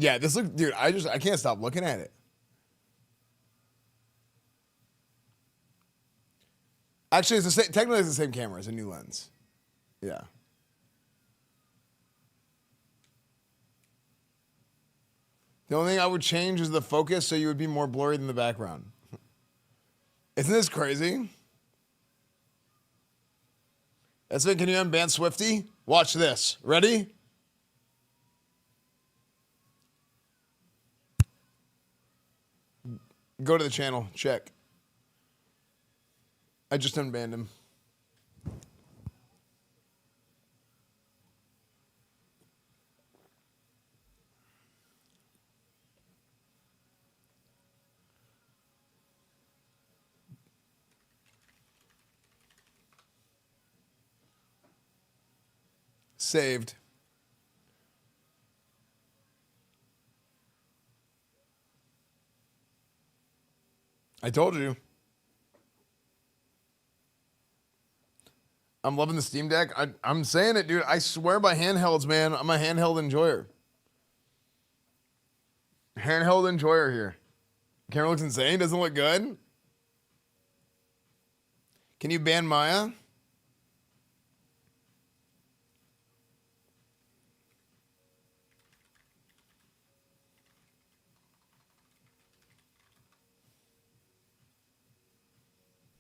Yeah, this look, dude. I can't stop looking at it. Actually, it's the same. Technically, it's the same camera. It's a new lens. Yeah. The only thing I would change is the focus, so you would be more blurry than the background. Isn't this crazy? Esfand, can you unban Swifty? Watch this. Ready? Go to the channel. Check. I just unbanned him. Saved. I told you. I'm loving the Steam Deck. I'm saying it, dude. I swear by handhelds, man. I'm a handheld enjoyer. Handheld enjoyer here. Camera looks insane. Doesn't look good. Can you ban Maya?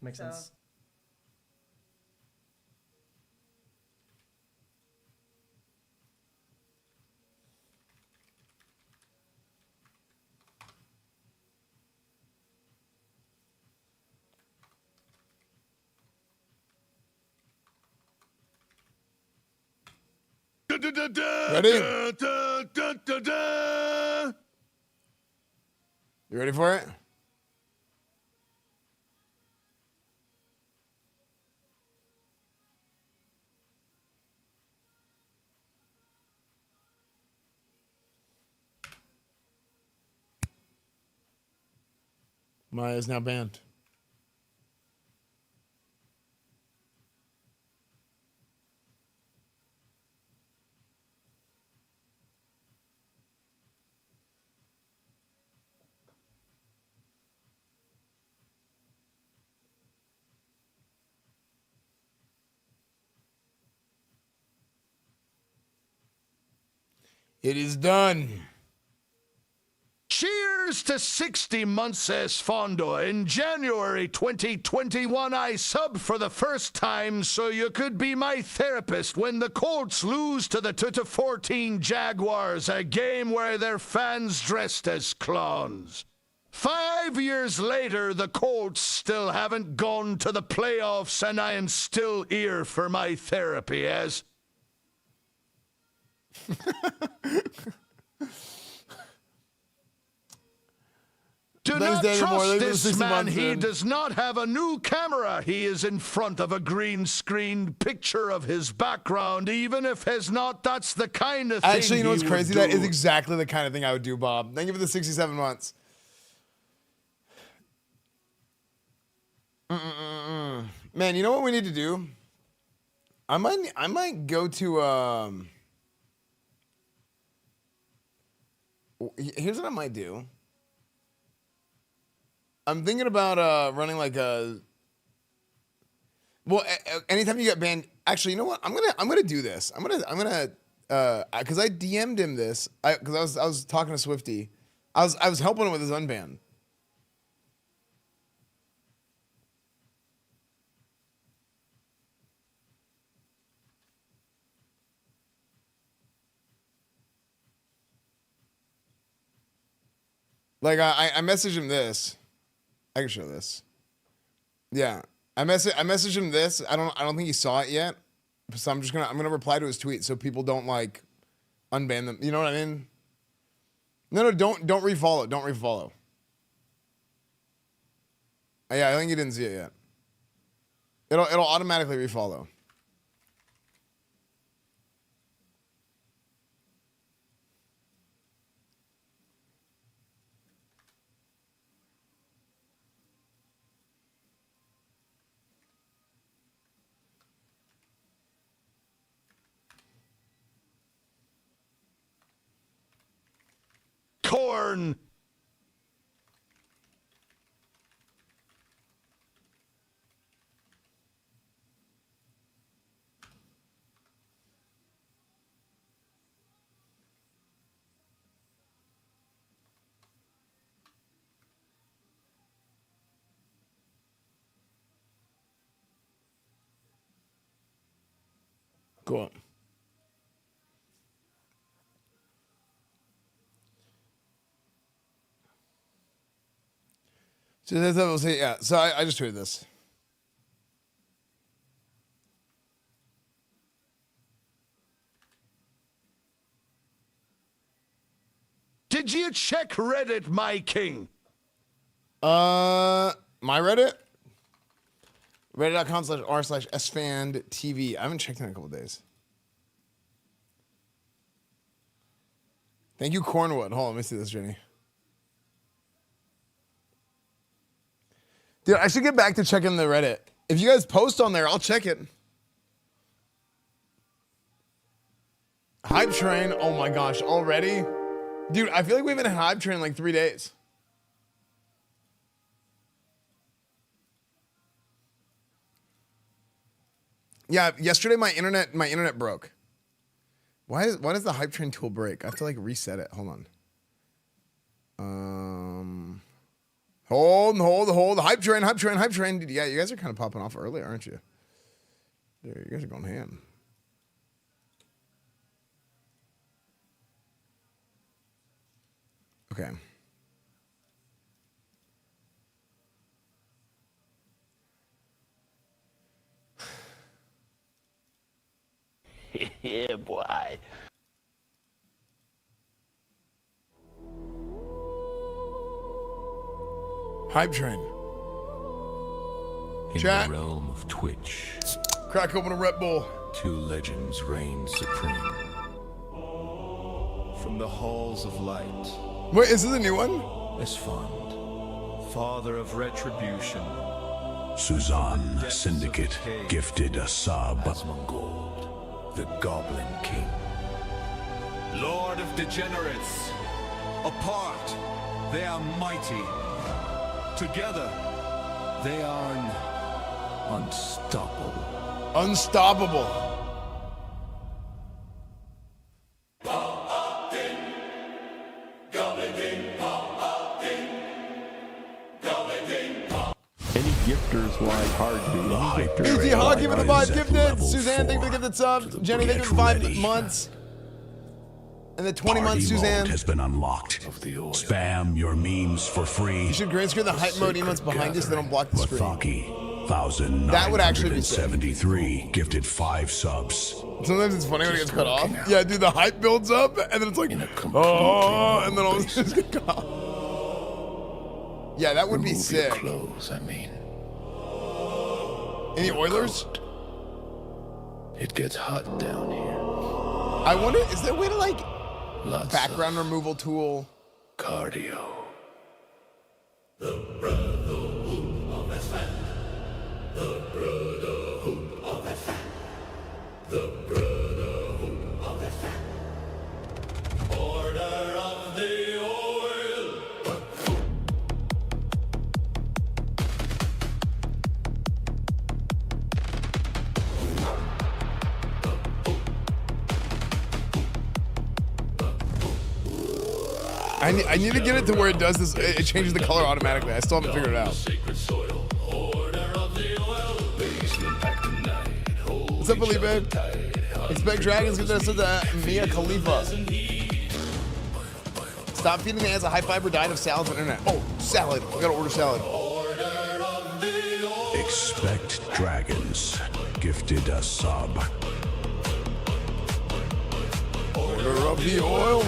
Makes sense. Ready? You ready for it? Maya is now banned. It is done. Cheers to 60 months Esfand. In January 2021, I subbed for the first time so you could be my therapist when the Colts lose to the 2-14 Jaguars, a game where their fans dressed as clowns. 5 years later, the Colts still haven't gone to the playoffs, and I am still here for my therapy as... Do not trust this man. He does not have a new camera. He is in front of a green screen picture of his background. Even if has not, that's the kind of thing. Actually, you know what's crazy? That is exactly the kind of thing I would do, Bob. Thank you for the 67 months. Man, you know what we need to do? I might go to here's what I might do. I'm thinking about running like a. Well, anytime you get banned, actually, you know what? I'm gonna do this. I'm gonna because I DM'd him this because I was talking to Swifty. I was helping him with his unban. Like I messaged him this. I can show this. Yeah, I messaged him this. I don't think he saw it yet. So I'm gonna reply to his tweet so people don't like unban them. You know what I mean? No, don't refollow. Don't refollow. Yeah, I think you didn't see it yet. It'll automatically refollow. corn. Cool. So that's what we'll say. Yeah. So I just tweeted this. Did you check Reddit, my king? My Reddit? Reddit.com/r/EsfandTV. I haven't checked in a couple days. Thank you, Cornwood. Hold on, let me see this, Jenny. Dude, I should get back to checking the Reddit. If you guys post on there, I'll check it. Hype train. Oh my gosh, already? Dude, I feel like we've been in hype train like 3 days. Yeah, yesterday my internet broke. Why does the hype train tool break? I have to like reset it. Hold on. Hold. Hype train. Dude, yeah, you guys are kind of popping off early, aren't you? Dude, you guys are going ham. Okay. Yeah, boy. Hype train. In Chat. the realm of Twitch, Crack open a Red Bull. two legends reign supreme. From the halls of light, Wait, is this a new one? Esfand, father of retribution, Suzanne Syndicate gifted a sub. Asmongold, the Goblin King. Lord of degenerates. Apart, they are mighty. Together, they are Unstoppable. Unstoppable. Any gifters like hard to The hype Easy train Hog, give it a 5 is at gifted. level Suzanne, thank you for the 4. gifted sub. To the Jenny, thank you for Get 5 Ready. months. And the 20 months, Party Suzanne. mode has been unlocked. Spam your memes for free. You should green screen the hype mode emotes behind you so they don't block the screen. Wathaki, That would actually be sick. 1973 gifted 5 subs. Sometimes it's funny when it gets cut off. Yeah, dude, the hype builds up and then it's like, oh, and then all of a sudden it's gonna cut off. Yeah, that would be sick. Clothes, I mean. Any Oilers? It gets hot down here. I wonder, is there a way to like Lots background removal tool? of cardio. I need to get it to where it does this. It changes the color automatically. I still haven't figured it out. What's up, Felipe? Expect dragons get this to the Mia Khalifa. Stop feeding the ass a high fiber diet of salads on the internet. Oh, salad. We gotta order salad. Expect dragons gifted a sub. Order of the oil.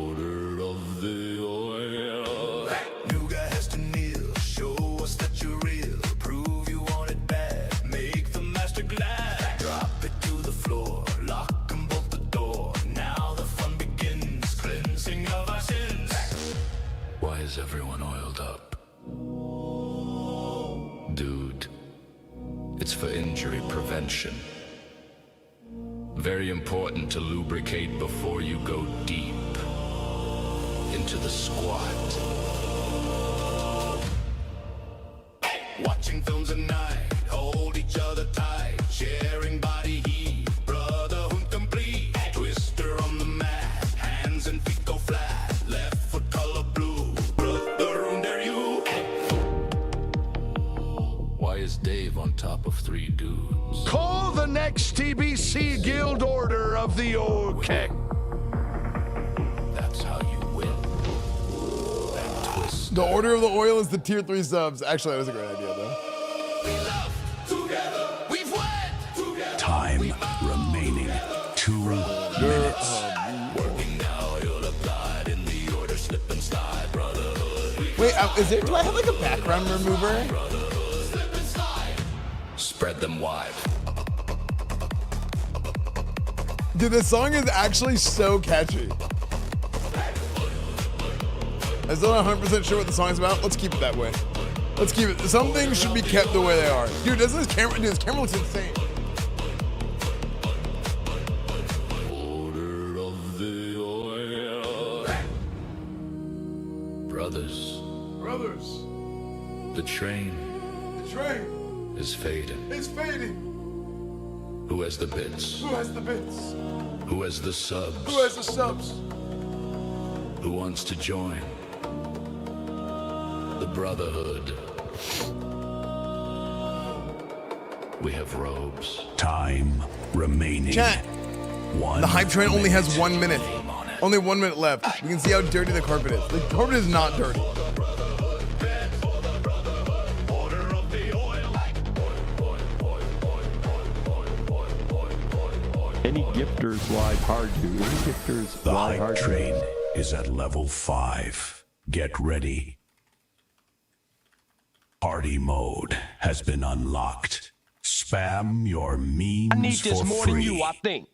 order of the oil. New guy has to kneel, show us that you're real. Prove you want it bad, make the master glad. Drop it to the floor, lock and bolt the door. Now the fun begins, cleansing of our sins. Why is everyone oiled up? Dude, it's for injury prevention. Very important to lubricate before you go deep into the squat. Watching films at night, hold each other tight, sharing body heat, brotherhood complete. Twister on the mat, hands and feet go flat, left foot color blue, brother under you. Why is Dave on top of 3 dudes? Call the next TBC Guild Order of the Old Keck. That's how you win. That twist. The Order of the Oil is the tier 3 subs. Actually, that was a great idea, though. We love together. We've wed together. Time remaining 2 minutes. Working now, you'll apply it in the order, slip and slide, brotherhood. Wait, is there? Do I have like a background remover? Slip and slide. Spread them wide. Dude, this song is actually so catchy. I'm still not 100% sure what the song's about. Let's keep it that way. Let's keep it. Some things should be kept the way they are. Dude, doesn't this camera? Dude, this camera looks insane. Order of the oil. Brothers, the train is fading. It's fading. Who has the bits? Who has the bits? Who has the subs? Who has the subs? Who wants to join the brotherhood? We have robes. Time remaining. Chat. 1 The hype train only has minute. 1 minute. Only 1 minute left. You can see how dirty the carpet is. The carpet is not dirty. Any gifters lie hard to. Any gifters The lie hype hard to. train is at level 5. Get ready. Party mode has been unlocked. Spam your memes I need this for more free. than you, I think.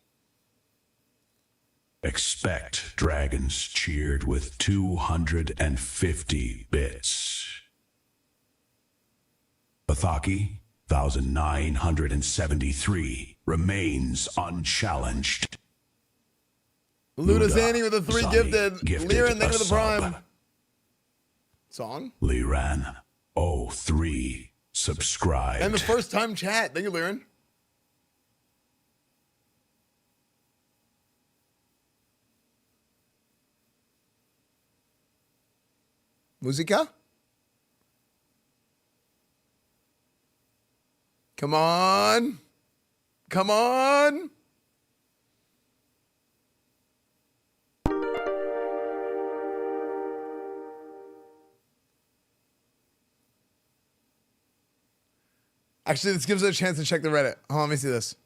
Expect dragons cheered with 250 bits. Bathaki, 1,973, remains unchallenged. Luda Zanny with a 3 Zani gifted. Liran, thank you for the a sub. prime. Song? Liran, 03, subscribed. And the first time chat. Thank you, Liran. Musica? Come on. Come on. Actually, this gives us a chance to check the Reddit. Hold on, let me see this.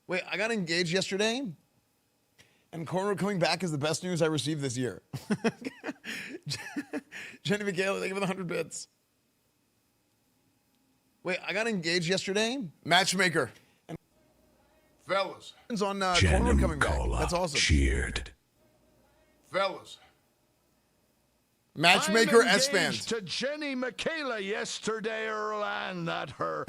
Wait, I got engaged yesterday, and Cornwood coming back is the best news I received this year. Jenny Michaela, thank you for the 100 bits. Wait, I got engaged yesterday. Matchmaker. And fellas. It's on Cornwood coming back. That's awesome. Cheered. Fellas. Matchmaker I'm engaged Esfand. to Jenny Michaela yesterday, Earl, and that her.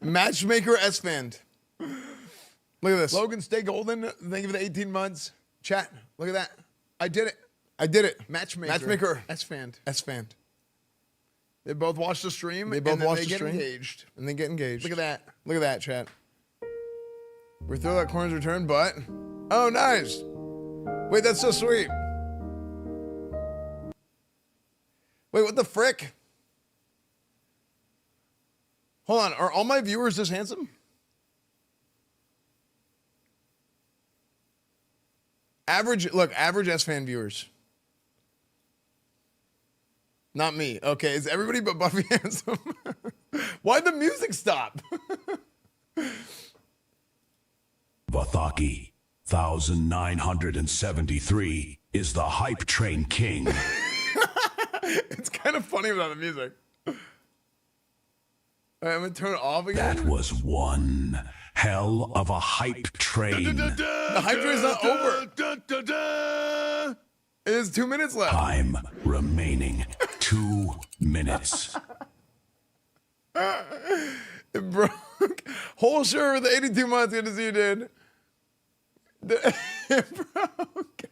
Matchmaker Esfand. Look at this. Logan, stay golden. Thank you for the 18 months. Chat. Look at that. I did it. I did it. Matchmaker. Esfand. Esfand. They both watched the stream. They both watched the stream. Engaged. And they get engaged. Look at that. Look at that, chat. We're through that corner's return, but. Oh, nice. Wait, that's so sweet. Wait, what the frick? Hold on. Are all my viewers this handsome? Average S-Fan viewers. Not me. Okay, is everybody but Buffy handsome? Why'd the music stop? Vathaki, 1,973, is the hype train king. It's kind of funny without the music. All right, I'm gonna turn it off again. That was one hell of a hype train. The hype train's not over. It is 2 minutes left. Time remaining 2 minutes. It broke. Whole shirt with 82 months. Good to see you, dude. It broke.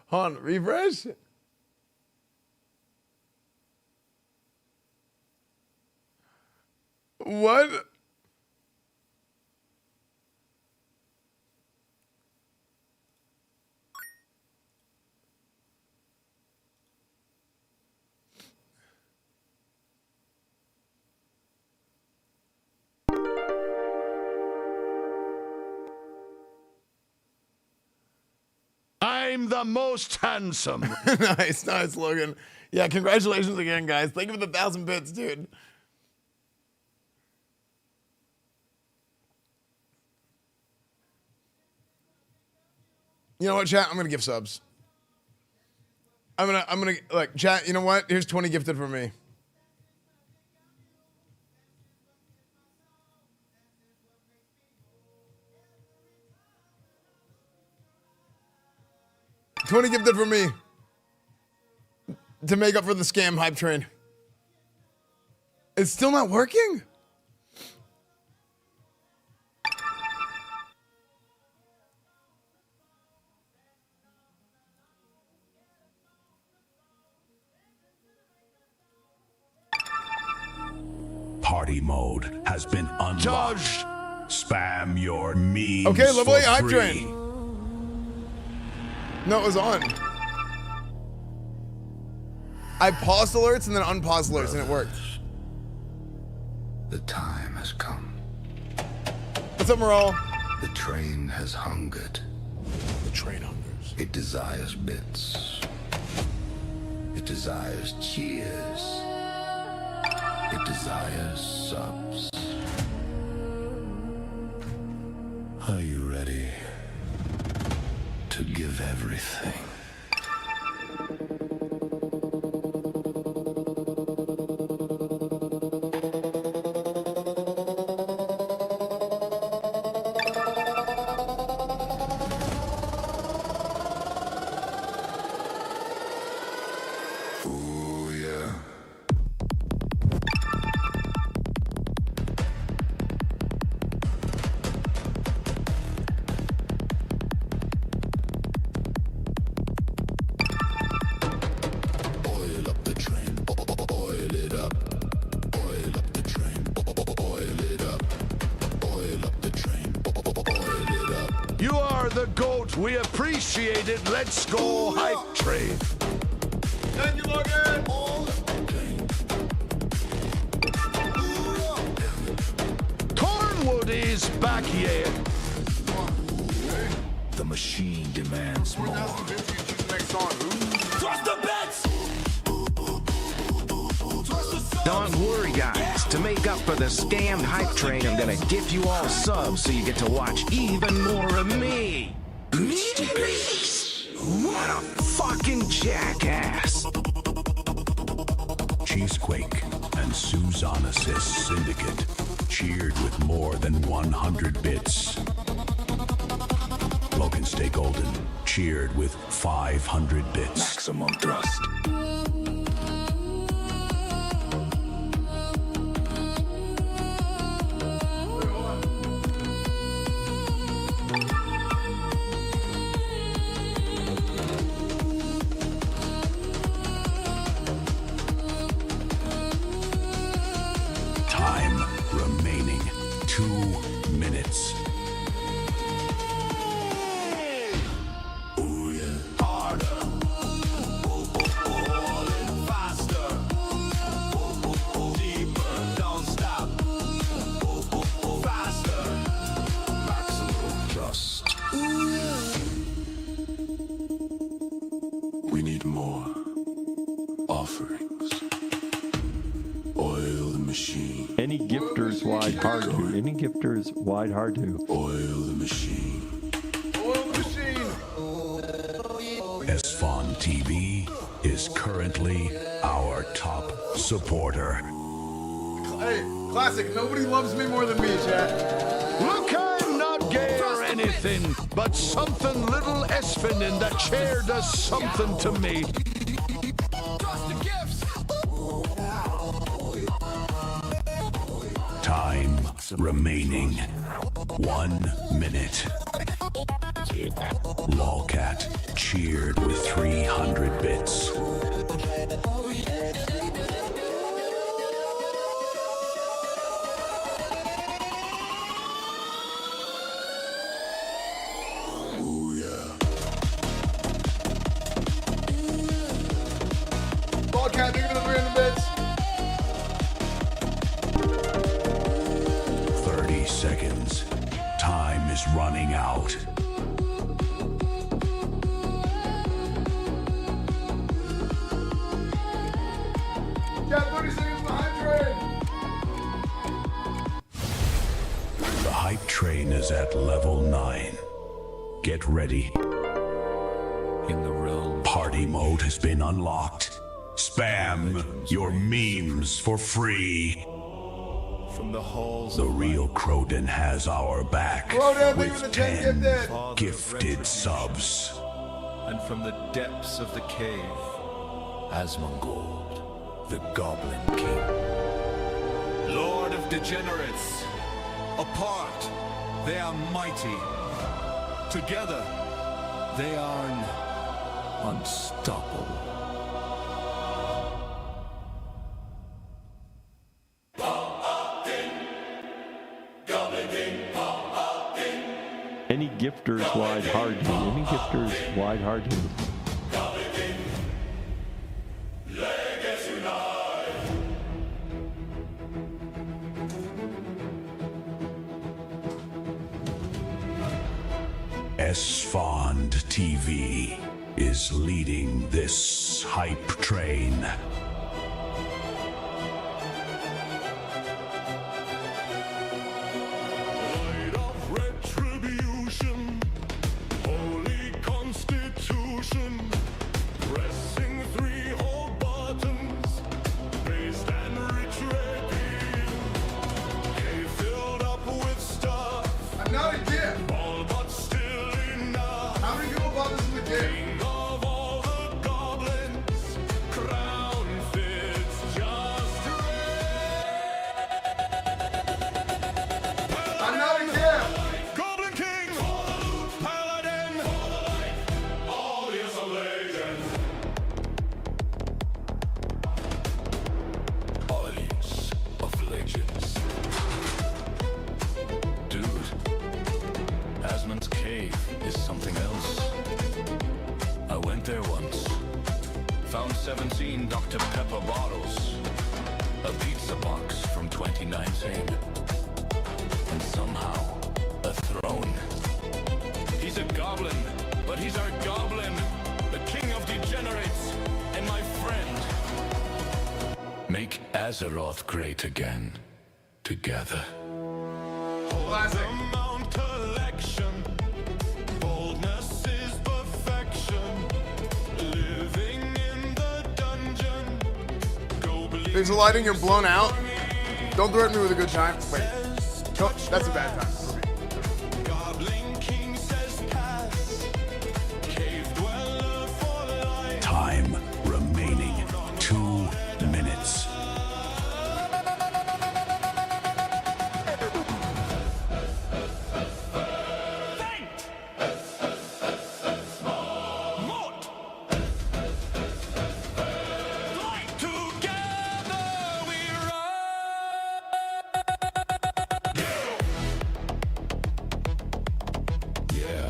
Hold on, refresh. What? I'm the most handsome. Nice, Logan. Yeah, congratulations again, guys. Thank you for the 1,000 bits, dude. You know what, chat? I'm gonna give subs. I'm gonna like chat. You know what? Here's 20 gifted for me. $20 gifted for me to make up for the scam hype train. It's still not working? Party mode has been unlocked. Judge. Spam your memes. Okay, level 8 for hype free. train. No, it was on. I paused alerts and then unpaused alerts and it worked. The time has come. What's up, Moral? The train has hungered. The train hungers. It desires bits. It desires cheers. It desires subs. Are you ready to give everything? Ooh, yeah. Oil up the train, oil it up. Oil up the train, oil it up. Oil up the train, oil it up. You are the GOAT. We appreciate it. Let's go, hype train. Thank you, Logan. Cornwood is back here. The machine demands more. Trust the bets. Don't worry, guys. To make up for the scammed hype train, I'm gonna gift you all subs so you get to watch even more of me. What a fucking jackass. Cheesequake and Susanna's Syndicate cheered with more than 100 bits. Logan Stay Golden cheered with 500 bits. Maximum thrust. Time remaining 2 minutes. Ooh, yeah. Harder. Faster. Deeper. Don't stop. Faster. Maximum thrust. We need more offerings. Oil the machine. Any gifters wide hard to. Any gifters wide hard to. Oil the machine. Oil machine. EsfandTV is currently our top supporter. Hey, classic. Nobody loves me more than me, chat. Look, I'm not gay or anything, but something little Esfand in that chair does something to me. Time remaining 1 minute. Lolcat cheered with 300 bits. Lolcat, thank you for the 300 bits. 30 seconds. Time is running out. Got 30 seconds behind train. The hype train is at level 9. Get ready. In the realm, Party mode has been unlocked. Spam your memes for free. from the halls The of real Croden has our back Croden, thank you for with the 10 10 gifted. gifted subs. and from the depths of the cave, Asmongold, the Goblin King. Lord of degenerates, apart, they are mighty. Together, they are unstoppable. Any gifters wide hardy. Any gifters wide hardy. Esfand TV is leading this hype train. Light of retribution, holy constitution, pressing 3 whole buttons, based and retreading. Cave filled up with stuff, I'm not a gift. all but still enough. How many people bought this as a gift? King of all the goblins, crown fits just right. I'm not a gift. Goblin King, Paladin, all is a legend. Alliance of legends. Dude, Asmon's cave is something else. I went there once. Found 17 Dr. Pepper bottles. A pizza box from 2019. And somehow, a throne. He's a goblin, but he's our goblin. The king of degenerates, and my friend. Make Azeroth great again. Together. Classic. Mount collection. Boldness is perfection. Living in the dungeon. Go believe. There's a lighting, you're blown out. Don't threaten me with a good time. Wait. No, that's a bad time for me. Goblin King says pass. Cave dweller for life. Time remaining 2 minutes. Mort! Like together we Yeah.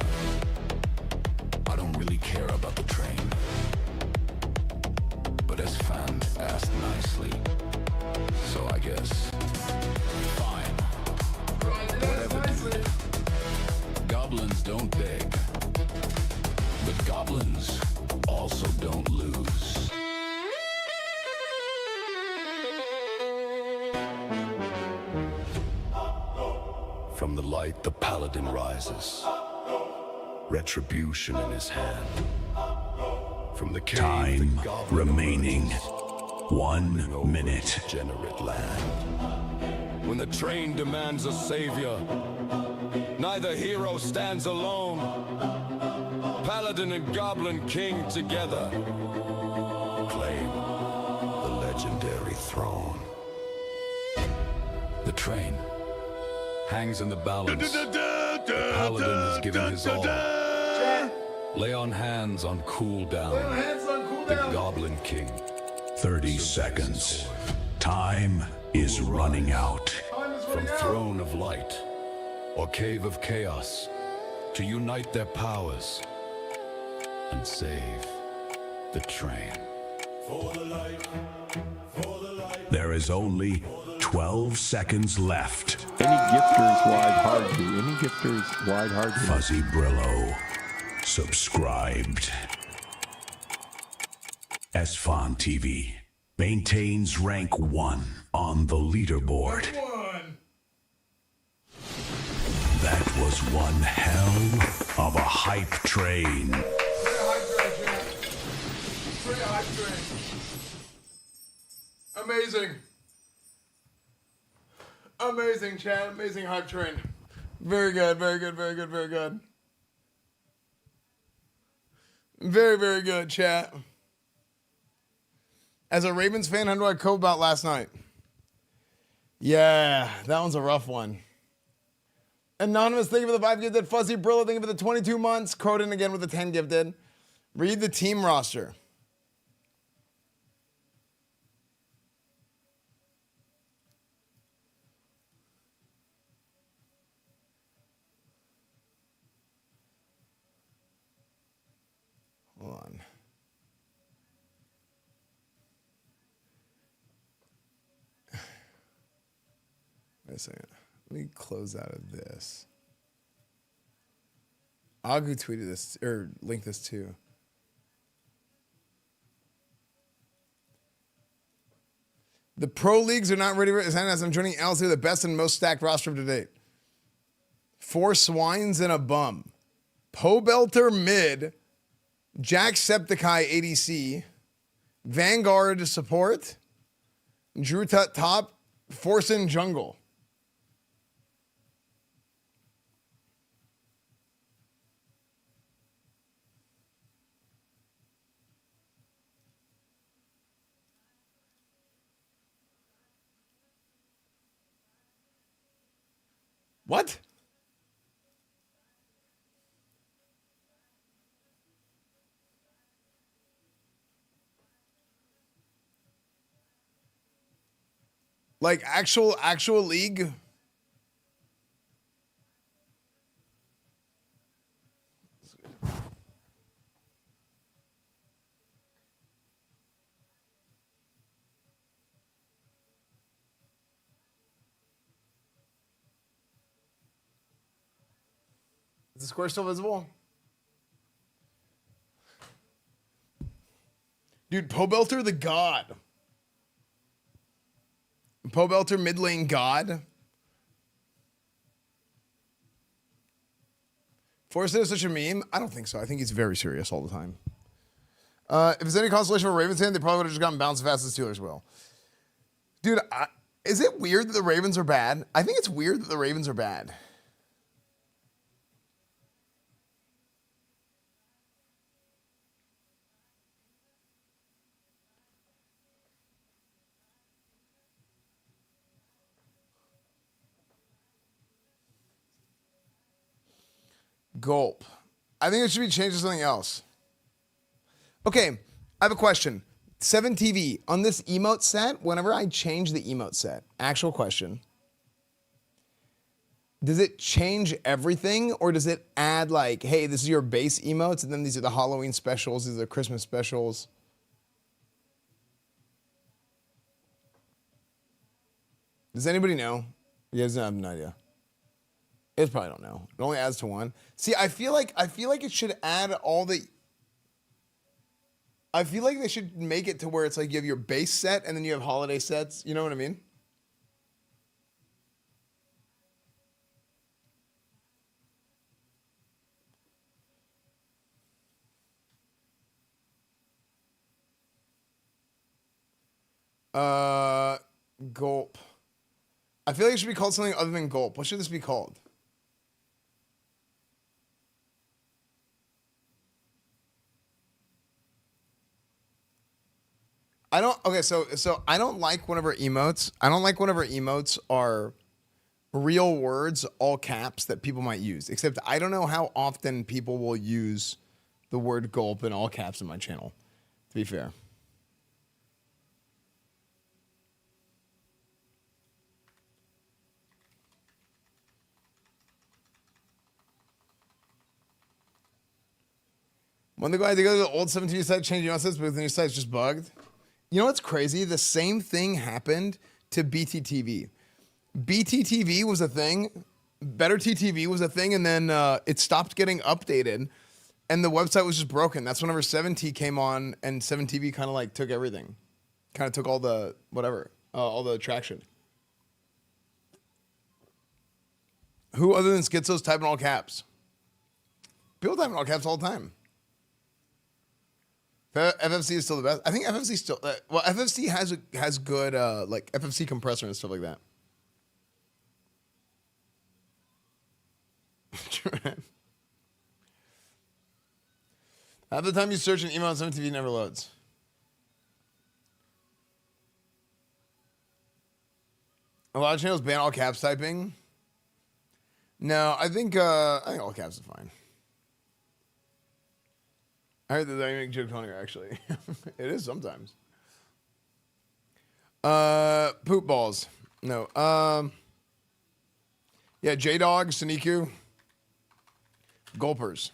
I don't really care about the train. But Esfand asked nicely. So I guess. Fine. Whatever, dude. Goblins don't beg. But goblins also don't lose. From the light, the paladin rises. Retribution in his hand. From the cave, Time the goblin remaining emerges, 1 over minute. degenerate land. When the train demands a savior, neither hero stands alone. Paladin and Goblin King together claim the legendary throne. The train hangs in the balance. The paladin has given his all. Lay on hands on cooldown. The Goblin King. 30 seconds. Time is running out. From Throne of Light or Cave of Chaos to unite their powers and save the train. There is only 12 seconds left. Any gifters wide hard you. Any gifters wide hard you. Fuzzy Brillo, subscribed. EsfandTV maintains rank 1 on the leaderboard. That was one hell of a hype train. Amazing. Amazing, chat. Amazing hype train. Very good, very good, very good, very good. Very, very good, chat. As a Ravens fan, how do I cope about last night? Yeah, that one's a rough one. Anonymous, thank you for the 5 gifted. Fuzzy Brillo, thank you for the 22 months. Croden again with the 10 gifted. Read the team roster. Hold on. Wait a second. Let me close out of this. Agu tweeted this, or linked this too. The pro leagues are not ready for it. As I'm joining LC, the best and most stacked roster to date. 4 swines and a bum. Pobelter mid. Jacksepticeye ADC. Vanguard support. Drew Tut top. Forsen jungle. What? Like actual league? Is the square still visible? Dude, Pobelter the god. Pobelter mid lane god. Forrest is such a meme? I don't think so. I think he's very serious all the time. If it's any consolation for Ravens fan, they probably would have just gotten bounced as fast as Steelers will. Dude, is it weird that the Ravens are bad? I think it's weird that the Ravens are bad. Gulp. I think it should be changed to something else. Okay, I have a question. 7TV, on this emote set, whenever I change the emote set, actual question, does it change everything or does it add like, hey, this is your base emotes and then these are the Halloween specials, these are the Christmas specials? Does anybody know? You guys have no idea. It probably don't know. It only adds to 1. See, I feel like it should add all the. I feel like they should make it to where it's like you have your base set and then you have holiday sets. You know what I mean? Gulp. I feel like it should be called something other than Gulp. What should this be called? I don't. Okay, so I don't like whenever emotes. I don't like whenever emotes are real words, all caps, that people might use. Except I don't know how often people will use the word gulp in all caps in my channel, to be fair. When they go to the old 17 site, change the sets, but the new site's just bugged. You know what's crazy? The same thing happened to BTTV. BTTV was a thing. Better TTV was a thing, and then it stopped getting updated, and the website was just broken. That's whenever 7T came on, and 7TV kind of like took everything. Kind of took all the, whatever, all the traction. Who other than Schizos type in all caps? People type in all caps all the time. FFC is still the best. I think FFC still, well, FFC has good, like, FFC compressor and stuff like that. Half the time you search an email on 7TV, it never loads. A lot of channels ban all caps typing. No, I think all caps is fine. I heard that they make joke on here, actually. It is sometimes. Poop balls. No. Yeah, J-Dog, Soniku. Gulpers.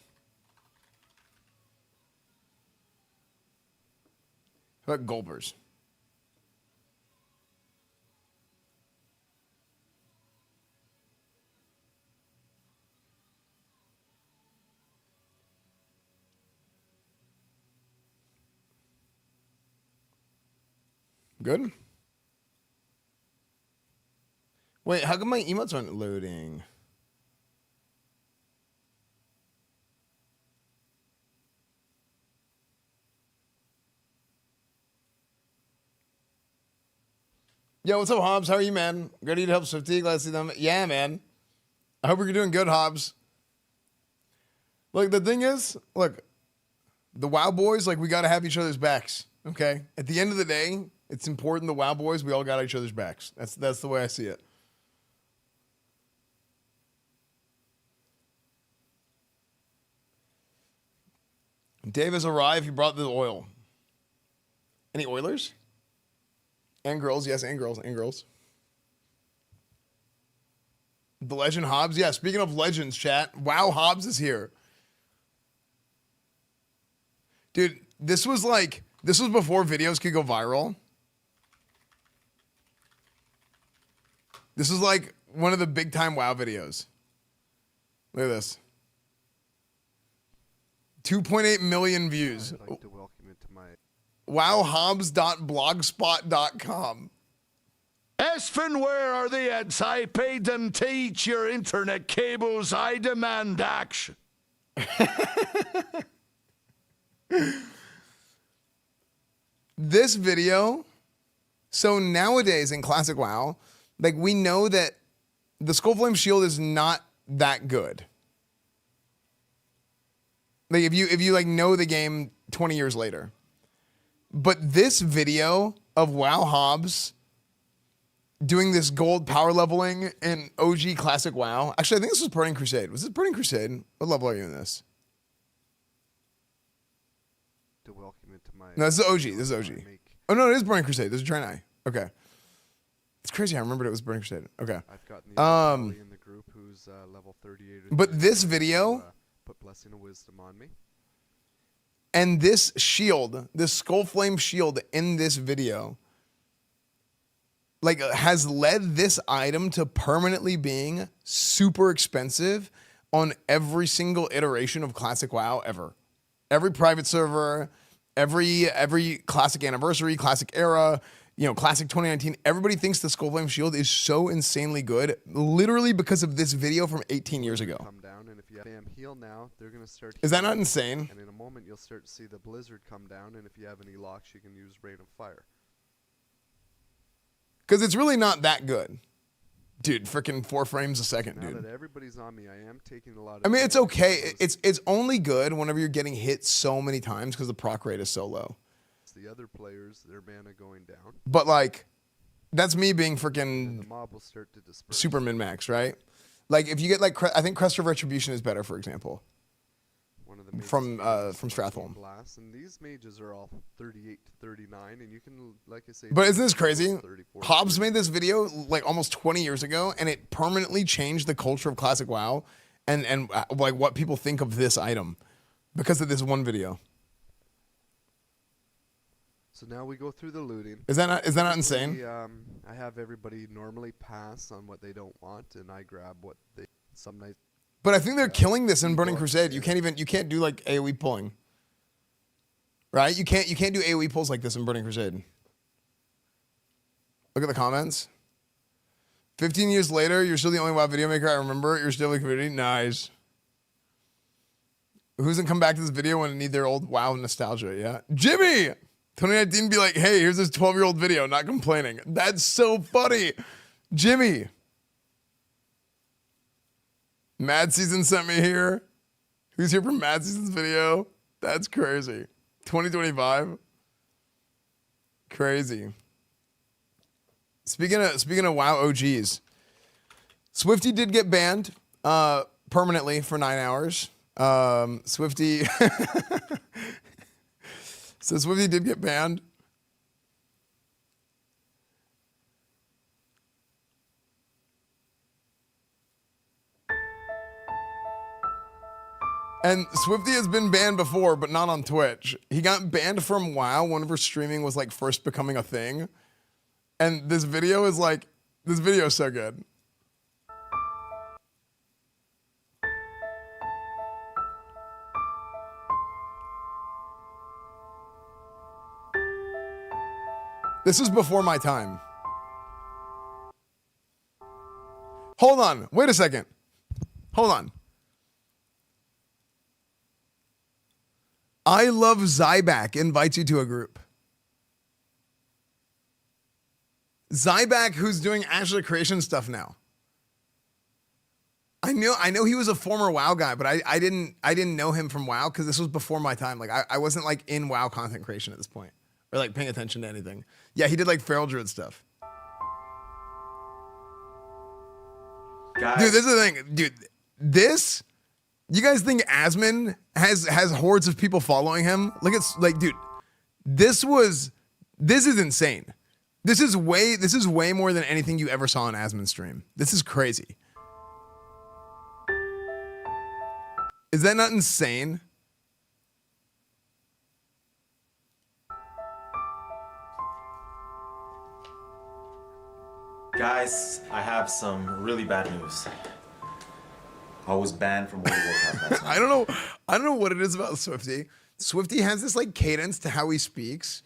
How about gulpers? Good. Wait, how come my emotes aren't loading? Yo, what's up, Hobbs? How are you, man? Ready to help Swifty? Glad to see them. Yeah, man. I hope you're doing good, Hobbs. Look, the thing is, look, the WoW boys, like, we got to have each other's backs, okay? At the end of the day, it's important, the WoW boys, we all got each other's backs. That's the way I see it. Dave has arrived. He brought the oil. Any Oilers? And girls, yes, and girls, and girls. The legend Hobbs, yeah, speaking of legends, chat, wow, Hobbs is here. Dude, this was before videos could go viral. This is like one of the big time WoW videos. Look at this. 2.8 million views. I'd like to welcome you to my wowhobbs.blogspot.com. Esfand, where are the ads? I paid them to eat your internet cables. I demand action. This video, so nowadays in Classic WoW, like, we know that the Skullflame Shield is not that good. Like, if you like know the game 20 years later. But this video of WoW Hobbs doing this gold power leveling in OG Classic WoW. Actually, I think this was Burning Crusade. Was this Burning Crusade? What level are you in this? to welcome you to my. No, this is OG. This is OG. Oh no, it is Burning Crusade. This is Draenei. Okay. It's crazy. I remembered it was Burning Crusade. Okay. I've gotten the in the group who's level 38. But this video put blessing of wisdom on me. And this shield, this Skullflame shield in this video, like, has led this item to permanently being super expensive on every single iteration of Classic WoW ever. Every private server, every Classic Anniversary, Classic Era, you know, Classic 2019, everybody thinks the Skullflame shield is so insanely good, literally because of this video from 18 years ago. Come down, and if you have heal now, they're gonna start. Is that not insane? And in a moment, you'll start to see the blizzard come down, and if you have any locks, you can use Rain of Fire. Because it's really not that good. Dude, freaking 4 frames a second, Now dude. that everybody's on me, I am taking a lot of. I mean, it's okay. It's only good whenever you're getting hit so many times because the proc rate is so low. the other players, their mana going down. But, like, That's me being And freaking the mob will start to disperse. super min-max, right? Like if you get like, I think Crest of Retribution is better, for example. One of the mages From uses Stratholme. Blast, and these mages are all 38 to 39, and you can, like I say. But isn't this crazy? 34, Hobbs made this video like almost 20 years ago, and it permanently changed the culture of classic WoW, and like what people think of this item because of this one video. So now we go through the looting. Is that not insane? I have everybody normally pass on what they don't want, and I grab what they some nights. But I think they're killing this in Burning Crusade. You can't do like AoE pulling. Right? You can't do AoE pulls like this in Burning Crusade. Look at the comments. 15 years later, you're still the only WoW video maker I remember. You're still a community. Nice. Who doesn't come back to this video when they need their old WoW nostalgia? Yeah. Jimmy! 2019 be like, hey, here's this 12-year-old video, not complaining. That's so funny. Jimmy. Mad Season sent me here. Who's here from Mad Season's video? That's crazy. 2025. Crazy. Speaking of WoW OGs, Swifty did get banned permanently for 9 hours. Swifty so Swifty did get banned. And Swifty has been banned before, but not on Twitch. He got banned from WoW whenever streaming was like first becoming a thing. And this video is like, this video is so good. This is before my time. Hold on, wait a second. Hold on. I Love Zyback invites you to a group. Zyback, who's doing Ashley Creation stuff now. I know he was a former WoW guy, but I didn't know him from WoW because this was before my time. Like I wasn't like in WoW content creation at this point or like paying attention to anything. Yeah, he did like Feral Druid stuff. Guys. Dude, this is the thing. Dude, this. You guys think Asmon has hordes of people following him? Look at like, dude, this is insane. This is way more than anything you ever saw on Asmon's stream. This is crazy. Is that not insane? Guys, I have some really bad news. I was banned from World of Warcraft last night. I don't know what it is about Swifty. Swifty has this like cadence to how he speaks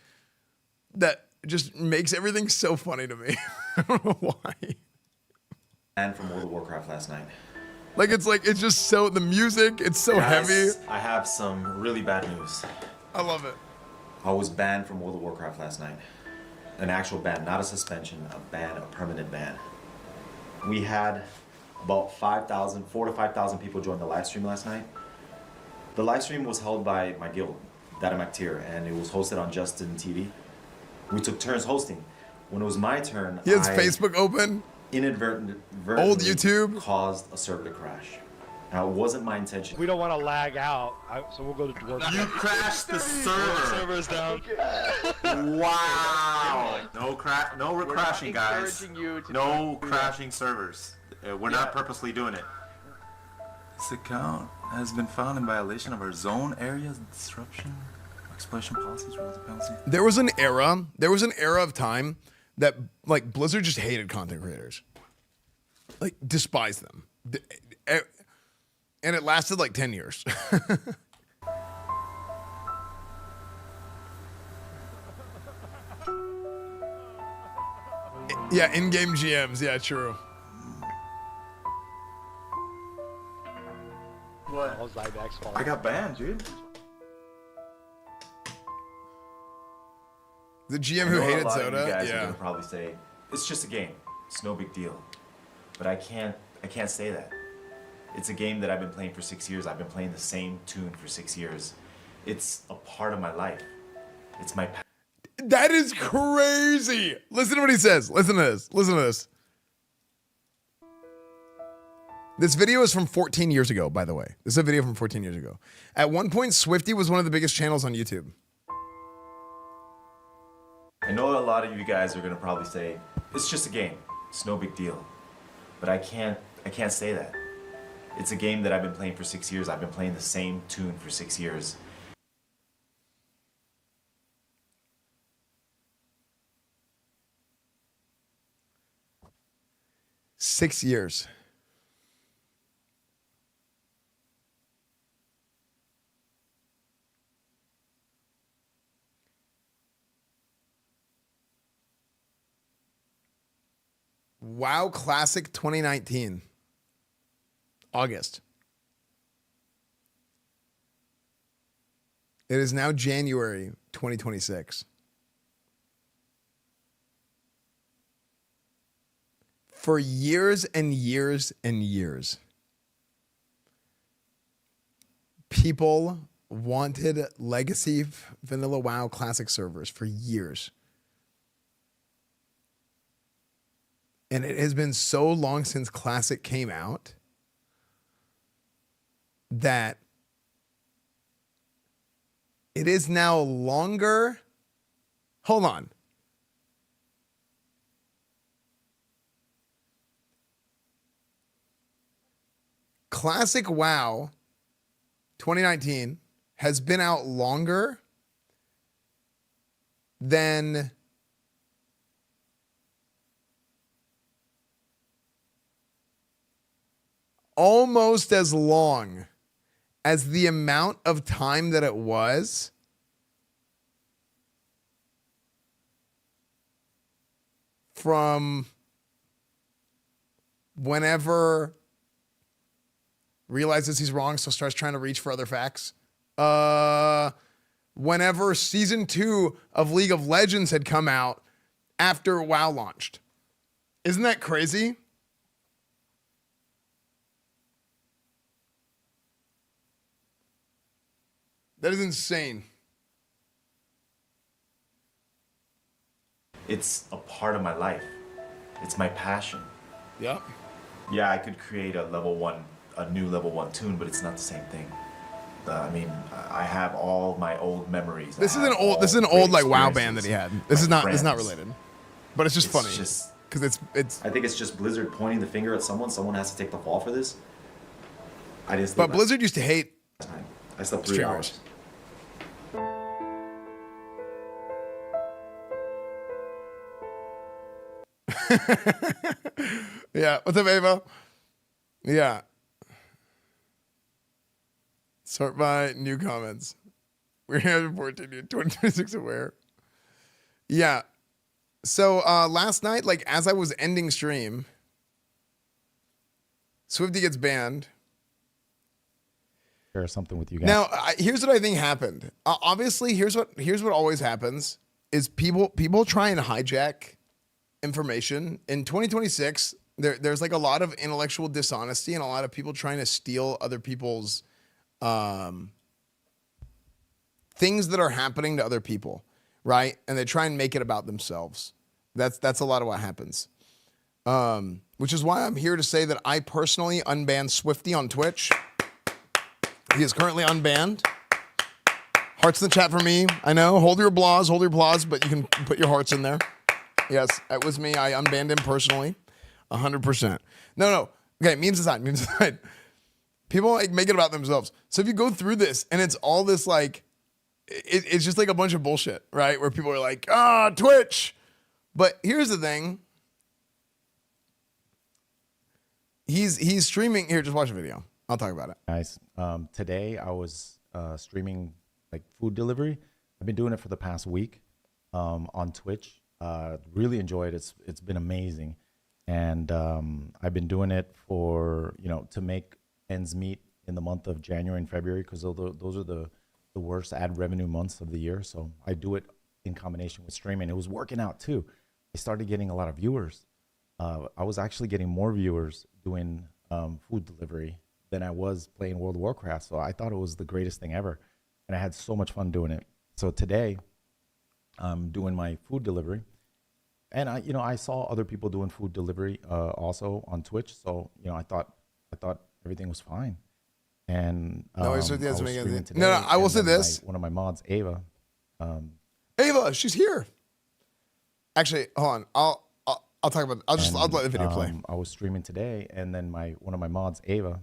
that just makes everything so funny to me. I don't know why. Banned from World of Warcraft last night. Like it's just so the music, it's so Guys, heavy. I have some really bad news. I love it. I was banned from World of Warcraft last night. An actual ban, not a suspension, a ban, a permanent ban. We had about 4 to 5,000 people joined the live stream last night. The live stream was held by my guild, Datamaktir, and it was hosted on Justin TV. We took turns hosting. When it was my turn, He has Facebook open. Inadvertently Old YouTube caused a server to crash. Now, it wasn't my intention. We don't want to lag out, so we'll go to dwarf. You crashed the server. Server's down. Wow. No crashing, guys. No crashing servers. We're not purposely doing it. This account has been found in violation of our zone areas disruption, exploitation policies, rules, and penalties. There was an era of time that like Blizzard just hated content creators. Like despised them. And it lasted like 10 years. Yeah, in-game GMs. Yeah, true. What? All Zyback's fault. I got banned, dude. The GM I who know a hated lot of Soda. you guys are Yeah. gonna probably say it's just a game. It's no big deal. But I can't say that. It's a game that I've been playing for 6 years. I've been playing the same tune for 6 years. It's a part of my life. It's my. That is crazy. Listen to what he says. Listen to this. Listen to this. This video is from 14 years ago, by the way. This is a video from 14 years ago. At one point, Swifty was one of the biggest channels on YouTube. I know a lot of you guys are gonna probably say, it's just a game. It's no big deal. But I can't say that. It's a game that I've been playing for 6 years. I've been playing the same tune for 6 years. Six years. WoW Classic 2019. August. It is now January 2026. For years and years and years, people wanted legacy vanilla WoW Classic servers for years. And it has been so long since Classic came out that it is now longer. Hold on. Classic WoW 2019 has been out longer than almost as long as the amount of time that it was from whenever realizes he's wrong, so starts trying to reach for other facts. Whenever season 2 of League of Legends had come out after WoW launched. Isn't that crazy? That is insane. It's a part of my life. It's my passion. Yep. Yeah, I could create a new level 1 tune, but it's not the same thing. I mean, I have all my old memories. This is an old like WoW band that he had. This is not related. But it's just funny. Because it's I think it's just Blizzard pointing the finger at someone. Someone has to take the fall for this. I didn't sleep. But Blizzard used to hate I slept 3 hours. Yeah. What's up, Ava? Yeah. Sort by new comments. We're here 14, 2026 aware. Yeah. So last night, like as I was ending stream, Swifty gets banned. Share something with you guys. Now, here's what I think happened. Obviously, here's what always happens is people try and hijack information. In 2026, there's like a lot of intellectual dishonesty and a lot of people trying to steal other people's things that are happening to other people, right? And they try and make it about themselves. That's a lot of what happens. Which is why I'm here to say that I personally unbanned Swifty on Twitch. He is currently unbanned. Hearts in the chat for me. I know. Hold your applause, but you can put your hearts in there. Yes, that was me. I unbanned him personally. 100%. No. Okay, memes aside. People like make it about themselves. So if you go through this and it's all this like, it's just like a bunch of bullshit, right? Where people are like, Twitch. But here's the thing. He's streaming. Here, just watch the video. I'll talk about it. Guys, today I was streaming like food delivery. I've been doing it for the past week on Twitch. Really enjoyed it. It's been amazing. And I've been doing it for, to make ends meet in the month of January and February, because those are the worst ad revenue months of the year. So I do it in combination with streaming. It was working out too. I started getting a lot of viewers. I was actually getting more viewers doing food delivery than I was playing World of Warcraft. So I thought it was the greatest thing ever. And I had so much fun doing it. So today I'm doing my food delivery, and I saw other people doing food delivery also on Twitch. So I thought everything was fine. And No, I was streaming today, no, I will and say then this. one of my mods, Ava. Ava, she's here. Actually, hold on. I'll talk about. I'll let the video play. I was streaming today, and then one of my mods, Ava,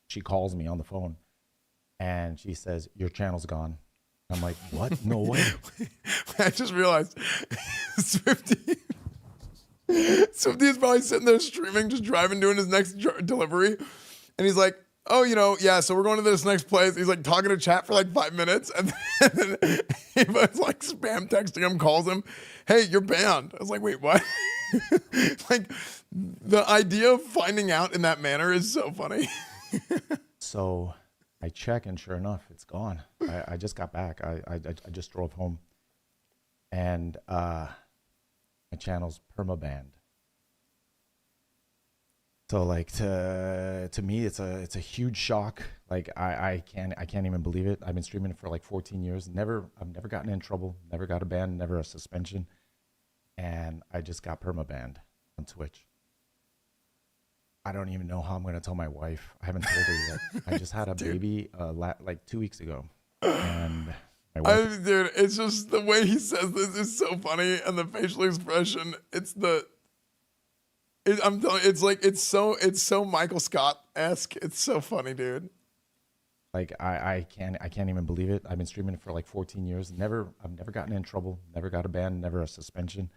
she calls me on the phone, and she says, "Your channel's gone." I'm like, "What? No way!" I just realized Swifty is probably sitting there streaming, just driving, doing his next delivery, and he's like, "Oh, yeah, so we're going to this next place." He's like talking to chat for like 5 minutes, and then Ava's like spam texting him, calls him, "Hey, you're banned." I was like, "Wait, what?" Like, the idea of finding out in that manner is so funny. So I check, and sure enough, it's gone. I just got back. I just drove home, and my channel's permabanned. So like to me, it's a huge shock. Like I can't even believe it. I've been streaming for like 14 years. I've never gotten in trouble. Never got a ban. Never a suspension. And I just got permabanned on Twitch. I don't even know how I'm going to tell my wife. I haven't told her yet. I just had a baby like 2 weeks ago. And my wife... Dude, it's just the way he says this is so funny. And the facial expression, I'm telling you, it's so Michael Scott-esque. It's so funny, dude. Like I can't even believe it. I've been streaming for like 14 years. I've never gotten in trouble. Never got a ban. Never a suspension.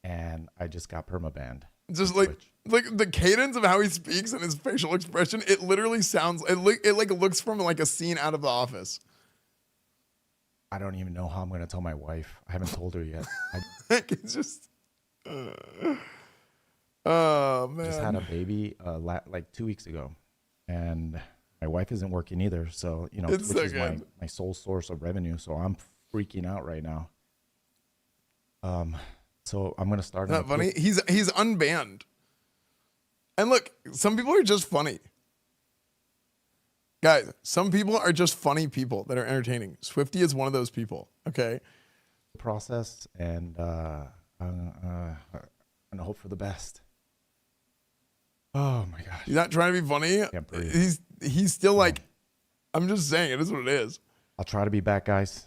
And I just got permabanned. Just like the cadence of how he speaks and his facial expression, it literally sounds it looks from like a scene out of The Office. I don't even know how I'm gonna tell my wife. I haven't told her yet. It's just oh man. Just had a baby like 2 weeks ago, and my wife isn't working either. So it's Twitch so is my sole source of revenue. So I'm freaking out right now. So I'm gonna start. Isn't that funny? He's unbanned. And look, some people are just funny. Guys, some people are just funny people that are entertaining. Swifty is one of those people. Okay. Process, and I'm gonna hope for the best. Oh my gosh. He's not trying to be funny. He's still like, I'm just saying it is what it is. I'll try to be back, guys.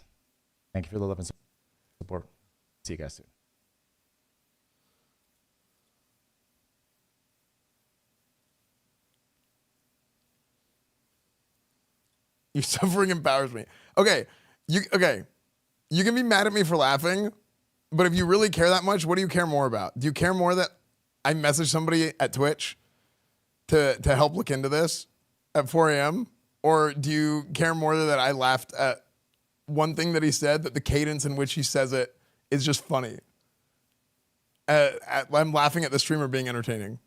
Thank you for the love and support. See you guys soon. Your suffering empowers me. Okay. You can be mad at me for laughing, but if you really care that much, what do you care more about? Do you care more that I message somebody at Twitch to help look into this at 4 a.m.? Or do you care more that I laughed at one thing that he said, that the cadence in which he says it is just funny? I'm laughing at the streamer being entertaining.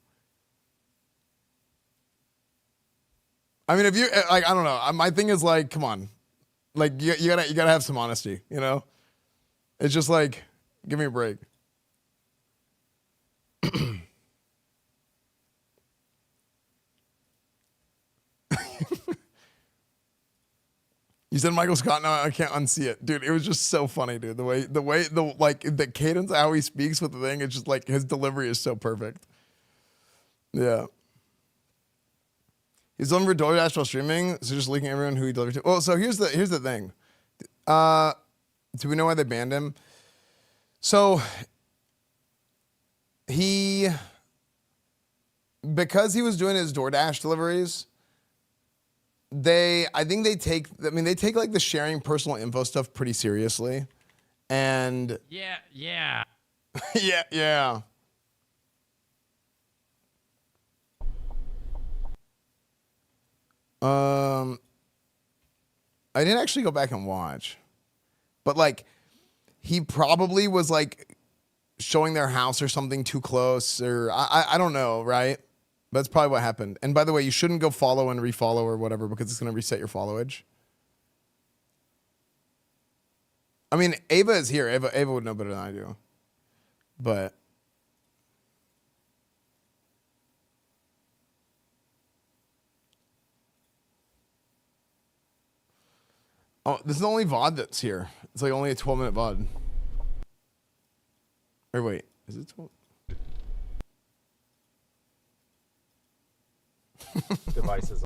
I mean, if you like, I don't know. My thing is like, come on, like you gotta have some honesty, you know? It's just like, give me a break. You said Michael Scott. No, I can't unsee it, dude. It was just so funny, dude. The cadence of how he speaks with the thing. It's just like his delivery is so perfect. Yeah. He's on for DoorDash while streaming, so just leaking everyone who he delivered to. Well, so here's the thing. Do we know why they banned him? So because he was doing his DoorDash deliveries, I think they take like the sharing personal info stuff pretty seriously. And yeah. yeah. I didn't actually go back and watch, but like he probably was like showing their house or something too close, or I don't know, right? That's probably what happened. And by the way, you shouldn't go follow and refollow or whatever, because it's going to reset your followage. I mean, Ava is here. Ava would know better than I do, but Oh, this is the only VOD that's here. It's like only a 12-minute VOD. Or wait, is it 12? Devices.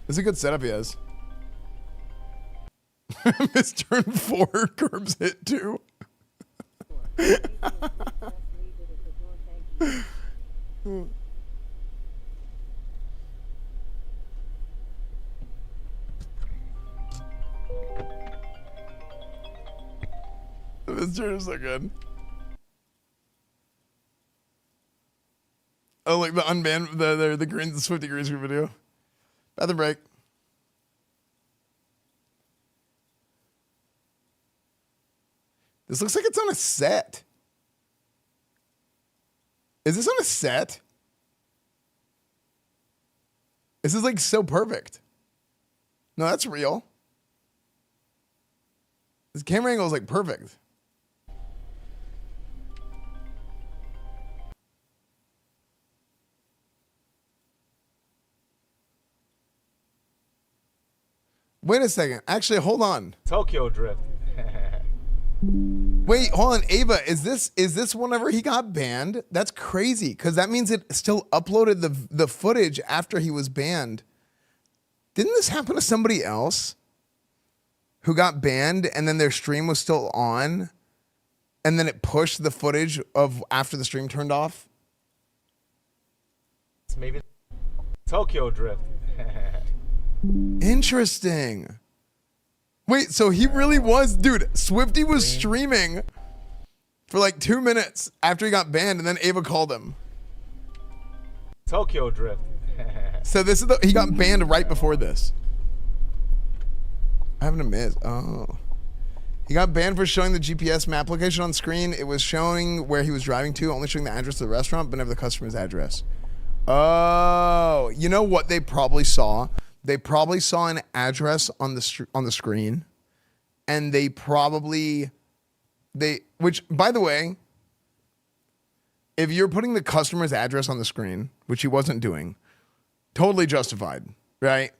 It's a good setup he has. Miss turn 4, curbs hit 2. This turn is so good. Oh, like the unbanned, the green, the Swifty green screen video. Bathroom break. This looks like it's on a set. Is this on a set? This is like so perfect. No, that's real. This camera angle is like perfect. Wait a second. Actually, hold on. Tokyo Drift. Wait, hold on. Ava, is this whenever he got banned? That's crazy, because that means it still uploaded the footage after he was banned. Didn't this happen to somebody else who got banned and then their stream was still on and then it pushed the footage of after the stream turned off? Maybe Tokyo Drift. Interesting. Wait, so he really was, dude, Swifty was streaming for like 2 minutes after he got banned and then Ava called him. Tokyo Drift. So this is he got banned right before this. I haven't missed. Oh. He got banned for showing the GPS map location on screen. It was showing where he was driving to, only showing the address of the restaurant, but never the customer's address. Oh, you know what they probably saw? They probably saw an address on the screen, and which, by the way, if you're putting the customer's address on the screen, which he wasn't doing, totally justified, right?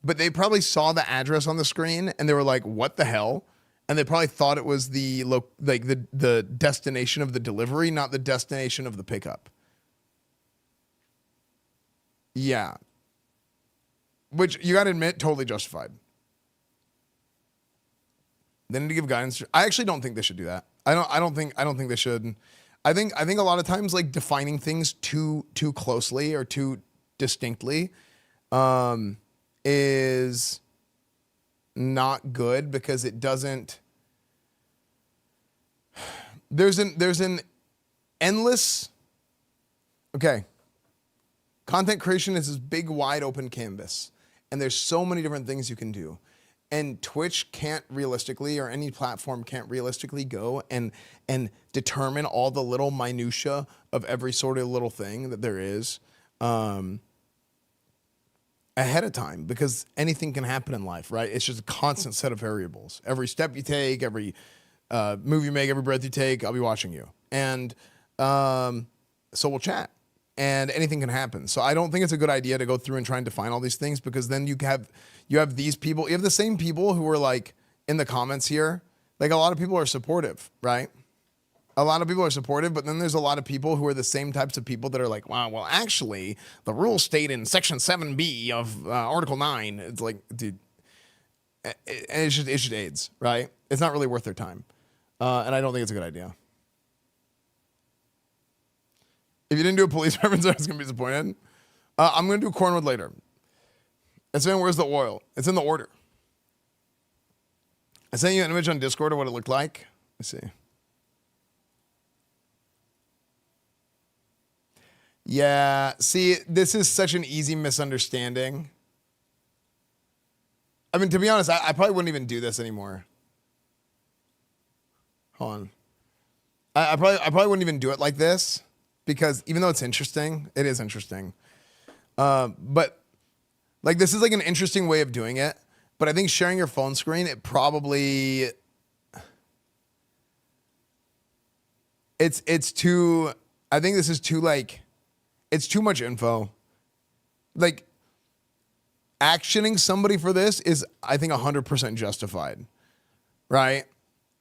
But they probably saw the address on the screen, and they were like, "What the hell?" And they probably thought it was the destination of the delivery, not the destination of the pickup. Yeah. Which you gotta admit, totally justified. They need to give guidance. I actually don't think they should do that. I don't think they should. I think a lot of times, like, defining things too closely or too distinctly is not good, because it doesn't. There's an endless. Okay. Content creation is this big, wide open canvas, and there's so many different things you can do. And Twitch can't realistically, or any platform can't realistically go and determine all the little minutia of every sort of little thing that there is ahead of time, because anything can happen in life, right? It's just a constant set of variables. Every step you take, every move you make, every breath you take, I'll be watching you. And so we'll chat. And anything can happen. So I don't think it's a good idea to go through and try and define all these things, because then you have these people, you have the same people who are like in the comments here. Like, a lot of people are supportive, right? A lot of people are supportive, but then there's a lot of people who are the same types of people that are like, wow, well, actually, the rules state in Section 7B of Article 9. It's like, dude, it's just AIDS, right? It's not really worth their time. And I don't think it's a good idea. If you didn't do a police reference, I was going to be disappointed. I'm going to do Cornwood later. Esfand, where's the oil? It's in the order. I sent you an image on Discord of what it looked like. Let's see. Yeah, see, this is such an easy misunderstanding. I mean, to be honest, I probably wouldn't even do this anymore. Hold on. I probably wouldn't even do it like this. Because even though it's interesting, it is interesting. But like, this is like an interesting way of doing it. But I think sharing your phone screen, it probably, it's too, I think this is too, like, it's too much info. Like, actioning somebody for this is, I think, 100% justified, right?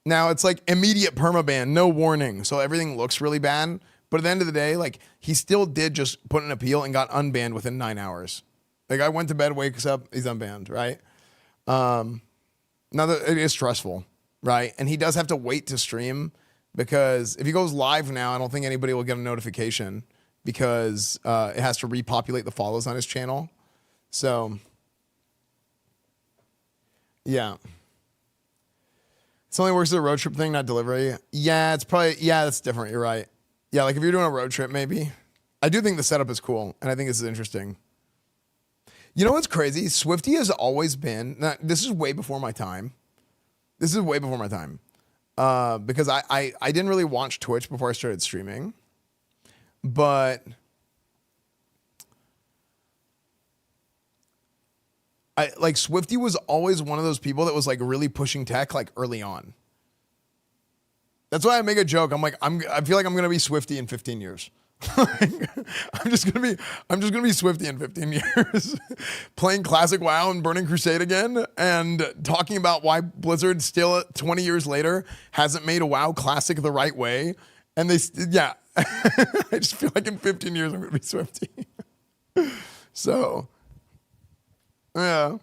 Now, it's like immediate permaban, no warning, so everything looks really bad. But at the end of the day, like, he still did just put an appeal and got unbanned within 9 hours. Like, I went to bed, wakes up, he's unbanned, right? Now, it is stressful, right? And he does have to wait to stream, because if he goes live now, I don't think anybody will get a notification, because it has to repopulate the follows on his channel. So, yeah. It only works as a road trip thing, not delivery. Yeah, it's probably, yeah, that's different. You're right. Yeah, like if you're doing a road trip, maybe. I do think the setup is cool, and I think this is interesting. You know what's crazy? Swifty has always been, this is way before my time. This is way before my time. Because I didn't really watch Twitch before I started streaming. But like Swifty was always one of those people that was like really pushing tech like early on. That's why I make a joke. I'm like, I feel like I'm gonna be Swifty in 15 years. I'm just gonna be Swifty in 15 years, playing classic WoW and Burning Crusade again, and talking about why Blizzard still 20 years later hasn't made a WoW classic the right way. And yeah, I just feel like in 15 years I'm gonna be Swifty. So, yeah.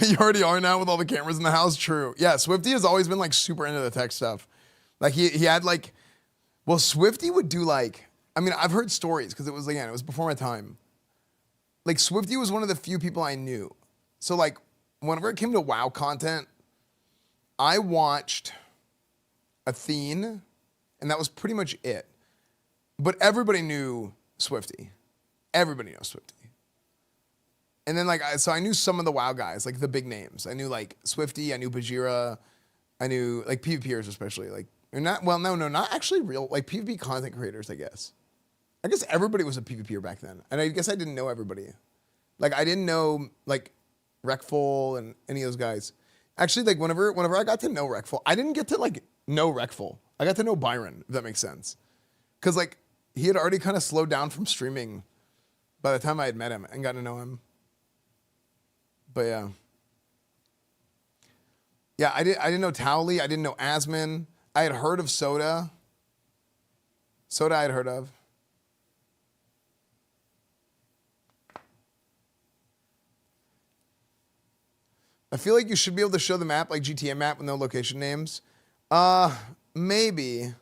You already are now with all the cameras in the house. True. Yeah, Swifty has always been like super into the tech stuff. Like he had like, well, Swifty would do like, I mean, I've heard stories because it was before my time. Like Swifty was one of the few people I knew. So like whenever it came to WoW content, I watched Athene, and that was pretty much it. But everybody knew Swifty. Everybody knows Swifty. And then like, so I knew some of the WoW guys, like the big names. I knew like Swifty, I knew Bajira, I knew like PvPers especially, like, or not, well, no, not actually real, like PvP content creators, I guess. I guess everybody was a PvPer back then. And I guess I didn't know everybody. Like I didn't know like Rekful and any of those guys. Actually, like whenever I got to know Rekful, I didn't get to like know Rekful. I got to know Byron, if that makes sense. Cause like he had already kind of slowed down from streaming by the time I had met him and got to know him. But yeah. Yeah, I didn't know Towley. I didn't know Asman. I had heard of Soda. Soda I had heard of. I feel like you should be able to show the map like GTA map with no location names. Maybe.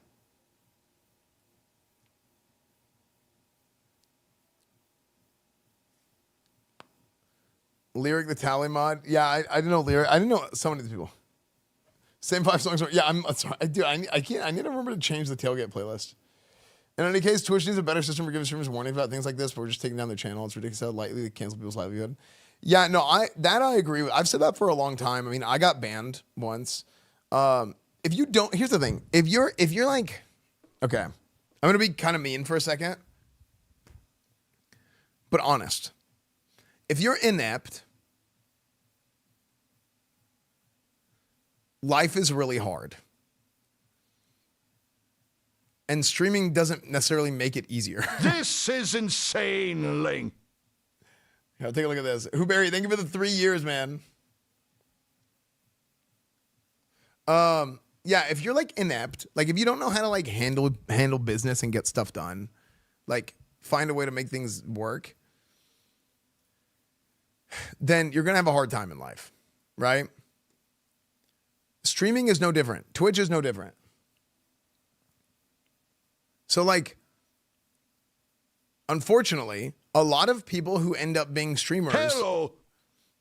Lyric the Tally mod. Yeah, I didn't know Lyric. I didn't know so many people. Same 5 songs. Yeah, I'm sorry. I can't. I need to remember to change the tailgate playlist. In any case, Twitch needs a better system for giving streamers warnings about things like this, but we're just taking down their channel. It's ridiculous how lightly they cancel people's livelihood. Yeah, no, I agree with. I've said that for a long time. I mean, I got banned once. If you don't, here's the thing. If you're like, okay, I'm gonna be kind of mean for a second, but honest. If you're inept, life is really hard. And streaming doesn't necessarily make it easier. This is insane, Link. Yeah, take a look at this. Huberry, thank you for the 3 years, man. Yeah, if you're like inept, like if you don't know how to like handle business and get stuff done, like find a way to make things work, then you're going to have a hard time in life, right? Streaming is no different. Twitch is no different. So like, unfortunately, a lot of people who end up being streamers,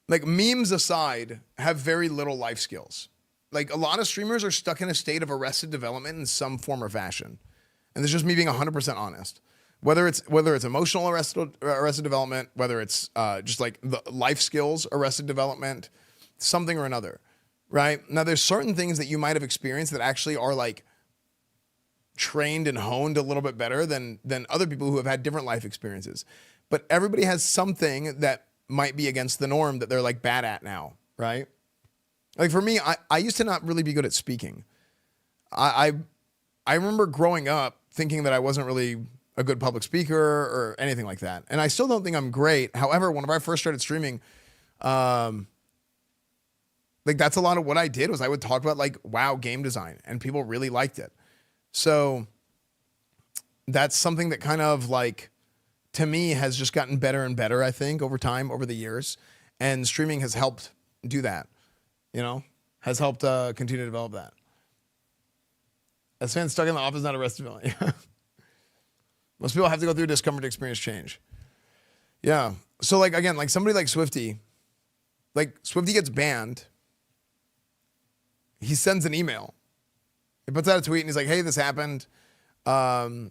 like memes aside, have very little life skills. Like a lot of streamers are stuck in a state of arrested development in some form or fashion. And this is just me being 100% honest. Whether it's emotional arrested development, whether it's just like the life skills arrested development, something or another, right? Now there's certain things that you might have experienced that actually are like trained and honed a little bit better than other people who have had different life experiences. But everybody has something that might be against the norm that they're like bad at now, right? Like for me, I used to not really be good at speaking. I remember growing up thinking that I wasn't really a good public speaker or anything like that. And I still don't think I'm great. However, whenever I first started streaming, like that's a lot of what I did was I would talk about like WoW game design and people really liked it. So that's something that kind of like, to me, has just gotten better and better, I think, over time, over the years. And streaming has helped do that, you know, has helped continue to develop that. Esfand stuck in the office, not arrested. Most people have to go through discomfort to experience change. Yeah. So like, again, like somebody like Swifty gets banned. He sends an email. He puts out a tweet and he's like, hey, this happened. Sends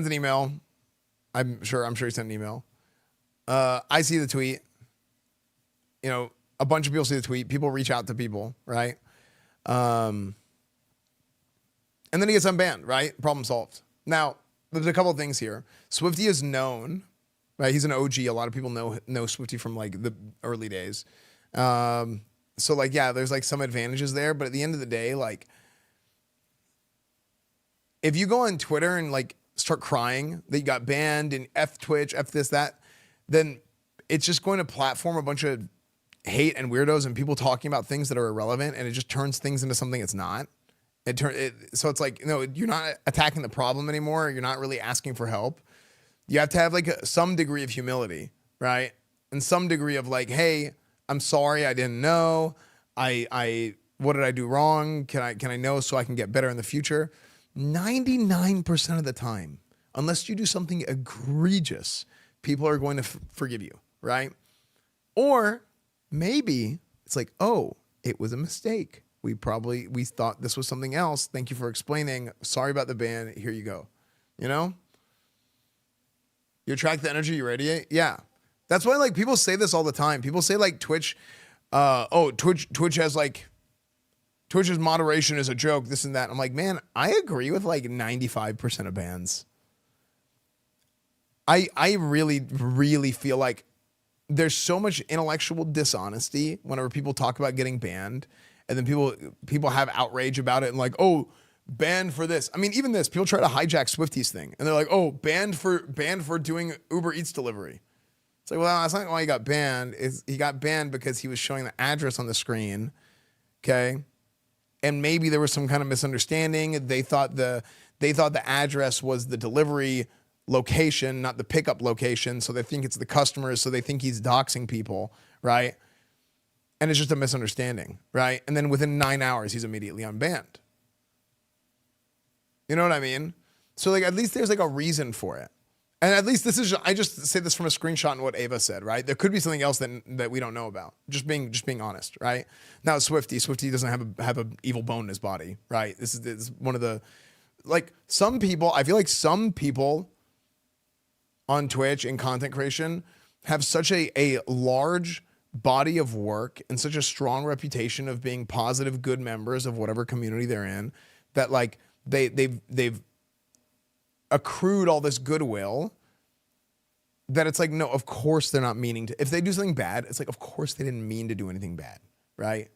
an email. I'm sure he sent an email. I see the tweet. You know, a bunch of people see the tweet. People reach out to people, right? And then he gets unbanned, right? Problem solved. Now, there's a couple of things here. Swifty is known, right? He's an OG. A lot of people know Swifty from like the early days. So like, yeah, there's like some advantages there, but at the end of the day, like if you go on Twitter and like start crying that you got banned and F Twitch, F this, that, then it's just going to platform a bunch of hate and weirdos and people talking about things that are irrelevant, and it just turns things into something it's not. So it's like, no, you're not attacking the problem anymore. You're not really asking for help. You have to have like some degree of humility, right? And some degree of like, hey, I'm sorry, I didn't know. What did I do wrong? Can I know so I can get better in the future? 99% of the time, unless you do something egregious, people are going to forgive you, right? Or maybe it's like, oh, it was a mistake. We thought this was something else. Thank you for explaining. Sorry about the ban. Here you go. You know? You attract the energy you radiate. Yeah. That's why like people say this all the time. People say like Twitch, Twitch has like, Twitch's moderation is a joke, this and that. I'm like, man, I agree with like 95% of bans. I really, really feel like there's so much intellectual dishonesty whenever people talk about getting banned. And then people have outrage about it and like, oh, banned for this. I mean, even this, people try to hijack Swifty's thing. And they're like, oh, banned for doing Uber Eats delivery. It's like, well, that's not why he got banned. He got banned because he was showing the address on the screen. Okay. And maybe there was some kind of misunderstanding. They thought the address was the delivery location, not the pickup location. So they think it's the customers. So they think he's doxing people, right? And it's just a misunderstanding, right? And then within 9 hours, he's immediately unbanned. You know what I mean? So like, at least there's like a reason for it. And at least I just say this from a screenshot and what Ava said, right? There could be something else that we don't know about. Just being honest, right? Now Swifty doesn't have an evil bone in his body, right? This is one of the, like some people, I feel like some people on Twitch in content creation have such a large body of work and such a strong reputation of being positive, good members of whatever community they're in, that like they've accrued all this goodwill that it's like, no, of course they're not meaning to. If they do something bad, it's like, of course they didn't mean to do anything bad, right?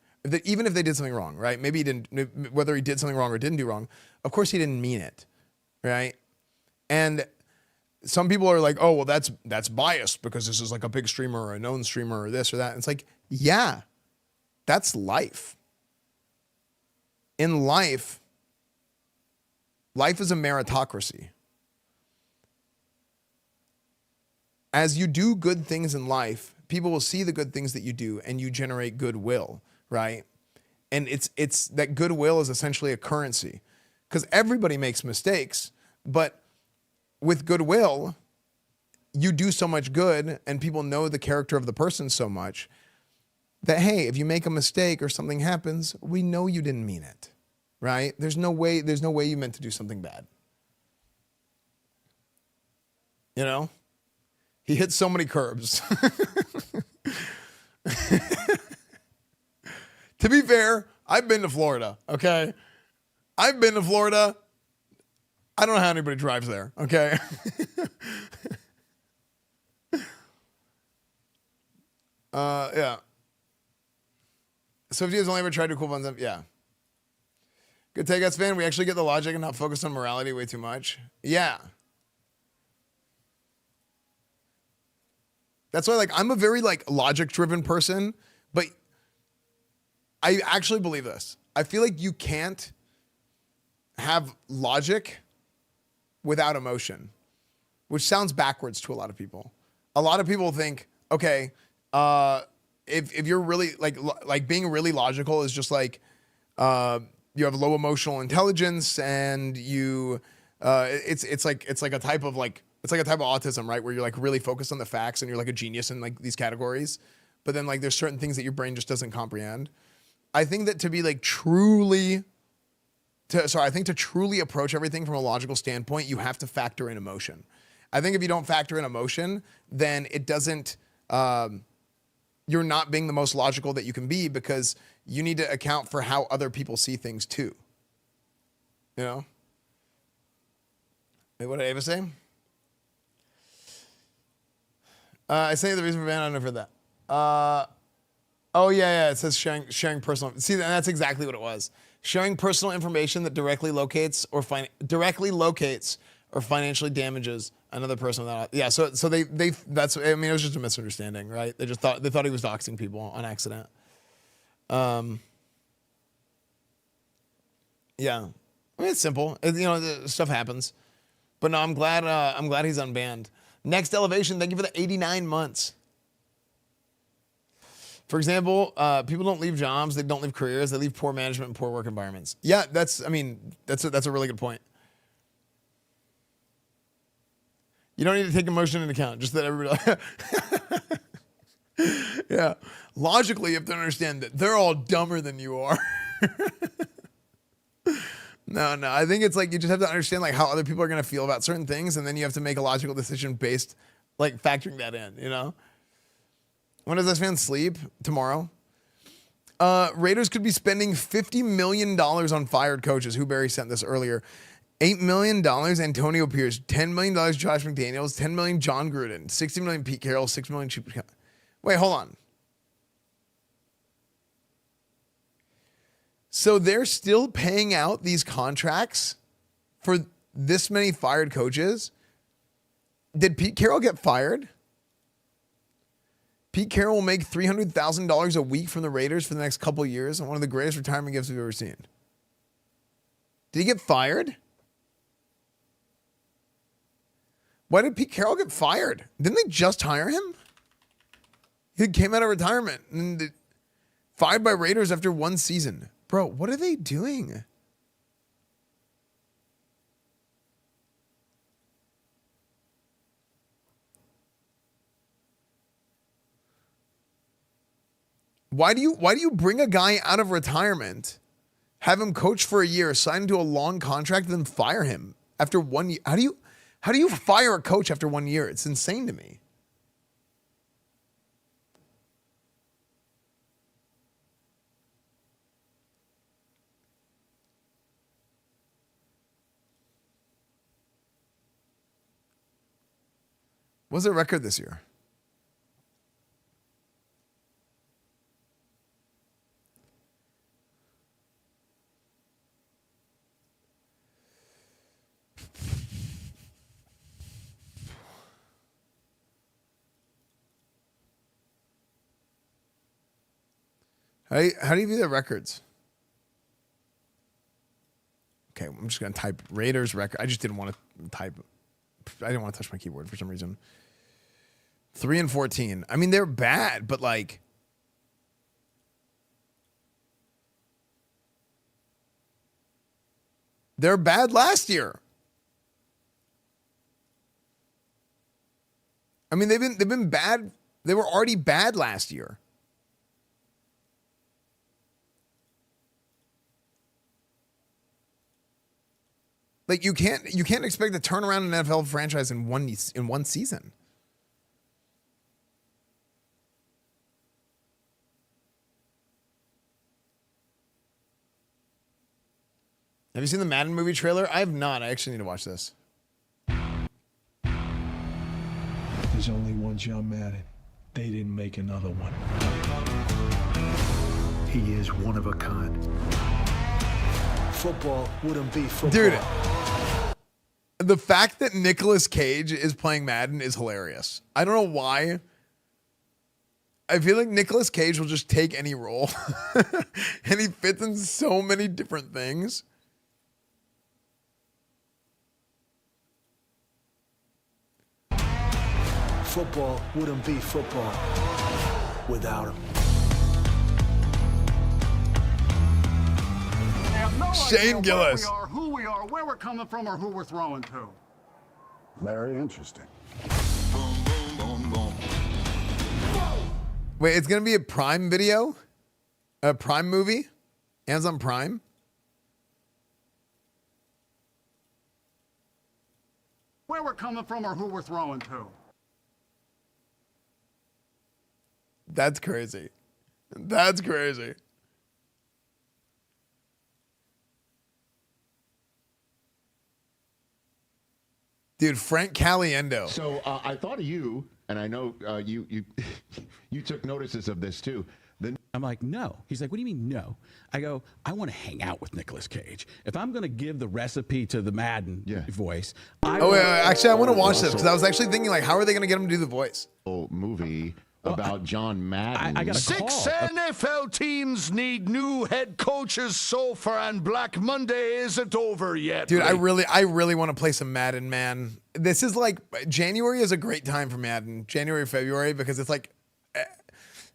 Even if they did something wrong, right? Maybe he didn't, whether he did something wrong or didn't do wrong, of course he didn't mean it, right? And some people are like, oh, well, that's biased because this is like a big streamer or a known streamer or this or that. And it's like, yeah, that's life. In life is a meritocracy. As you do good things in life, people will see the good things that you do and you generate goodwill, right? And it's that goodwill is essentially a currency because everybody makes mistakes, but with goodwill, you do so much good and people know the character of the person so much that, hey, if you make a mistake or something happens, we know you didn't mean it, right? There's no way you meant to do something bad. You know? He hit so many curbs. To be fair, I've been to Florida, okay? I've been to Florida. I don't know how anybody drives there, okay? Yeah. So if you guys only ever tried to cool ones up, yeah. Good take, Esfand. We actually get the logic and not focus on morality way too much. Yeah. That's why, like, I'm a very, like, logic-driven person, but I actually believe this. I feel like you can't have logic without emotion, which sounds backwards to a lot of people. A lot of people think, okay, if you're really, like being really logical is just like, you have low emotional intelligence and you, it's like a type of autism, right? Where you're like really focused on the facts and you're like a genius in like these categories. But then like there's certain things that your brain just doesn't comprehend. I think that to be like to truly approach everything from a logical standpoint, you have to factor in emotion. I think if you don't factor in emotion, then it doesn't, you're not being the most logical that you can be because you need to account for how other people see things too. You know? Wait, what did Ava say? I say the reason for ban, I never heard that. Oh yeah, it says sharing personal. See, that's exactly what it was. Sharing personal information that directly locates or financially damages another person without. Yeah, so they that's. I mean, it was just a misunderstanding, right? They thought he was doxing people on accident. Yeah, I mean it's simple. Stuff happens, but no, I'm glad he's unbanned. Next Elevation, thank you for the 89 months. For example, people don't leave jobs, they don't leave careers, they leave poor management and poor work environments. Yeah, that's a really good point. You don't need to take emotion into account, just that everybody. Yeah, logically, you have to understand that they're all dumber than you are. No, I think it's like you just have to understand like how other people are gonna feel about certain things, and then you have to make a logical decision based, like factoring that in. You know. When does this man sleep? Tomorrow. Raiders could be spending $50 million on fired coaches. Barry sent this earlier. $8 million Antonio Pierce, $10 million Josh McDaniels, $10 million John Gruden, $60 million Pete Carroll, $6 million Chip. Wait, hold on. So they're still paying out these contracts for this many fired coaches? Did Pete Carroll get fired? Pete Carroll will make $300,000 a week from the Raiders for the next couple of years, and one of the greatest retirement gifts we've ever seen. Did he get fired? Why did Pete Carroll get fired? Didn't they just hire him? He came out of retirement and fired by Raiders after one season. Bro, what are they doing? Why do you bring a guy out of retirement, have him coach for a year, sign him to a long contract, then fire him after 1 year? How do you fire a coach after 1 year? It's insane to me. What's their record this year? How do you view their records? Okay, I'm just going to type Raiders record. I just didn't want to type. I didn't want to touch my keyboard for some reason. 3-14. I mean, they're bad, but like, they're bad last year. I mean, they've been bad. They were already bad last year. Like you can't expect to turn around an NFL franchise in one season. Have you seen the Madden movie trailer? I have not. I actually need to watch this. There's only one John Madden. They didn't make another one. He is one of a kind. football wouldn't be football. Dude, the fact that Nicolas Cage is playing Madden is hilarious. I don't know why. I feel like Nicolas Cage will just take any role. And he fits in so many different things. Football wouldn't be football without him. Shane Gillis. Who we are, where we're coming from, or who we're throwing to. Very interesting. Wait, it's going to be a Prime video? A Prime movie? Amazon Prime? Where we're coming from, or who we're throwing to. That's crazy. That's crazy. Dude, Frank Caliendo. So I thought of you, and I know you you took notices of this too. I'm like, no. He's like, what do you mean no? I go, I want to hang out with Nicolas Cage. If I'm going to give the recipe to the Madden voice, wait, actually, I want to watch this because I was actually thinking, like, how are they going to get him to do the voice? Movie about John Madden. I got a 6 NFL teams need new head coaches so far, and Black Monday isn't over yet. Dude, I really want to play some Madden, man. This is like, January is a great time for Madden. January, February, because it's like,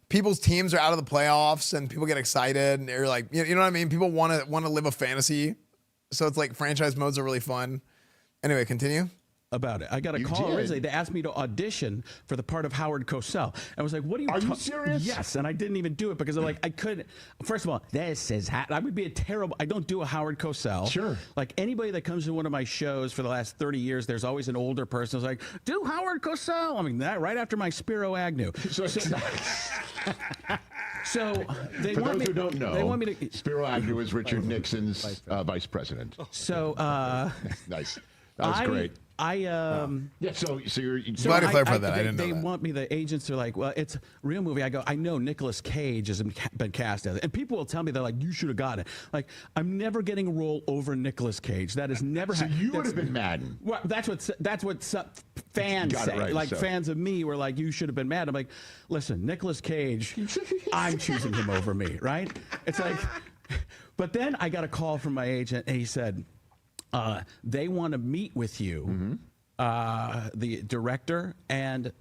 people's teams are out of the playoffs and people get excited and they're like, you know what I mean? People want to live a fantasy. So it's like franchise modes are really fun. Anyway, continue. About it. I got a call originally. They asked me to audition for the part of Howard Cosell. I was like, what are you Are you serious? Yes, and I didn't even do it because I'm like, I couldn't. First of all, this is I would be a terrible. I don't do a Howard Cosell. Sure. Like anybody that comes to one of my shows for the last 30 years, there's always an older person who's like, do Howard Cosell. I mean, that right after my Spiro Agnew. So they For want those me, who don't know, they want me to. Spiro Agnew is Richard Nixon's vice president. So nice. That was great. Yeah, so you're glad to clarify that. I didn't know they that. want me. The agents are like, well, it's a real movie. I go, I know Nicolas Cage has been cast as it, and people will tell me they're like, you should have got it. Like, I'm never getting a role over Nicolas Cage. That has never happened. So you would have been Madden. Well, that's what fans say. Right, like so. fans of me were like, you should have been mad. I'm like, listen, Nicolas Cage, I'm choosing him over me, right? It's like, but then I got a call from my agent, and he said, they want to meet with you, the director and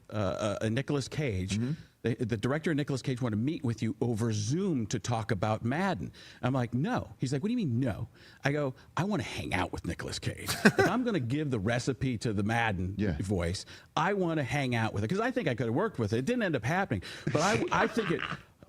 Nicolas Cage. The director and Nicolas Cage want to meet with you over Zoom to talk about Madden. I'm like, no. He's like, what do you mean no? I go, I want to hang out with Nicolas Cage. If I'm going to give the recipe to the Madden voice, I want to hang out with it because I think I could have worked with it. It didn't end up happening, but I think it.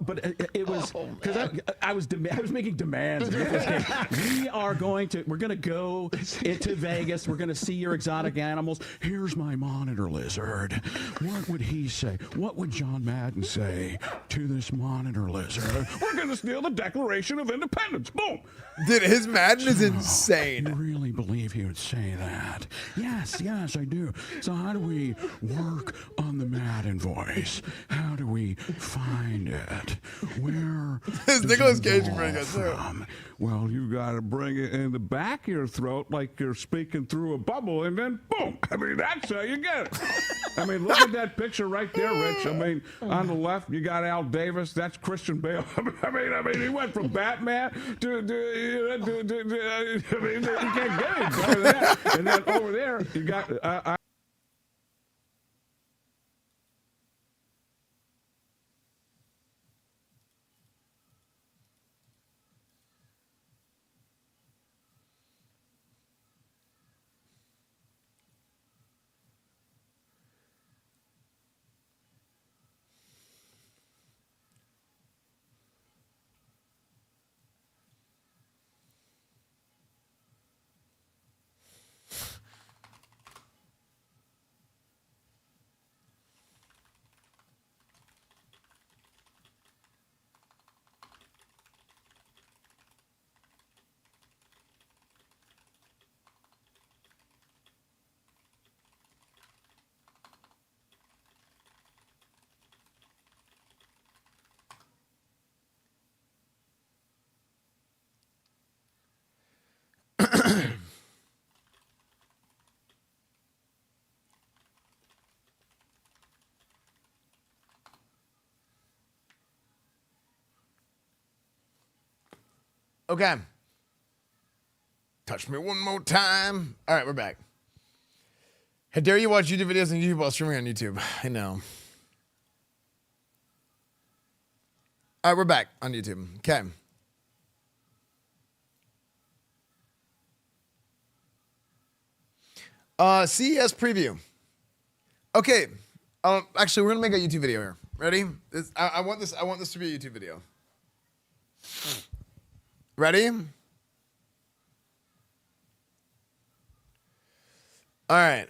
But it was because I was making demands. We're going to go into Vegas. We're going to see your exotic animals. Here's my monitor lizard. What would he say? What would John Madden say to this monitor lizard? We're going to steal the Declaration of Independence. Boom. Dude, his Madden is insane. You really believe he would say that? Yes, I do. So how do we work on the Madden voice? How do we find it? Where is Nicolas Cage pretty good too? Well, you got to bring it in the back of your throat like you're speaking through a bubble, and then boom. I mean, that's how you get it. I mean, look at that picture right there, Rich. I mean, on the left you got Al Davis. That's Christian Bale. I mean, he went from Batman to I mean, you can't get any better than that. And then over there you got. Okay. Touch me one more time. All right, we're back. How dare you watch YouTube videos on YouTube while streaming on YouTube? I know. All right, we're back on YouTube. Okay. CES preview. Okay. Actually, we're gonna make a YouTube video here. Ready? I want this to be a YouTube video. Ready? All right.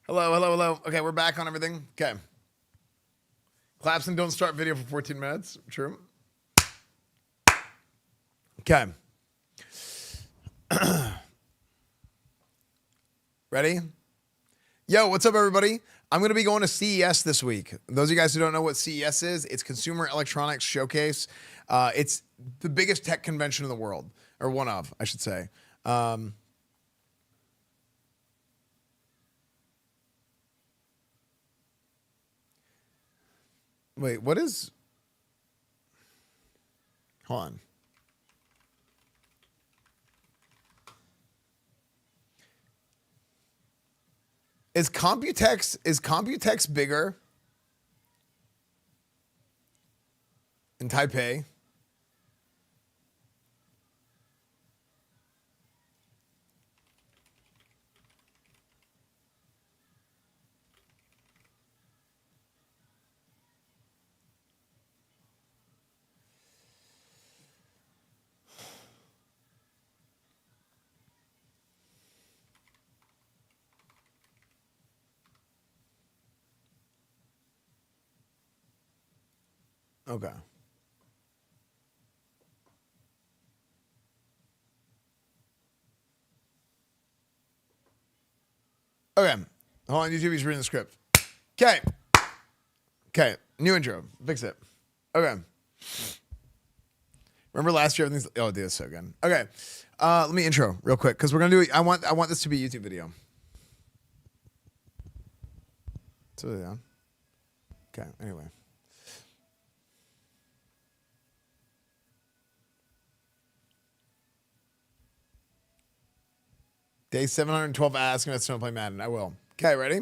Hello, hello, hello. Okay, we're back on everything. Okay. Claps and don't start video for 14 minutes. True. Okay. Ready? Yo, what's up, everybody? I'm going to be going to CES this week. Those of you guys who don't know what CES is, it's Consumer Electronics Showcase. It's the biggest tech convention in the world, or one of, I should say. Wait, what is... Hold on. Is Computex bigger in Taipei? Okay. Okay. Hold on, YouTube, he's reading the script. Okay. Okay. New intro. Fix it. Okay. Remember last year everything's dude, it's so good. Okay. Let me intro real quick because we're gonna do I want this to be a YouTube video. So yeah. Okay, anyway. Day 712 asking if someone play Madden. I will. Okay, ready?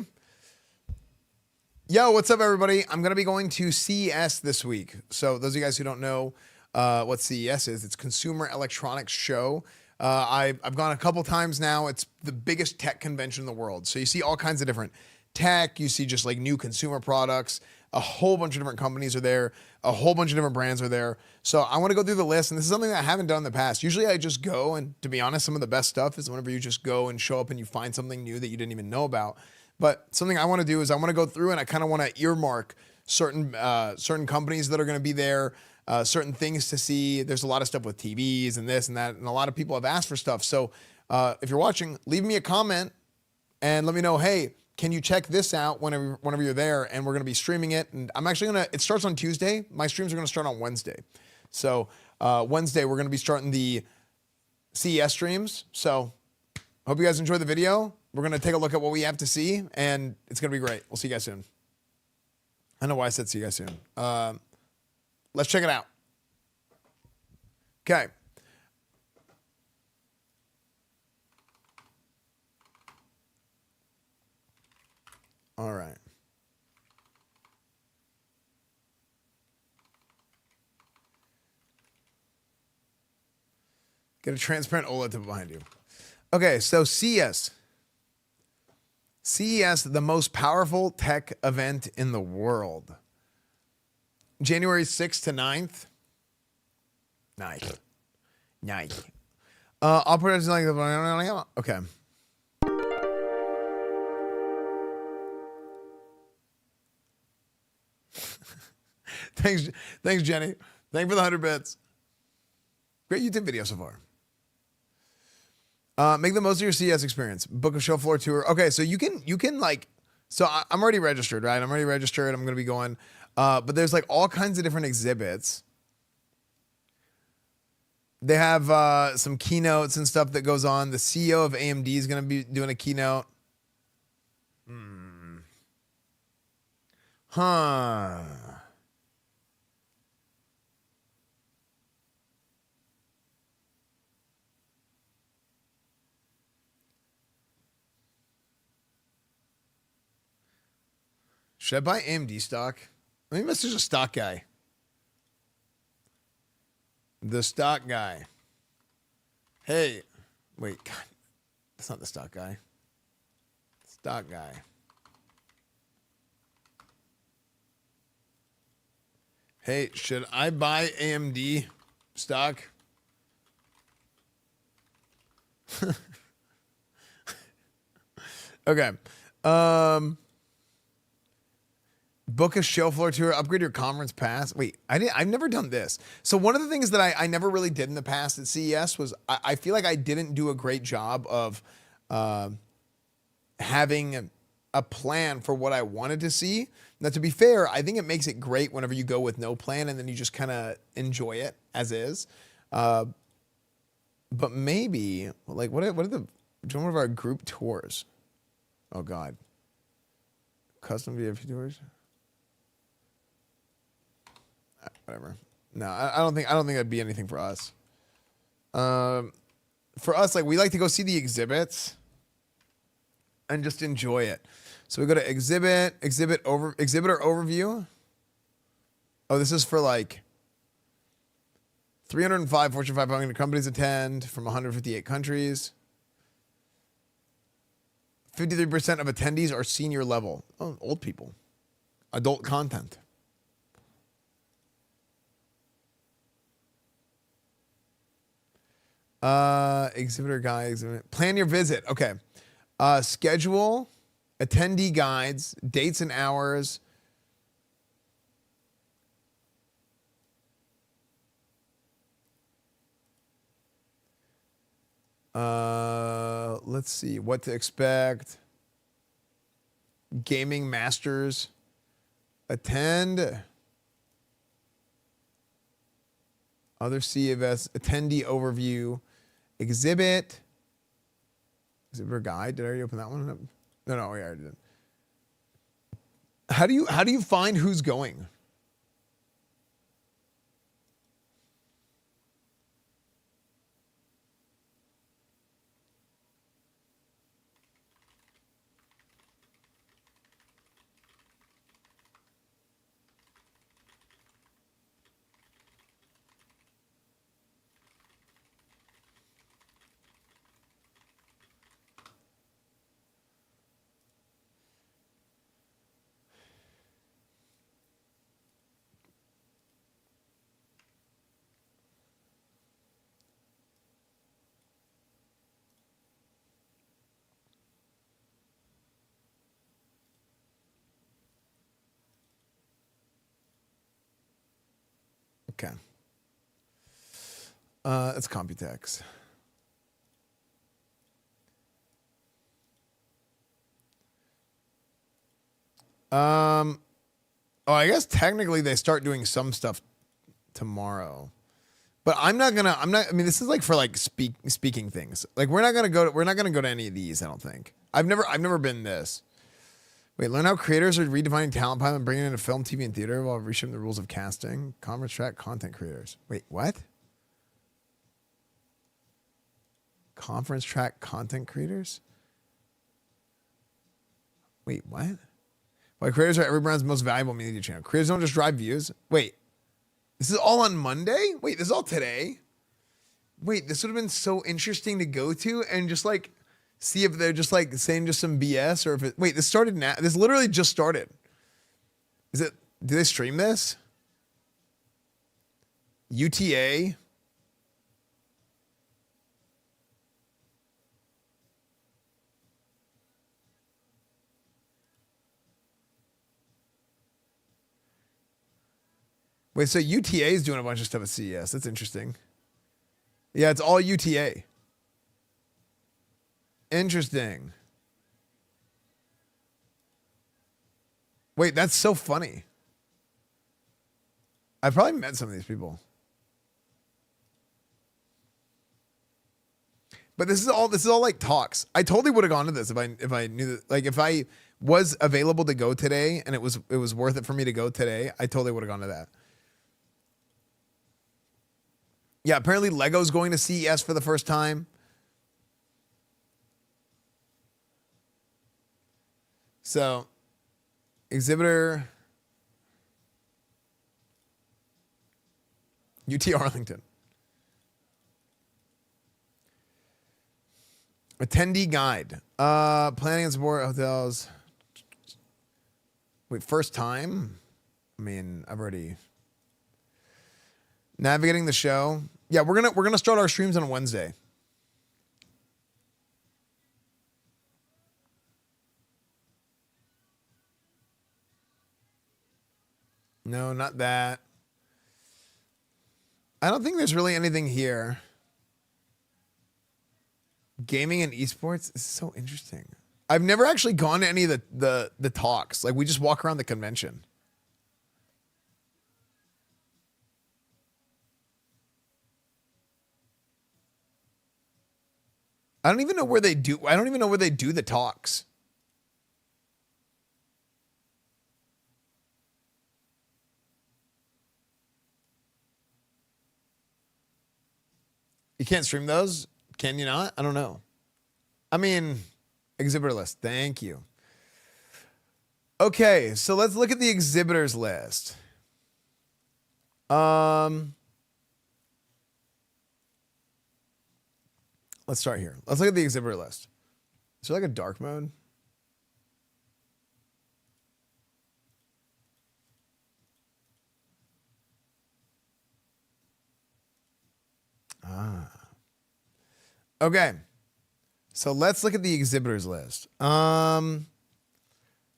Yo, what's up, everybody? I'm going to be going to CES this week. So those of you guys who don't know what CES is, it's Consumer Electronics Show. I've gone a couple times now. It's the biggest tech convention in the world. So you see all kinds of different tech. You see just like new consumer products. A whole bunch of different companies are there. A whole bunch of different brands are there. So I want to go through the list, and this is something that I haven't done in the past. Usually I just go, and to be honest, some of the best stuff is whenever you just go and show up and you find something new that you didn't even know about. But something I want to do is I want to go through and I kind of want to earmark certain companies that are going to be there, certain things to see. There's a lot of stuff with TVs and this and that, and a lot of people have asked for stuff. So if you're watching, leave me a comment and let me know, hey, can you check this out whenever you're there? And we're going to be streaming it. And I'm actually going to, it starts on Tuesday. My streams are going to start on Wednesday. So Wednesday, we're going to be starting the CES streams. So hope you guys enjoy the video. We're going to take a look at what we have to see, and it's going to be great. We'll see you guys soon. I don't know why I said see you guys soon. Let's check it out. Okay. All right. Get a transparent OLED to behind you. Okay, so CES. CES, the most powerful tech event in the world. January 6th to 9th. Nice. Operators like the... Okay. Thanks, Jenny. Thank you for the 100 bits. Great YouTube video so far. Make the most of your CES experience. Book a show floor tour. Okay, so you can like, so I'm already registered, right? I'm already registered. I'm gonna be going, but there's like all kinds of different exhibits. They have some keynotes and stuff that goes on. The CEO of AMD is gonna be doing a keynote. Huh. Should I buy AMD stock? Let me message a stock guy. The stock guy. Hey, wait, God, that's not the stock guy. Stock guy. Hey, should I buy AMD stock? Okay. Book a show floor tour, upgrade your conference pass. Wait, I've never done this. So one of the things that I never really did in the past at CES was I feel like I didn't do a great job of having a plan for what I wanted to see. Now, to be fair, I think it makes it great whenever you go with no plan and then you just kind of enjoy it as is. But maybe, like, what are the, one of our group tours? Oh, God. Custom VIP tours? Whatever. No, I don't think that'd be anything for us. For us, like, we like to go see the exhibits and just enjoy it. So we go to exhibitor overview. Oh, this is for like 305 Fortune 500 companies attend from 158 countries. 53% of attendees are senior level. Oh, old people. Adult content. Exhibitor guide. Plan your visit. Okay. Schedule, attendee guides, dates and hours. Let's see what to expect. Gaming masters. Attend. Other CES attendee overview. Exhibit. Exhibitor guide. Did I already open that one up? No, I already did. How do you find who's going? Okay. That's Computex. Oh, I guess technically they start doing some stuff tomorrow. But I mean, this is like for like speaking things. Like we're not gonna go to any of these, I don't think. I've never been this. Wait, learn how creators are redefining talent pipeline and bringing it into film, TV, and theater while reshaping the rules of casting. Conference track content creators. Wait, what? Conference track content creators? Wait, what? Why creators are every brand's most valuable media channel. Creators don't just drive views. Wait, this is all on Monday? Wait, this is all today? Wait, this would have been so interesting to go to and just like see if they're just like saying just some BS or if it, wait, this started now. This literally just started. Is it, do they stream this? UTA? Wait, so UTA is doing a bunch of stuff at CES. That's interesting. Yeah, it's all UTA. Interesting. Wait, that's so funny. I probably met some of these people. But this is all like talks. I totally would have gone to this if I knew that, like if I was available to go today and it was worth it for me to go today, I totally would have gone to that. Yeah, apparently Lego's going to CES for the first time. So, exhibitor UT Arlington. Attendee guide. Planning and support hotels. Wait, first time? I mean, I've already navigating the show. Yeah, we're gonna start our streams on Wednesday. No, not that. I don't think there's really anything here. Gaming and esports is so interesting. I've never actually gone to any of the talks. Like we just walk around the convention. I don't even know where they do the talks. You can't stream those? Can you not? I don't know. I mean, exhibitor list. Thank you. Okay, so let's look at the exhibitors list. Let's start here. Let's look at the exhibitor list. Is there like a dark mode? Okay. So let's look at the exhibitors list.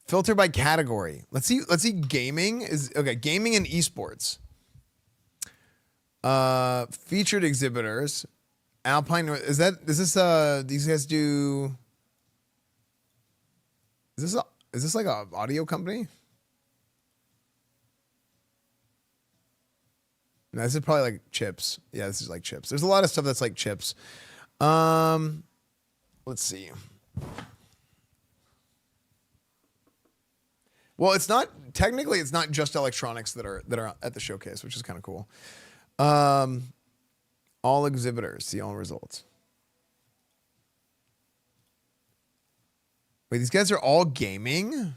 Filter by category. Let's see gaming is okay, gaming and esports. Featured exhibitors. Alpine North, is this these guys do is this like a audio company? No, this is probably like chips. Yeah, this is like chips. There's a lot of stuff that's like chips. Let's see. Well, it's not just electronics that are at the showcase, which is kind of cool. All exhibitors, see all results. Wait, these guys are all gaming?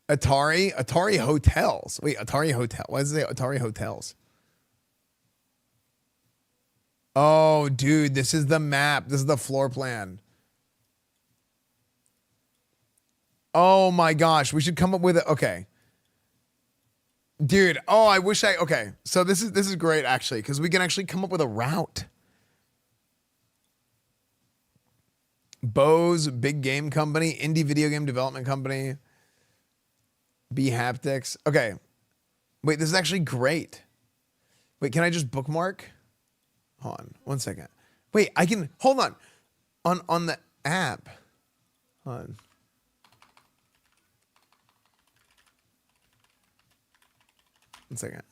Atari Hotels. Wait, Atari Hotel. Why does it say Atari Hotels? Oh, dude, this is the map. This is the floor plan. Oh my gosh, we should come up with it. Okay. Dude, okay. So this is great actually, because we can actually come up with a route. Bose, big game company, indie video game development company. B Haptics. Okay. Wait, this is actually great. Wait, can I just bookmark? Hold on, 1 second. Wait, I can hold on. On the app. Hold on. One second.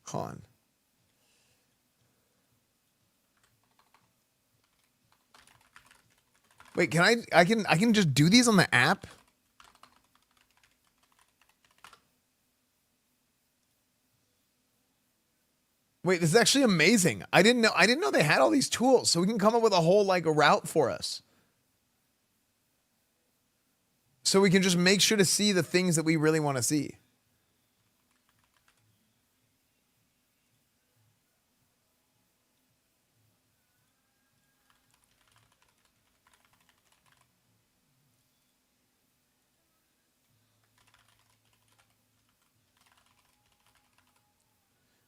Hold on. Wait, I can just do these on the app? Wait, this is actually amazing. I didn't know they had all these tools, so we can come up with a whole like a route for us. So we can just make sure to see the things that we really want to see.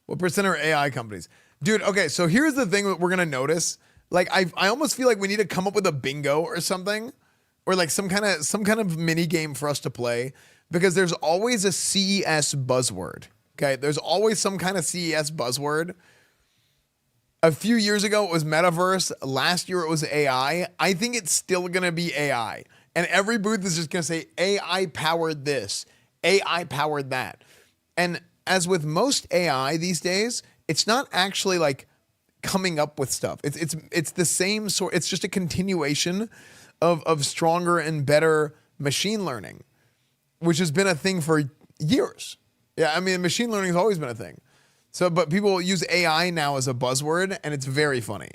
What percent are AI companies? Dude, okay, so here's the thing that we're going to notice. Like I almost feel like we need to come up with a bingo or something, or like some kind of mini game for us to play, because there's always a CES buzzword. Okay, there's always some kind of CES buzzword. A few years ago it was metaverse. Last year it was AI. I think it's still gonna be AI, and every booth is just gonna say AI powered this, AI powered that. And as with most AI these days, it's not actually like coming up with stuff. It's the same sort. It's just a continuation of stronger and better machine learning, which has been a thing for years. Yeah, I mean, machine learning has always been a thing. So, but people use AI now as a buzzword, and it's very funny.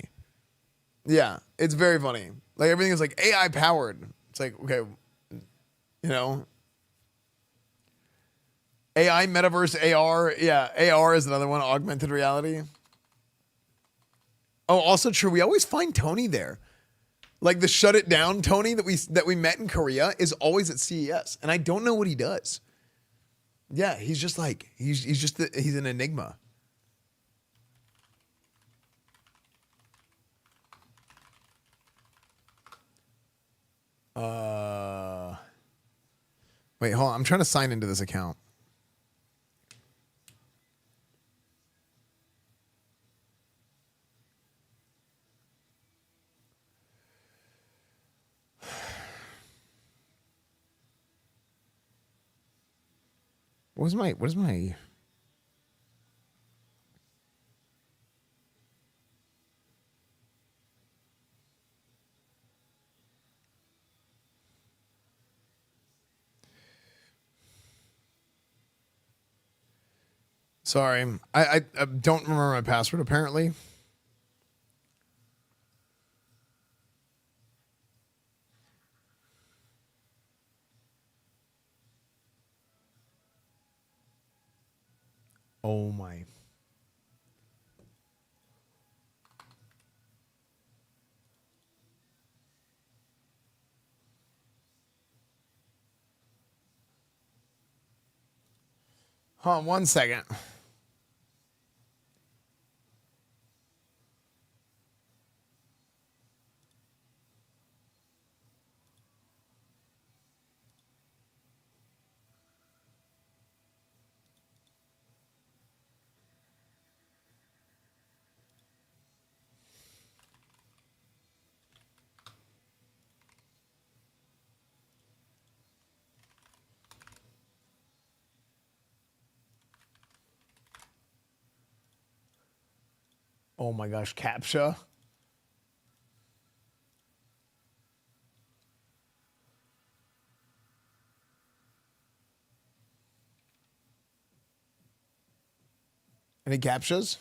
Yeah, it's very funny. Like everything is like AI powered. It's like, okay, you know, AI, metaverse, AR. Yeah, AR is another one. Augmented reality. Oh, also true. We always find Tony there. Like the shut it down Tony that we met in Korea is always at CES, and I don't know what he does. Yeah, he's just like he's an enigma. Wait, hold on. I'm trying to sign into this account. What is my Sorry, I don't remember my password apparently. Oh my. Hold on 1 second. Oh my gosh, CAPTCHA. Any CAPTCHAs?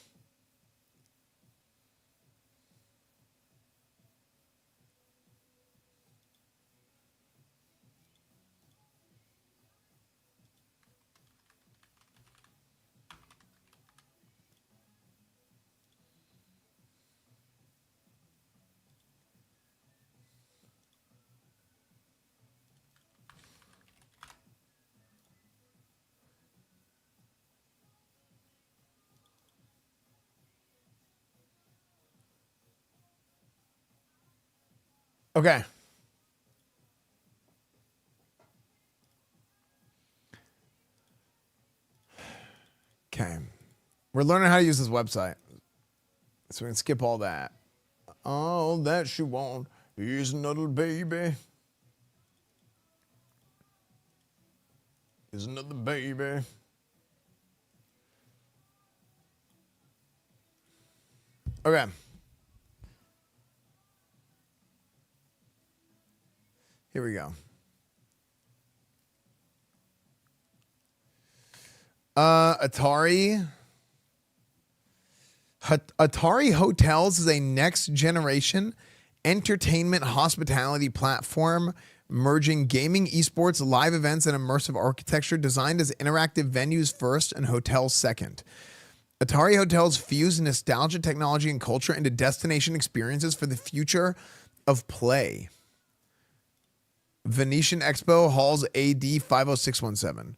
Okay. Okay. We're learning how to use this website. So we can skip all that. All that she want is another baby. Is another baby. Okay. Here we go. Atari. Atari Hotels is a next generation entertainment hospitality platform merging gaming, esports, live events, and immersive architecture designed as interactive venues first and hotels second. Atari Hotels fuse nostalgia, technology, and culture into destination experiences for the future of play. Venetian Expo Halls AD 50617.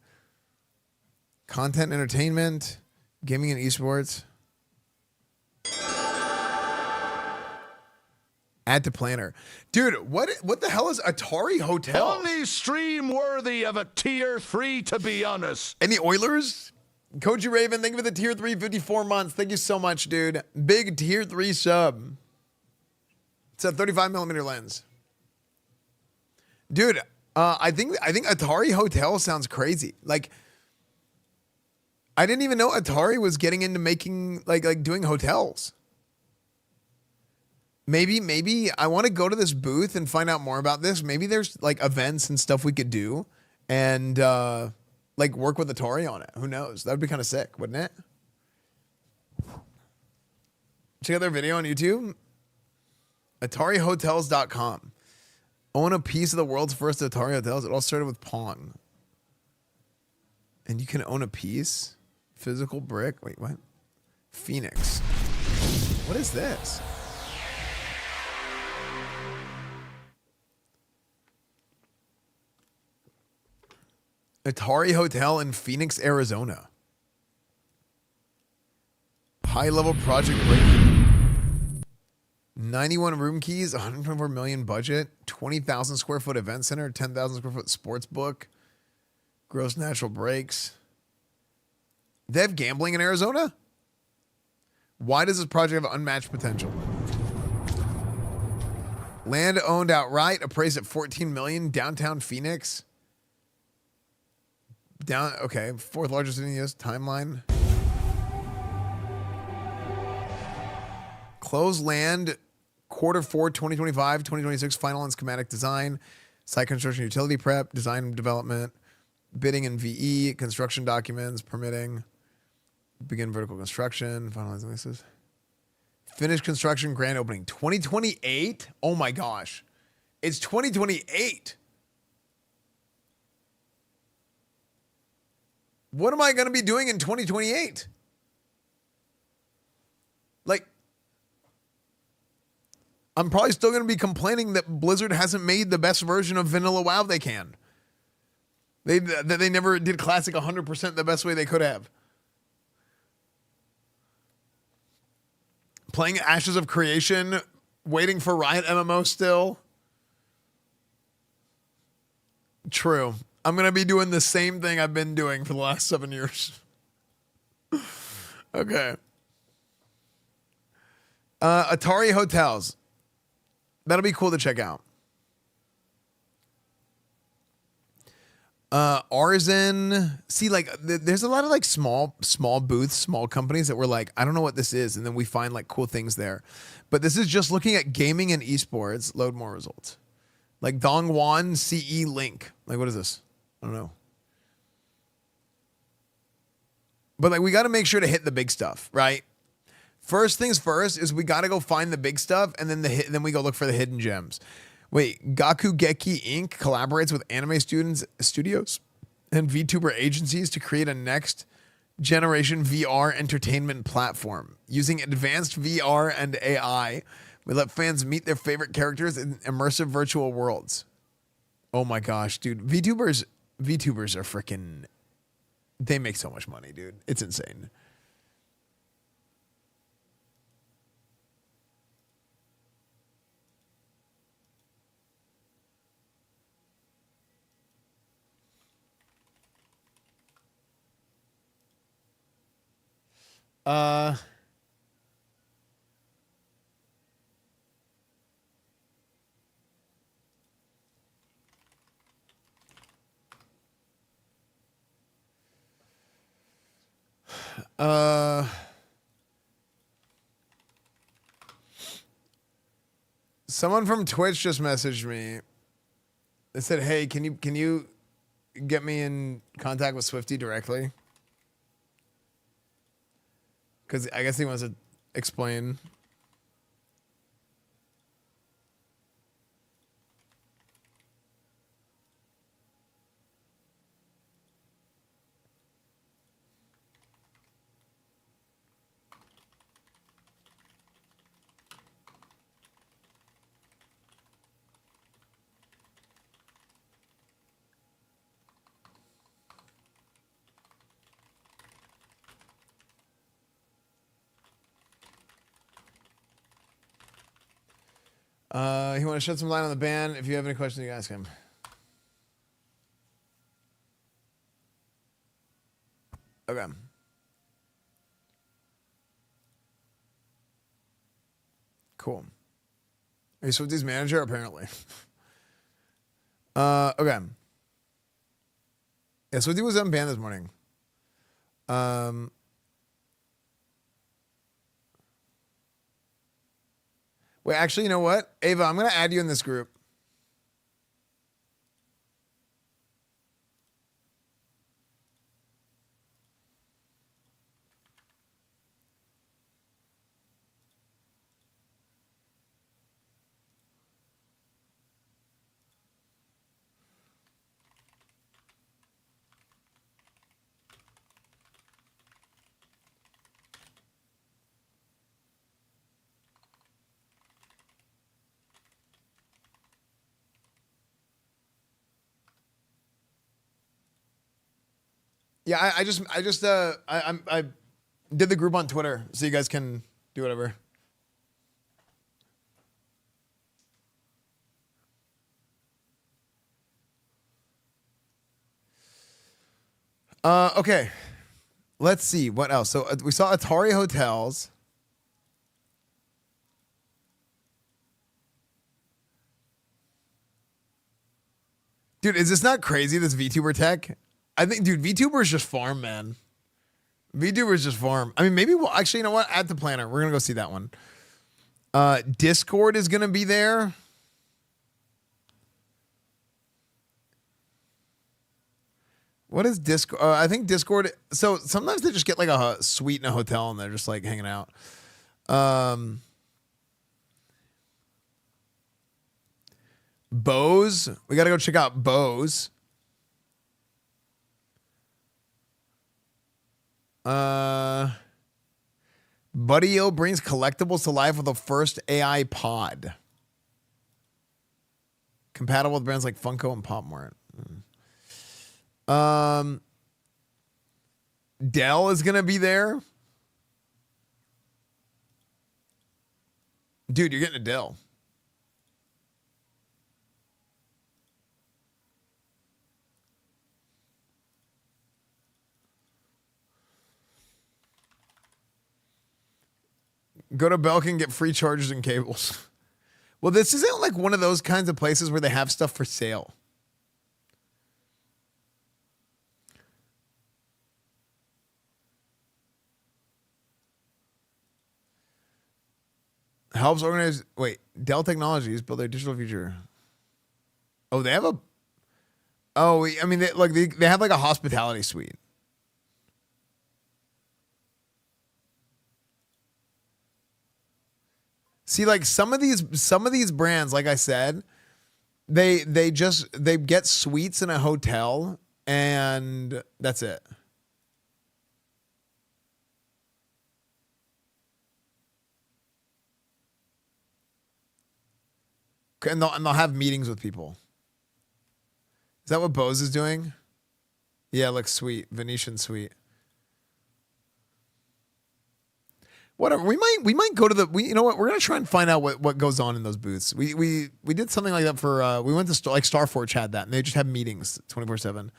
Content, entertainment, gaming, and esports. Add to planner. Dude, what the hell is Atari Hotel? Only stream worthy of a tier 3, to be honest. Any Oilers? Koji Raven, thank you for the tier 3, 54 months. Thank you so much, dude. Big tier 3 sub. It's a 35mm lens. Dude, I think Atari Hotel sounds crazy. Like, I didn't even know Atari was getting into making like doing hotels. Maybe I want to go to this booth and find out more about this. Maybe there's like events and stuff we could do and like work with Atari on it. Who knows? That would be kind of sick, wouldn't it? Check out their video on YouTube. AtariHotels.com. Own a piece of the world's first Atari hotels. It all started with Pong. And you can own a piece? Physical brick? Wait, what? Phoenix. What is this? Atari Hotel in Phoenix, Arizona. High-level project break. 91 room keys, 124 million budget, 20,000 square foot event center, 10,000 square foot sports book, gross natural breaks. They have gambling in Arizona? Why does this project have unmatched potential? Land owned outright, appraised at 14 million, downtown Phoenix. Okay, fourth largest city in the US, timeline. Closed land, Q4 2025, 2026, final and schematic design, site construction, utility prep, design and development, bidding and VE, construction documents, permitting, begin vertical construction, finalizing leases. Finished construction, grand opening, 2028? Oh my gosh. It's 2028. What am I going to be doing in 2028? Like, I'm probably still going to be complaining that Blizzard hasn't made the best version of Vanilla WoW they can. That they never did Classic 100% the best way they could have. Playing Ashes of Creation, waiting for Riot MMO still. True. I'm going to be doing the same thing I've been doing for the last 7 years. Okay. Atari Hotels. That'll be cool to check out. Arzen. See, like, there's a lot of like small booths, small companies that were like, I don't know what this is. And then we find like cool things there. But this is just looking at gaming and esports. Load more results. Like Dongwon CE Link. Like, what is this? I don't know. But like, we got to make sure to hit the big stuff, right? First things first is we got to go find the big stuff, and then we go look for the hidden gems. Wait, Gakugeki Inc. collaborates with anime studios and VTuber agencies to create a next generation VR entertainment platform. Using advanced VR and AI, we let fans meet their favorite characters in immersive virtual worlds. Oh my gosh, dude. VTubers are freaking... They make so much money, dude. It's insane. Someone from Twitch just messaged me. They said, "Hey, can you get me in contact with Swifty directly?" Because I guess he wants to explain. He want to shed some light on the ban. If you have any questions, you can ask him. Okay. Cool. Are you Swifty's manager? Apparently. Okay. Yeah, Swifty was unbanned this morning. Wait, actually, you know what? Ava, I'm going to add you in this group. Yeah, I did the group on Twitter, so you guys can do whatever. Okay. Let's see what else. So we saw Atari Hotels. Dude, is this not crazy? This VTuber tech. I think, dude, VTuber is just farm, man. VTuber is just farm. I mean, maybe we'll actually, you know what? Add to planner. We're gonna go see that one. Discord is gonna be there. What is Discord? I think Discord. So sometimes they just get like a suite in a hotel and they're just like hanging out. Bose. We got to go check out Bose. Buddy-O brings collectibles to life with the first AI pod. Compatible with brands like Funko and Pop Mart. Dell is going to be there. Dude, you're getting a Dell. Go to Belkin and get free chargers and cables. Well, this isn't like one of those kinds of places where they have stuff for sale. Helps organize. Wait, Dell Technologies build their digital future. Oh, they have a. Oh, I mean, they have like a hospitality suite. See, like some of these brands, like I said, they get suites in a hotel and that's it. And they'll have meetings with people. Is that what Bose is doing? Yeah, like suite, Venetian suite. Whatever. We might go to the. You know what? We're gonna try and find out what goes on in those booths. We did something like that for. We went to like Starforge had that, and they just have meetings 24/7.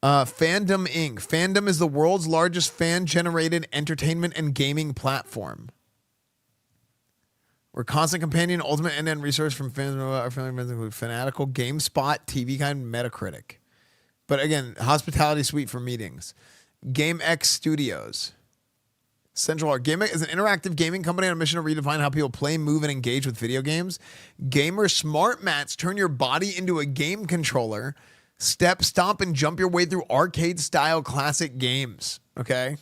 Fandom Inc. Fandom is the world's largest fan-generated entertainment and gaming platform. We're constant companion, ultimate end-to-end resource from fans. Our family members include Fanatical, GameSpot, TV Guide, Metacritic. But again, hospitality suite for meetings. GameX Studios. Central Art. GameX is an interactive gaming company on a mission to redefine how people play, move, and engage with video games. Gamer Smart Mats turn your body into a game controller. Step, stop, and jump your way through arcade-style classic games. Okay?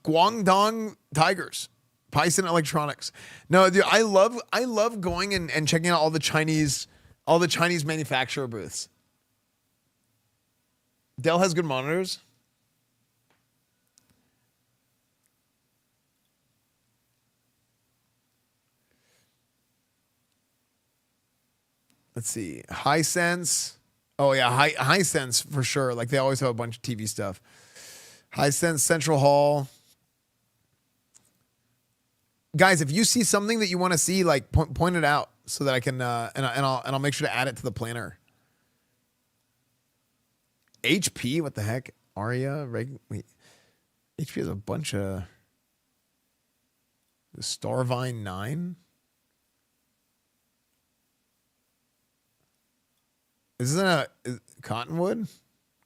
Guangdong Tigers. Python Electronics. No, dude, I love going and checking out all the Chinese manufacturer booths. Dell has good monitors. Let's see. Hisense. Oh yeah, Hisense for sure. Like they always have a bunch of TV stuff. Hisense Central Hall. Guys, if you see something that you want to see, like point it out so that I can and I'll make sure to add it to the planner. HP, what the heck? Aria, wait. HP has a bunch of Starvine 9. Is this Cottonwood?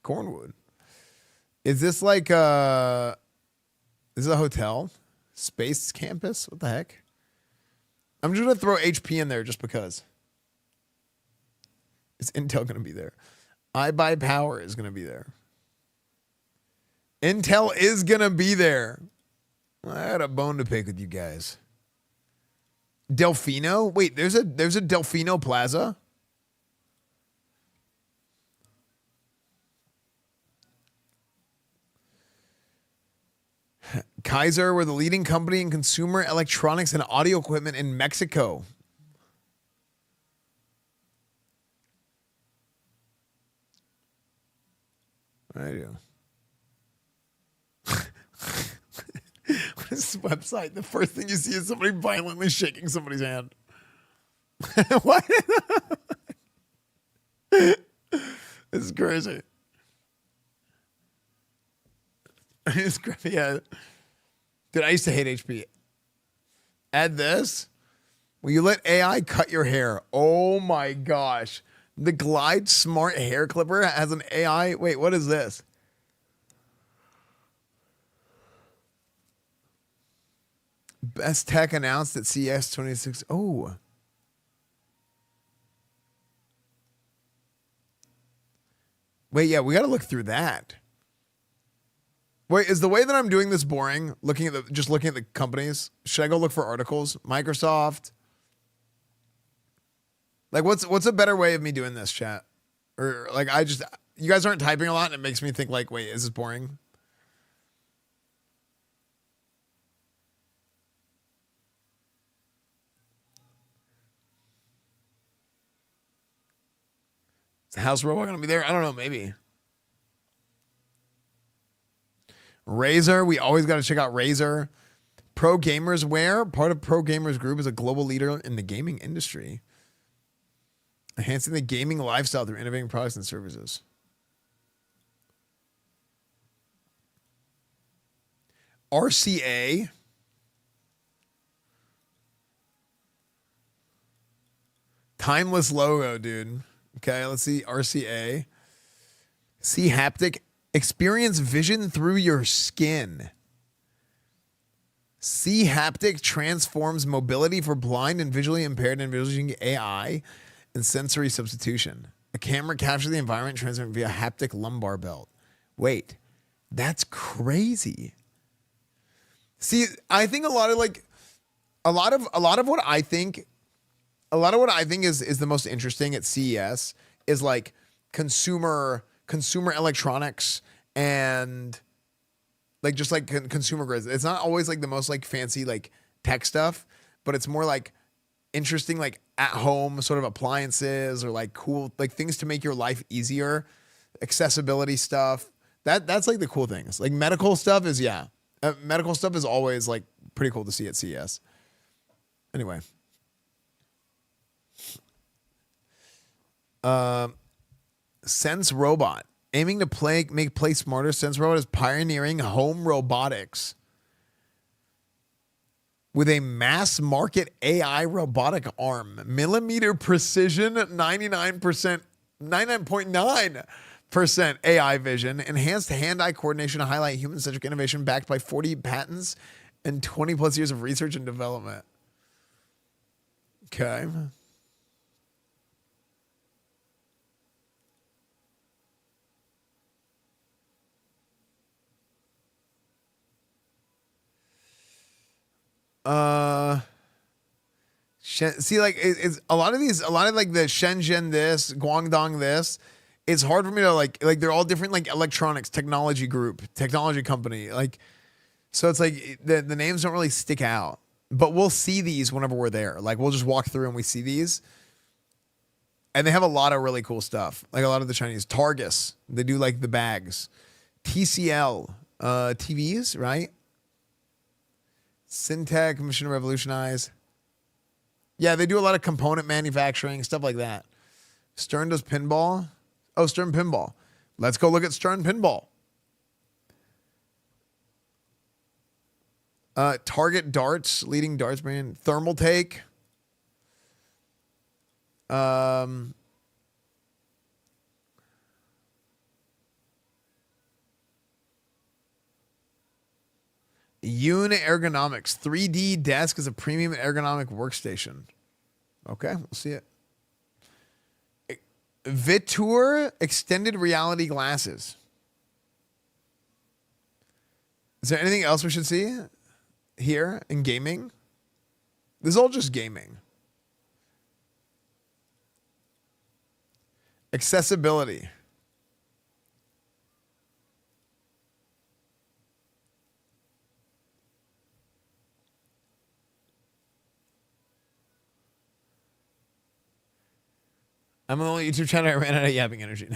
Cornwood. Is this like is this a hotel? Space campus? What the heck? I'm just gonna throw HP in there just because. Is Intel gonna be there? iBuyPower is gonna be there. Intel is gonna be there. I had a bone to pick with you guys. Delfino? Wait, there's a Delfino Plaza? Kaiser, we're the leading company in consumer electronics and audio equipment in Mexico. I do. What is this website? The first thing you see is somebody violently shaking somebody's hand. What? This is crazy. It's crazy. Yeah. Dude, I used to hate HP. Add this. Will you let AI cut your hair? Oh my gosh. The Glide Smart Hair Clipper has an AI. Wait, what is this? Best tech announced at CES 26. Oh. Wait, yeah, we got to look through that. Wait, is the way that I'm doing this boring? Looking at the companies? Should I go look for articles? Microsoft. Like, what's a better way of me doing this, chat? Or like, you guys aren't typing a lot, and it makes me think like, wait, is this boring? Is the house robot gonna be there? I don't know, maybe. Razer, we always got to check out Razer. Pro Gamers Wear, part of Pro Gamers Group, is a global leader in the gaming industry, enhancing the gaming lifestyle through innovating products and services. RCA. Timeless logo, dude. Okay, let's see. RCA. See haptic. Experience vision through your skin. See haptic transforms mobility for blind and visually impaired individuals using AI and sensory substitution. A camera captures the environment transmitted via haptic lumbar belt. Wait, that's crazy. See, I think a lot of what I think is the most interesting at CES is like consumer electronics and like just like consumer goods. It's not always like the most like fancy like tech stuff, but it's more like interesting like at home sort of appliances or like cool like things to make your life easier, accessibility stuff. That's like the cool things. Like medical stuff is medical stuff is always like pretty cool to see at CES. Anyway. Sense Robot. Aiming to make play smarter, Sense Robot is pioneering home robotics with a mass market AI robotic arm. Millimeter precision, 99.9% AI vision, enhanced hand-eye coordination to highlight human-centric innovation backed by 40 patents and 20 plus years of research and development. Okay. See, like it's a lot of like the Shenzhen this, Guangdong this. It's hard for me to like they're all different like electronics technology company. Like, so it's like the names don't really stick out, but we'll see these whenever we're there. Like we'll just walk through and we see these, and they have a lot of really cool stuff. Like a lot of the Chinese Targus, they do like the bags, TCL TVs, right? Syntech, mission to revolutionize. Yeah, they do a lot of component manufacturing, stuff like that. Stern does pinball. Oh, Stern Pinball. Let's go look at Stern Pinball. Target Darts, leading darts brand. Thermal Take. Yoon Ergonomics. 3D Desk is a premium ergonomic workstation. Okay, we'll see it. Vitour extended reality glasses. Is there anything else we should see here in gaming? This is all just gaming. Accessibility. I'm the only YouTube channel I ran out of yapping energy.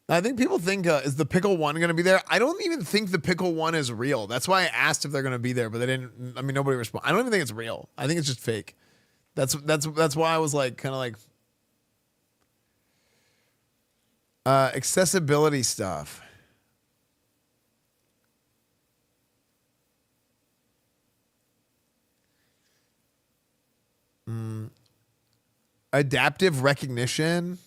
I think people think, is the Pickle 1 going to be there? I don't even think the Pickle 1 is real. That's why I asked if they're going to be there, but they didn't. I mean, nobody responded. I don't even think it's real. I think it's just fake. That's why I was like, kind of like, accessibility stuff. Adaptive recognition.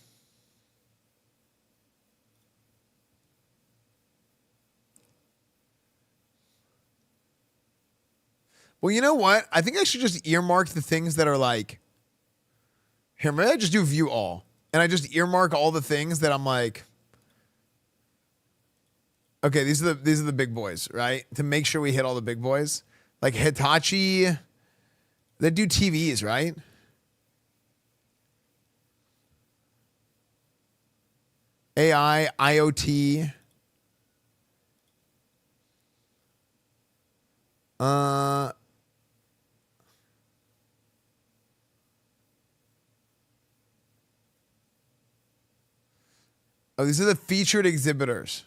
Well, you know what? I think I should just earmark the things that are like, here, maybe I just do view all. And I just earmark all the things that I'm like, okay, these are the big boys, right? To make sure we hit all the big boys. Like Hitachi, they do TVs, right? AI, IoT. Oh, these are the featured exhibitors.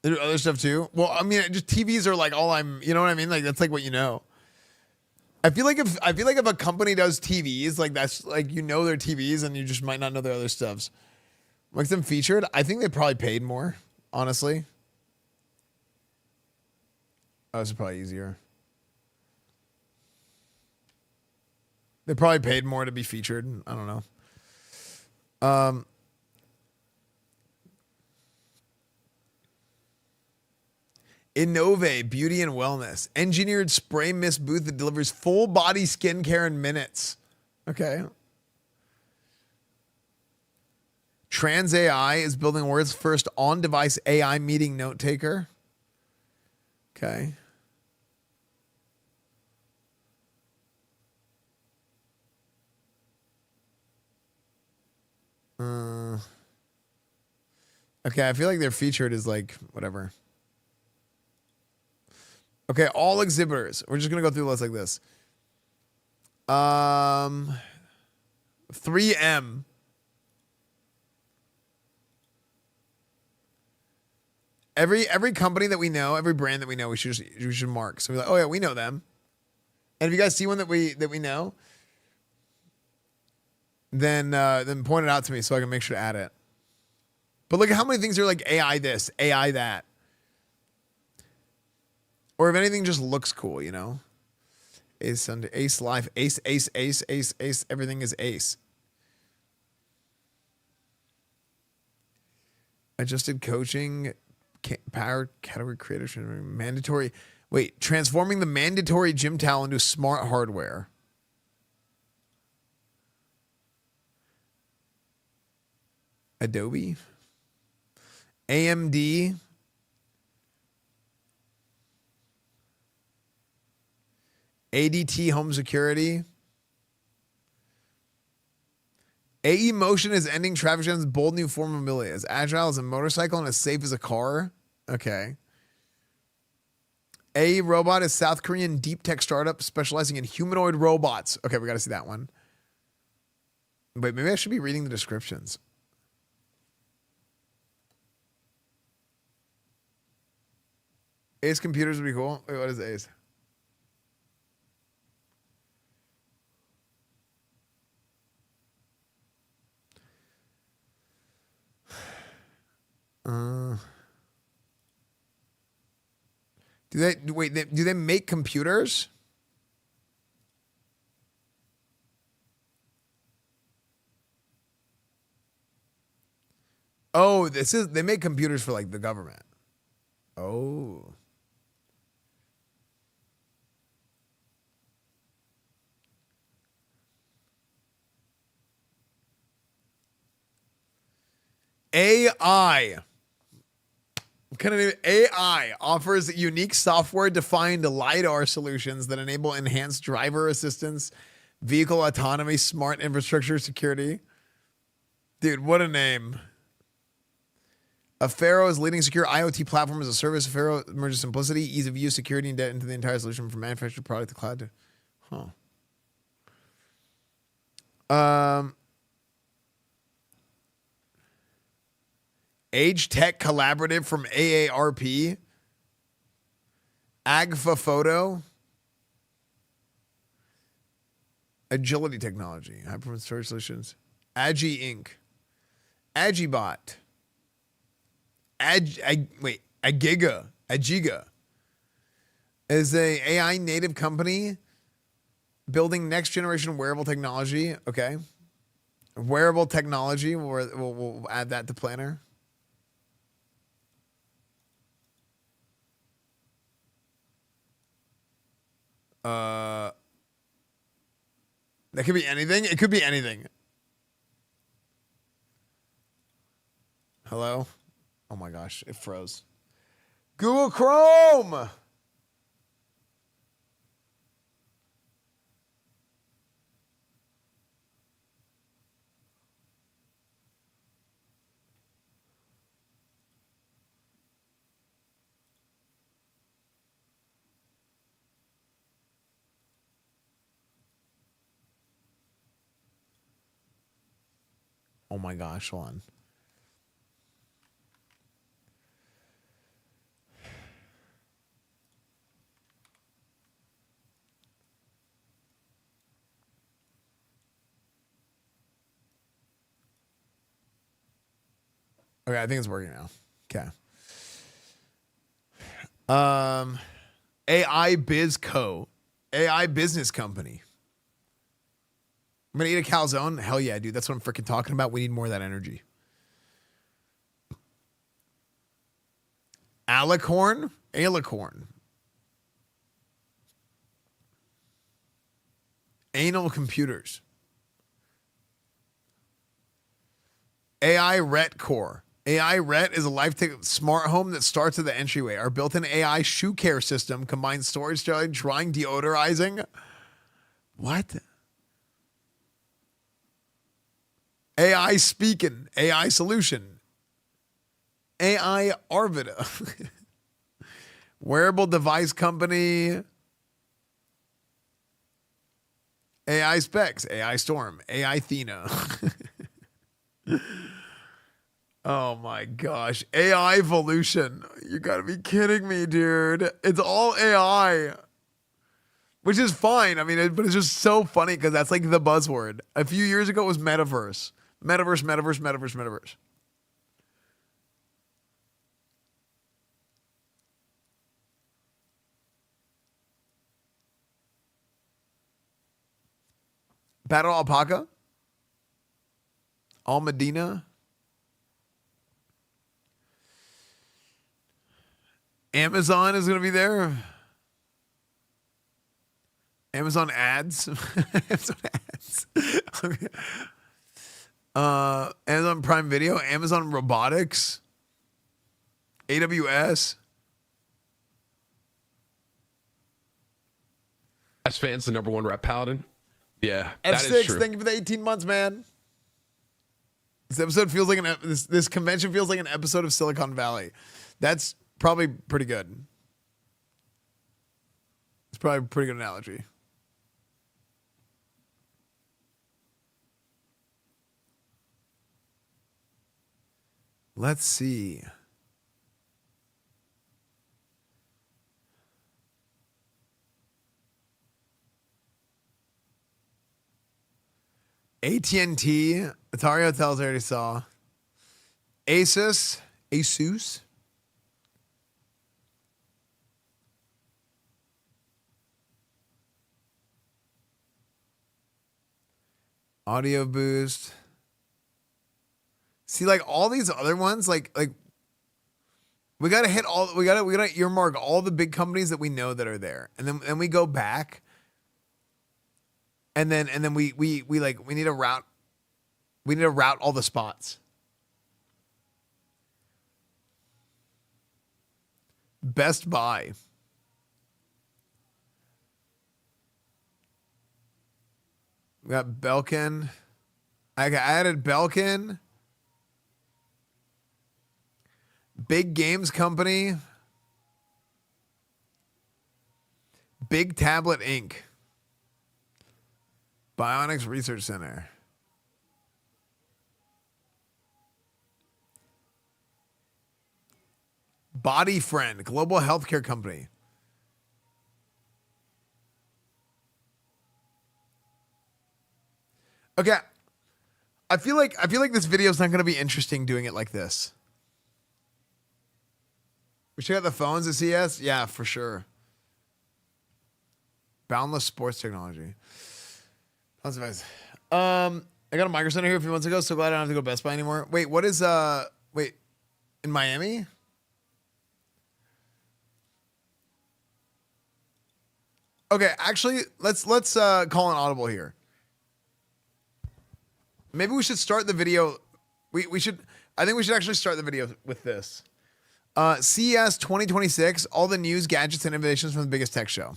They do other stuff too. Well, I mean, just TVs are like all I'm. You know what I mean? Like that's like what you know. I feel like if a company does TVs, like that's like you know their TVs, and you just might not know their other stuffs. Like them featured, I think they probably paid more. Honestly, oh, this is probably easier. They probably paid more to be featured. I don't know. Innove Beauty and Wellness. Engineered spray mist booth that delivers full body skincare in minutes. Okay. Trans AI is building the world's first on-device AI meeting note taker. Okay. Okay, I feel like their featured is like whatever. Okay, all exhibitors. We're just gonna go through the list like this. 3M. Every company that we know, every brand that we know, we should mark. So we're like, oh yeah, we know them. And if you guys see one that we know, then point it out to me so I can make sure to add it. But look at how many things are like AI this, AI that. Or if anything just looks cool, you know? Ace under Ace Life, Ace, everything is Ace. Adjusted coaching, power category creator, mandatory. Wait, transforming the mandatory gym towel into smart hardware. Adobe. AMD. ADT Home Security. AE Motion is ending traffic jams. Bold new form of mobility. As agile as a motorcycle and as safe as a car. Okay. AE Robot is South Korean deep tech startup specializing in humanoid robots. Okay, we got to see that one. Wait, maybe I should be reading the descriptions. Ace computers would be cool. Wait, what is Ace? Do they make computers? Oh, they make computers for like the government. Oh. AI. AI offers unique software-defined LiDAR solutions that enable enhanced driver assistance, vehicle autonomy, smart infrastructure security. Dude, what a name. Affero leading secure IoT platform as a service. Affero merges simplicity, ease of use, security, and data into the entire solution from manufactured product to cloud to... Age Tech Collaborative from AARP. Agfa Photo. Agility Technology. High Performance Storage Solutions. Agi Inc. Agibot. Agiga is a AI native company building next generation wearable technology. Okay. Wearable technology. We'll add that to planner. That could be anything. It could be anything. Hello? Oh my gosh, it froze. Google Chrome! Oh my gosh, hold on. Okay, I think it's working now. Okay. AI Biz Co. AI business company. I'm gonna eat a calzone. Hell yeah, dude. That's what I'm freaking talking about. We need more of that energy. Alicorn. Anal computers. AI Ret Core. AI Ret is a life-tech smart home that starts at the entryway. Our built-in AI shoe care system combines storage, drying, deodorizing. What? AI Speaking. AI Solution. AI Arvida. Wearable device company. AI Specs. AI Storm. AI Thena. Oh my gosh. AI Evolution. You gotta be kidding me, dude. It's all AI. Which is fine. I mean, but it's just so funny because that's like the buzzword. A few years ago, it was metaverse. Metaverse. Battle Alpaca. Almadina. Amazon is going to be there. Amazon ads. Amazon ads. Okay. Amazon Prime Video. Amazon Robotics. AWS. Esfand's the #1 rep paladin. Yeah, F6, that is true. thank you for the 18 months, man. This episode feels like this convention feels like an episode of Silicon Valley. That's probably pretty good. It's probably a pretty good analogy. Let's see. AT&T, Atari Hotels I already saw. Asus. Audio Boost. See, like all these other ones, like we gotta hit all. We gotta earmark all the big companies that we know that are there, and then we go back, and then we need to route. We need to route all the spots. Best Buy. We got Belkin. I added Belkin. Big Games Company. Big Tablet Inc. Bionics Research Center. Body Friend, global healthcare company. Okay. I feel like this video is not going to be interesting doing it like this. We check out the phones at CES? Yeah, for sure. Boundless sports technology. That's nice. I got a Micro Center here a few months ago, so glad I don't have to go to Best Buy anymore. Wait, what is in Miami? Okay, actually, let's call an audible here. Maybe we should start the video. I think we should actually start the video with this. CES 2026, all the news, gadgets, and innovations from the biggest tech show.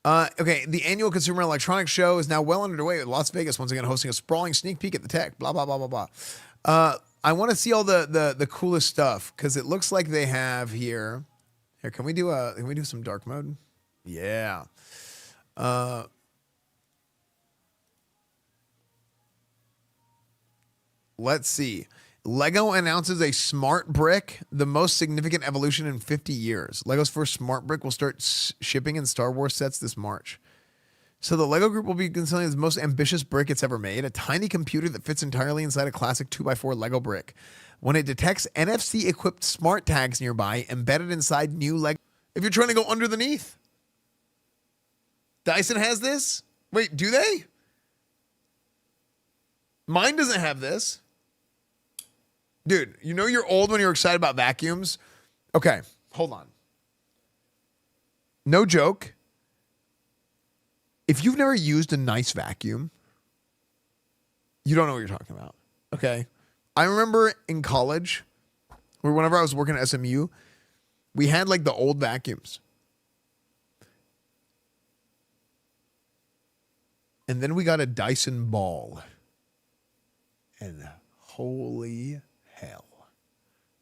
Okay, the annual Consumer Electronics Show is now well underway with Las Vegas once again hosting a sprawling sneak peek at the tech. Blah blah blah blah blah. I want to see all the coolest stuff because it looks like they have here. Here, can we do some dark mode? Yeah. Let's see. Lego announces a smart brick, the most significant evolution in 50 years. Lego's first smart brick will start shipping in Star Wars sets this March. So the Lego group will be considering the most ambitious brick it's ever made, a tiny computer that fits entirely inside a classic 2x4 Lego brick. When it detects NFC-equipped smart tags nearby, embedded inside new Lego... If you're trying to go underneath. Dyson has this? Wait, do they? Mine doesn't have this. Dude, you know you're old when you're excited about vacuums? Okay, hold on. No joke. If you've never used a nice vacuum, you don't know what you're talking about. Okay? I remember in college, or whenever I was working at SMU, we had like the old vacuums. And then we got a Dyson Ball. And holy hell,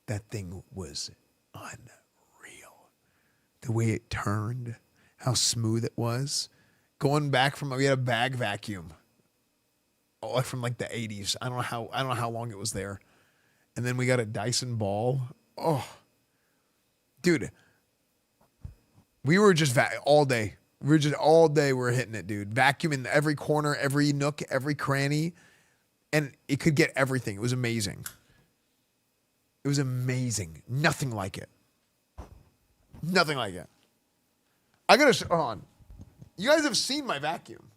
that thing was unreal. The way it turned, how smooth it was. Going back from, we had a bag vacuum. Oh, from like the 80s. I don't know how long it was there. And then we got a Dyson Ball. Oh, dude, we were just all day. We were hitting it, dude. Vacuum in every corner, every nook, every cranny. And it could get everything. It was amazing. It was amazing. Nothing like it. Nothing like it. I gotta, hold on. You guys have seen my vacuum.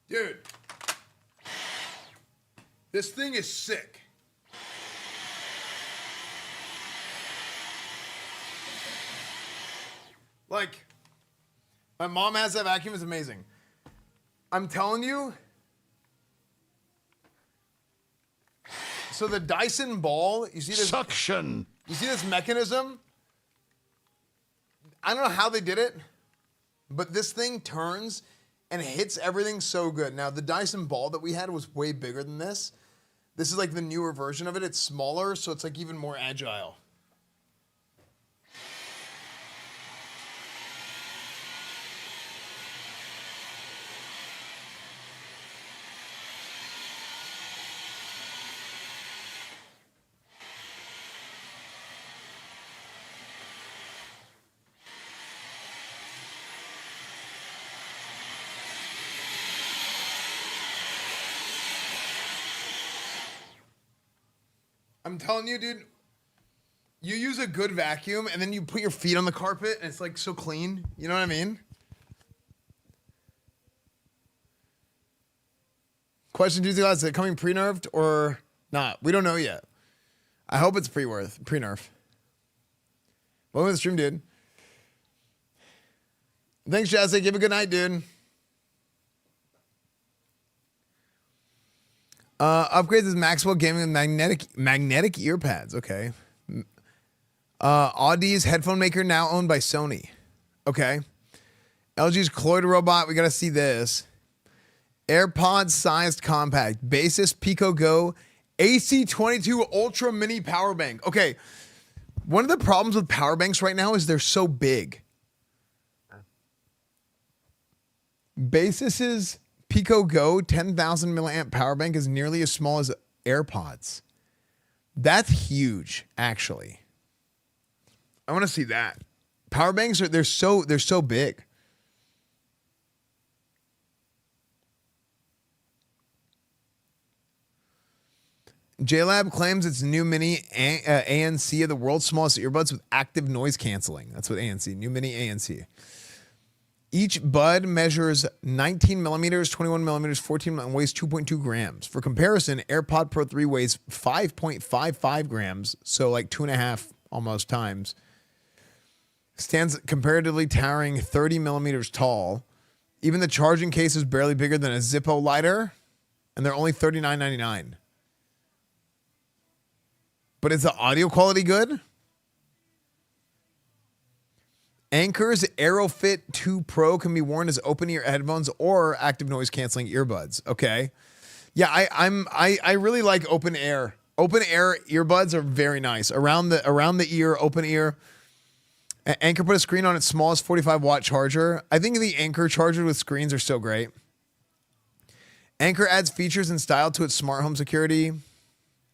Dude. This thing is sick. Like, my mom has that vacuum. It's amazing. I'm telling you. So the Dyson ball, you see this suction. You see this mechanism? I don't know how they did it, but this thing turns and hits everything so good. Now, the Dyson ball that we had was way bigger than this. This is like the newer version of it. It's smaller, so it's like even more agile. I'm telling you, dude, you use a good vacuum and then you put your feet on the carpet and it's like so clean. You know what I mean? Question Tuesday, lads, is it coming pre-nerfed or not? We don't know yet. I hope it's pre-nerf. Welcome to the stream, dude. Thanks, Jesse. Give a good night, dude. Upgrades is Maxwell Gaming with magnetic ear pads. Okay. Audi's headphone maker now owned by Sony. Okay. LG's Cloyd robot. We got to see this. AirPods sized compact. Basis Pico Go AC22 Ultra Mini Power Bank. Okay. One of the problems with power banks right now is they're so big. Basis's Pico Go 10,000 milliamp power bank is nearly as small as AirPods. That's huge, actually. I want to see that. Power banks they're so big. JLab claims its new mini ANC are the world's smallest earbuds with active noise canceling. That's what ANC, new mini ANC. Each bud measures 19 millimeters, 21 millimeters, 14 and weighs 2.2 grams. For comparison, AirPod Pro 3 weighs 5.55 grams, so like 2.5 almost times. Stands comparatively towering 30 millimeters tall. Even the charging case is barely bigger than a Zippo lighter, and they're only $39.99. But is the audio quality good? Anker's AeroFit 2 Pro can be worn as open-ear headphones or active noise canceling earbuds. Okay, yeah, I really like open air. Open air earbuds are very nice around the ear, open ear. Anker put a screen on its smallest 45-watt charger. I think the Anker chargers with screens are so great. Anker adds features and style to its smart home security.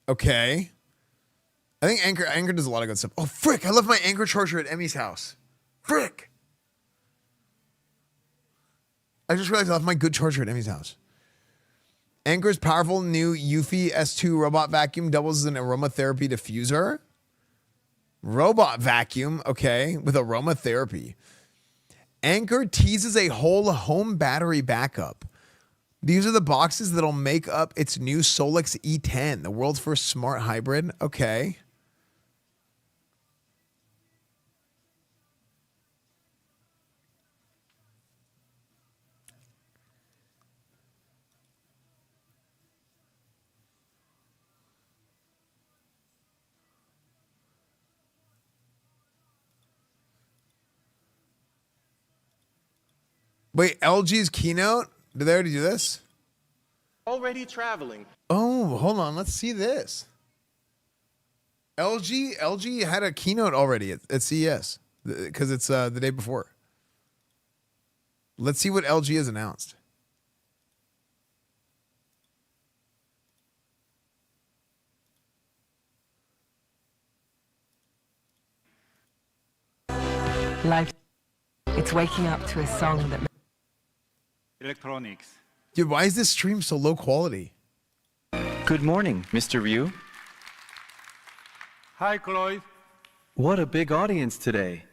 Okay, I think Anker does a lot of good stuff. Oh frick! I left my Anker charger at Emmy's house. Frick! I just realized I left my good charger at Emmy's house. Anker's powerful new Eufy S2 robot vacuum doubles as an aromatherapy diffuser. Robot vacuum, okay, with aromatherapy. Anker teases a whole home battery backup. These are the boxes that'll make up its new Solix E10, the world's first smart hybrid. Okay. Wait, LG's keynote? Did they already do this? Already traveling. Oh, hold on. Let's see this. LG had a keynote already at CES because it's the day before. Let's see what LG has announced. Life. It's waking up to a song that... Electronics. Dude, why is this stream so low quality? Good morning, Mr. Ryu. Hi, Cloyd. What a big audience today.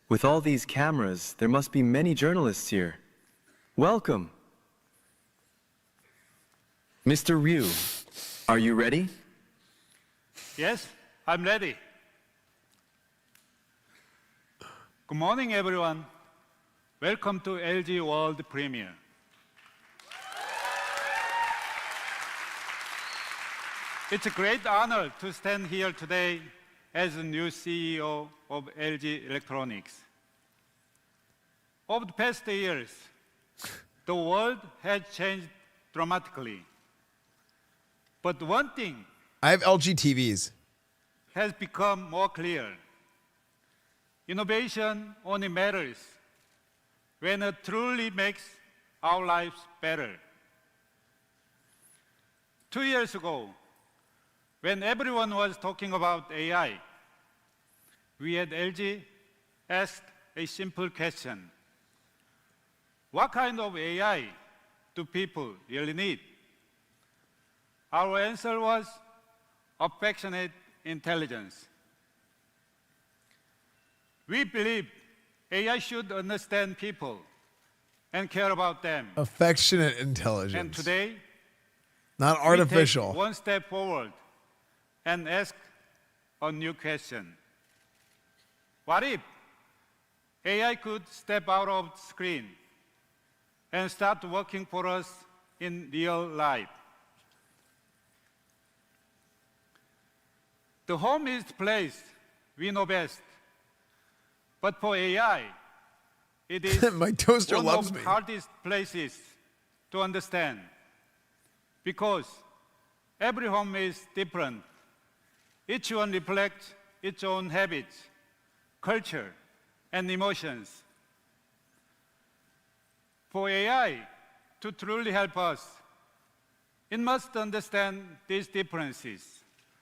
With all these cameras, there must be many journalists here. Welcome. Mr. Ryu, are you ready? Yes, I'm ready. Good morning, everyone. Welcome to LG World Premiere. It's a great honor to stand here today as the new CEO of LG Electronics. Over the past years, the world has changed dramatically. But one thing I have LG TVs. has become more clear. Innovation only matters when it truly makes our lives better. 2 years ago, when everyone was talking about AI, we at LG asked a simple question. What kind of AI do people really need? Our answer was affectionate intelligence. We believe AI should understand people and care about them. Affectionate intelligence. And today, not we artificial. take one step forward and ask a new question. What if AI could step out of the screen and start working for us in real life? The home is the place we know best. But for AI, it is My toaster one loves of me. the hardest places to understand. Because every home is different. Each one reflects its own habits, culture, and emotions. For AI to truly help us, it must understand these differences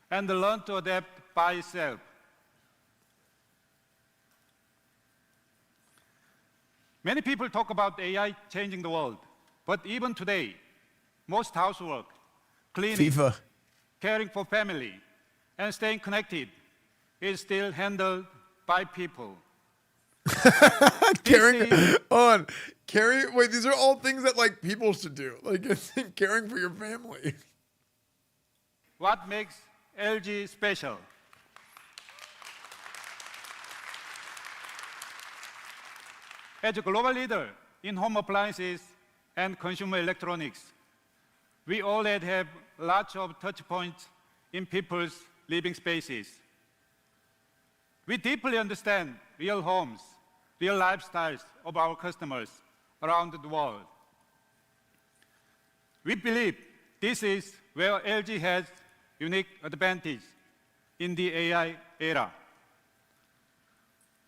and learn to adapt by itself. Many people talk about AI changing the world, but even today, most housework, cleaning, FIFA. caring for family, and staying connected is still handled by people. Caring on. Caring. Wait, these are all things that like people should do. Like caring for your family. What makes LG special? As a global leader in home appliances and consumer electronics, we already have lots of touch points in people's living spaces. We deeply understand real homes, real lifestyles of our customers around the world. We believe this is where LG has unique advantage in the AI era.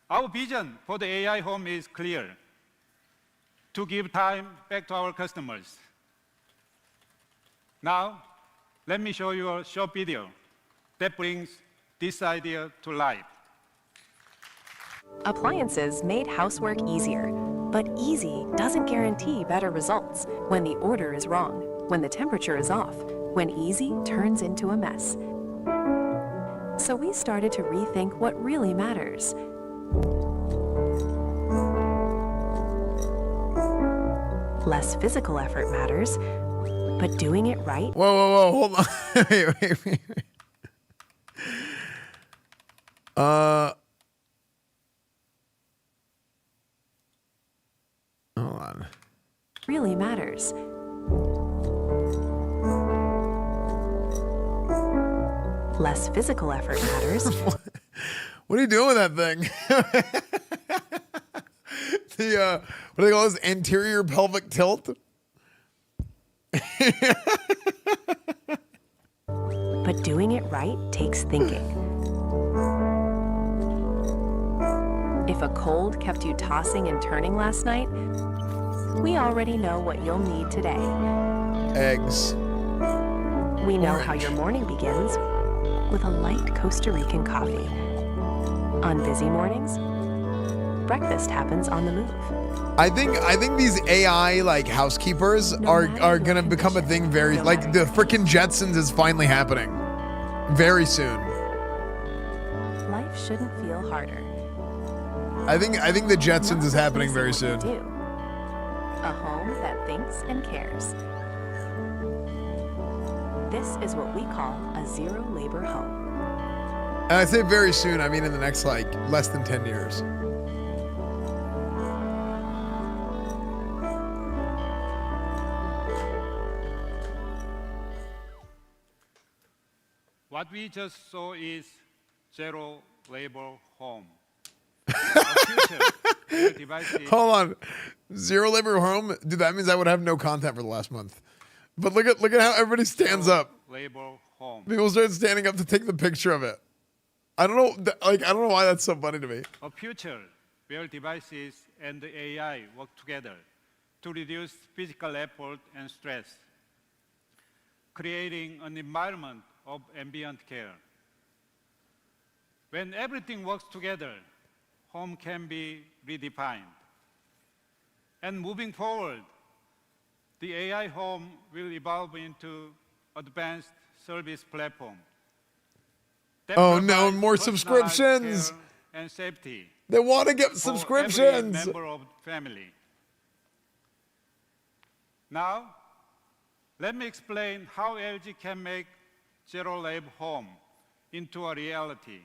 Our vision for the AI home is clear: to give time back to our customers. Now, let me show you a short video that brings this idea to life. Appliances made housework easier, but easy doesn't guarantee better results. When the order is wrong, when the temperature is off, when easy turns into a mess. So we started to rethink what really matters. Less physical effort matters, but doing it right. Whoa, hold on. wait. Hold on. Really matters. Less physical effort matters. What are you doing with that thing? What do they call this? Anterior pelvic tilt? But doing it right takes thinking. If a cold kept you tossing and turning last night, we already know what you'll need today. Eggs. We know how your morning begins with a light Costa Rican coffee. On busy mornings, breakfast happens on the move. I think these AI like housekeepers are gonna become a thing very like the frickin' Jetsons is finally happening very soon. Life shouldn't feel harder. I think the Jetsons is happening very soon. A home that thinks and cares. This is what we call a zero-labor home. And I say very soon, I mean in the next, like, less than 10 years. What we just saw is zero-labor home. A future where devices Hold on. Zero labor home? Dude, that means I would have no content for the last month. But look at how everybody stands up. labor home. People start standing up to take the picture of it. I don't know, like, I don't know why that's so funny to me. A future where devices and the AI work together to reduce physical effort and stress, creating an environment of ambient care. When everything works together, home can be redefined. And moving forward, the AI home will evolve into advanced service platform. that Oh no, provides more personalized subscriptions. care and safety They want to get for subscriptions. every member of the family. Now, let me explain how LG can make Zero Lab Home into a reality.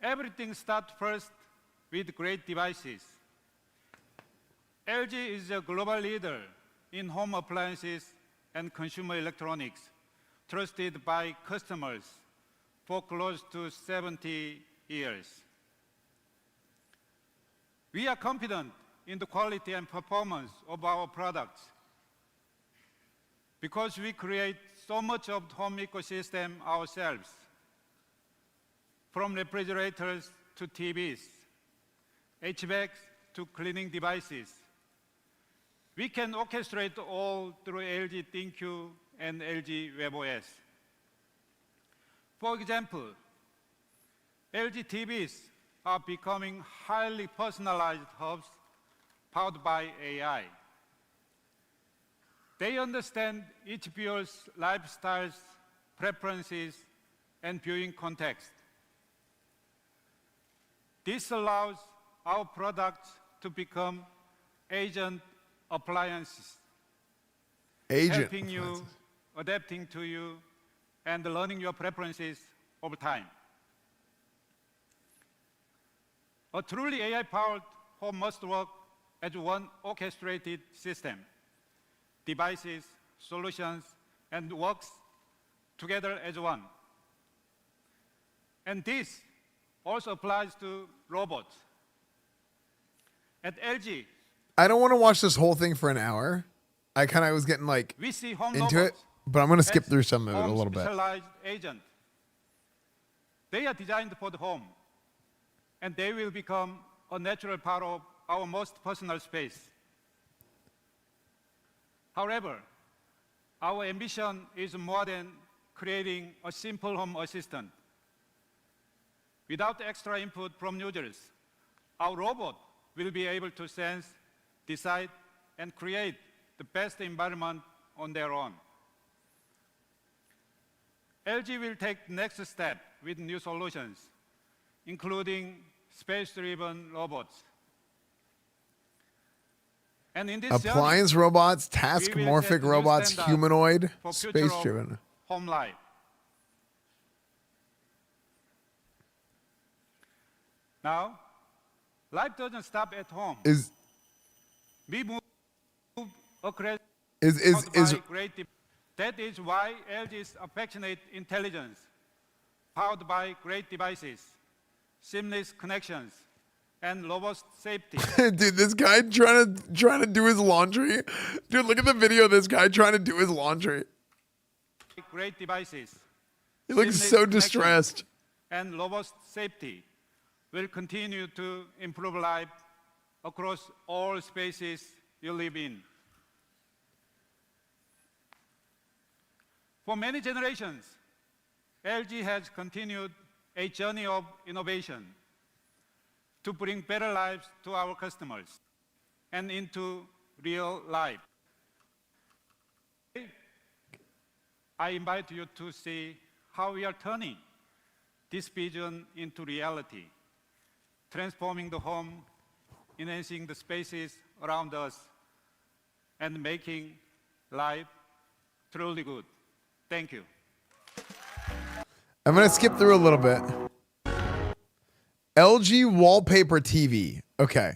Everything starts first with great devices. LG is a global leader in home appliances and consumer electronics, trusted by customers for close to 70 years. We are confident in the quality and performance of our products because we create so much of the home ecosystem ourselves, from refrigerators to TVs, HVACs to cleaning devices. We can orchestrate all through LG ThinQ and LG WebOS. For example, LG TVs are becoming highly personalized hubs powered by AI. They understand each viewer's lifestyles, preferences, and viewing context. This allows our products to become agent appliances, helping you, adapting to you, and learning your preferences over time. A truly AI-powered home must work as one orchestrated system. Devices, solutions, and works together as one. And this also applies to robots. At LG, I don't want to watch this whole thing for an hour. I kind of was getting like we see home into it, robots but I'm going to skip as through some of it a home little bit. specialized agent. They are designed for the home, and they will become a natural part of our most personal space. However, our ambition is more than creating a simple home assistant. Without extra input from users, our robot will be able to sense, decide, and create the best environment on their own. LG will take the next step with new solutions, including space-driven robots. And in this Appliance journey, robots, we will task-morphic set new robots, standards humanoid, for future of space-driven. home life. Now, life doesn't stop at home. We move across that is why LG's affectionate intelligence, powered by great devices, seamless connections, and robust safety. Dude, this guy trying to do his laundry. Dude, look at the video of this guy trying to do his laundry. Great devices. He looks seamless so connections, distressed. And robust safety will continue to improve life across all spaces you live in. For many generations, LG has continued a journey of innovation to bring better lives to our customers and into real life. I invite you to see how we are turning this vision into reality, transforming the home, enhancing the spaces around us, and making life truly good. Thank you. I'm gonna skip through a little bit. LG wallpaper TV. Okay.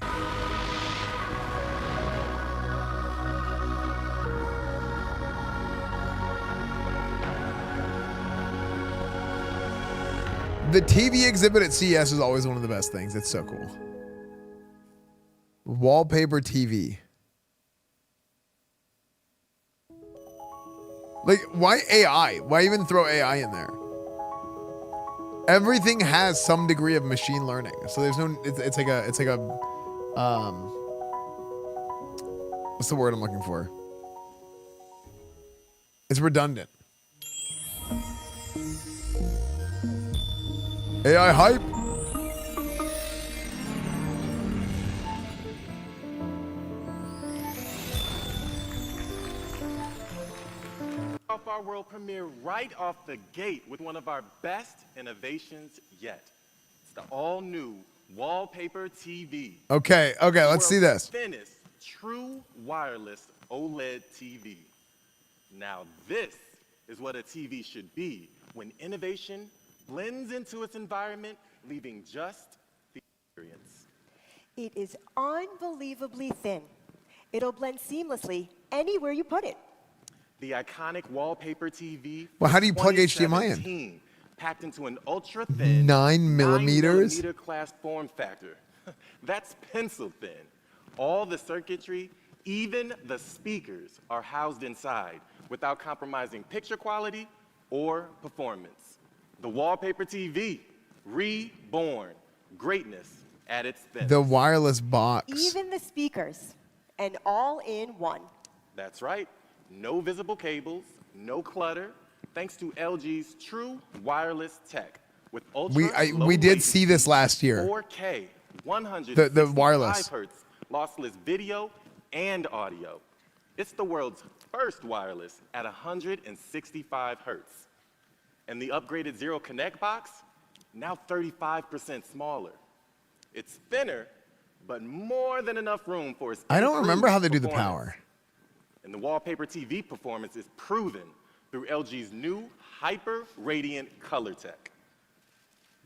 The TV exhibit at CES is always one of the best things. It's so cool. Wallpaper TV. Like, why AI? Why even throw AI in there? Everything has some degree of machine learning. So there's no, it's like a, what's the word I'm looking for? It's redundant. AI hype. Off our world premiere right off the gate with one of our best innovations yet. It's the all-new wallpaper TV. Okay, let's see this. Thinnest, true wireless OLED TV. Now this is what a TV should be when innovation blends into its environment, leaving just the experience. It is unbelievably thin. It'll blend seamlessly anywhere you put it. The iconic wallpaper TV. Well, how do you plug HDMI in? Packed into an ultra-thin 9 millimeters? 9mm class form factor. That's pencil thin. All the circuitry, even the speakers, are housed inside without compromising picture quality or performance. The wallpaper TV, reborn. Greatness at its thinnest. The wireless box. Even the speakers, and all in one. That's right. No visible cables, no clutter, thanks to LG's true wireless tech with ultra We did see this last year. 4K, 165 the wireless hertz lossless video and audio. It's the world's first wireless at 165 hertz. And the upgraded Zero Connect box, now 35% smaller. It's thinner, but more than enough room for its I don't remember how they do the performance. power. And the wallpaper TV performance is proven through LG's new Hyper Radiant color tech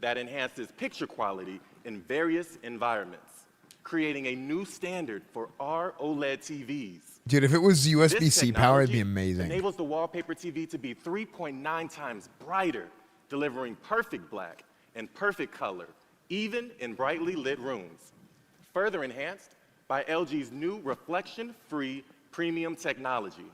that enhances picture quality in various environments, creating a new standard for our OLED TVs. Dude, if it was USB-C power, it'd be Technology amazing. enables the wallpaper TV to be 3.9 times brighter, delivering perfect black and perfect color, even in brightly lit rooms. Further enhanced by LG's new reflection-free premium technology.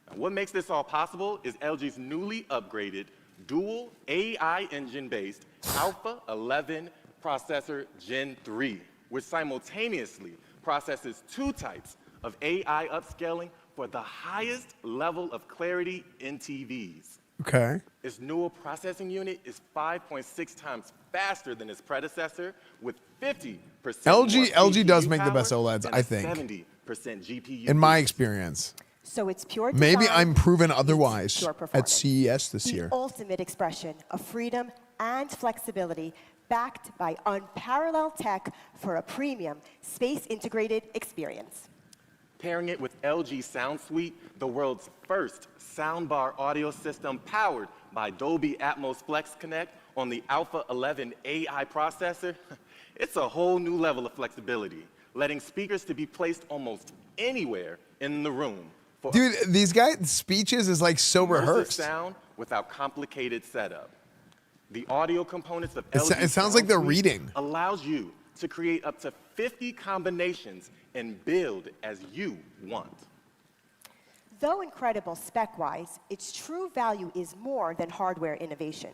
Now, what makes this all possible is LG's newly upgraded dual AI engine-based Alpha 11 processor Gen 3, which simultaneously processes 2 types of AI upscaling for the highest level of clarity in TVs. Okay. Its neural processing unit is 5.6 times faster than its predecessor, with 50% LG does make the power best OLEDs, and I think. 70% GPU. In my experience. So it's pure Maybe design, I'm proven otherwise pure at performance. CES this the year. ultimate expression of freedom and flexibility, backed by unparalleled tech for a premium, space-integrated experience. Pairing it with LG Sound Suite, the world's first soundbar audio system powered by Dolby Atmos Flex Connect on the Alpha 11 AI processor, it's a whole new level of flexibility, letting speakers to be placed almost anywhere in the room. For Dude, these guys' speeches is like so immersive rehearsed. sound without complicated setup. The audio components of It LG sounds like they're Sound Suite reading. allows you to create up to 50 combinations and build as you want. Though incredible spec-wise, its true value is more than hardware innovation.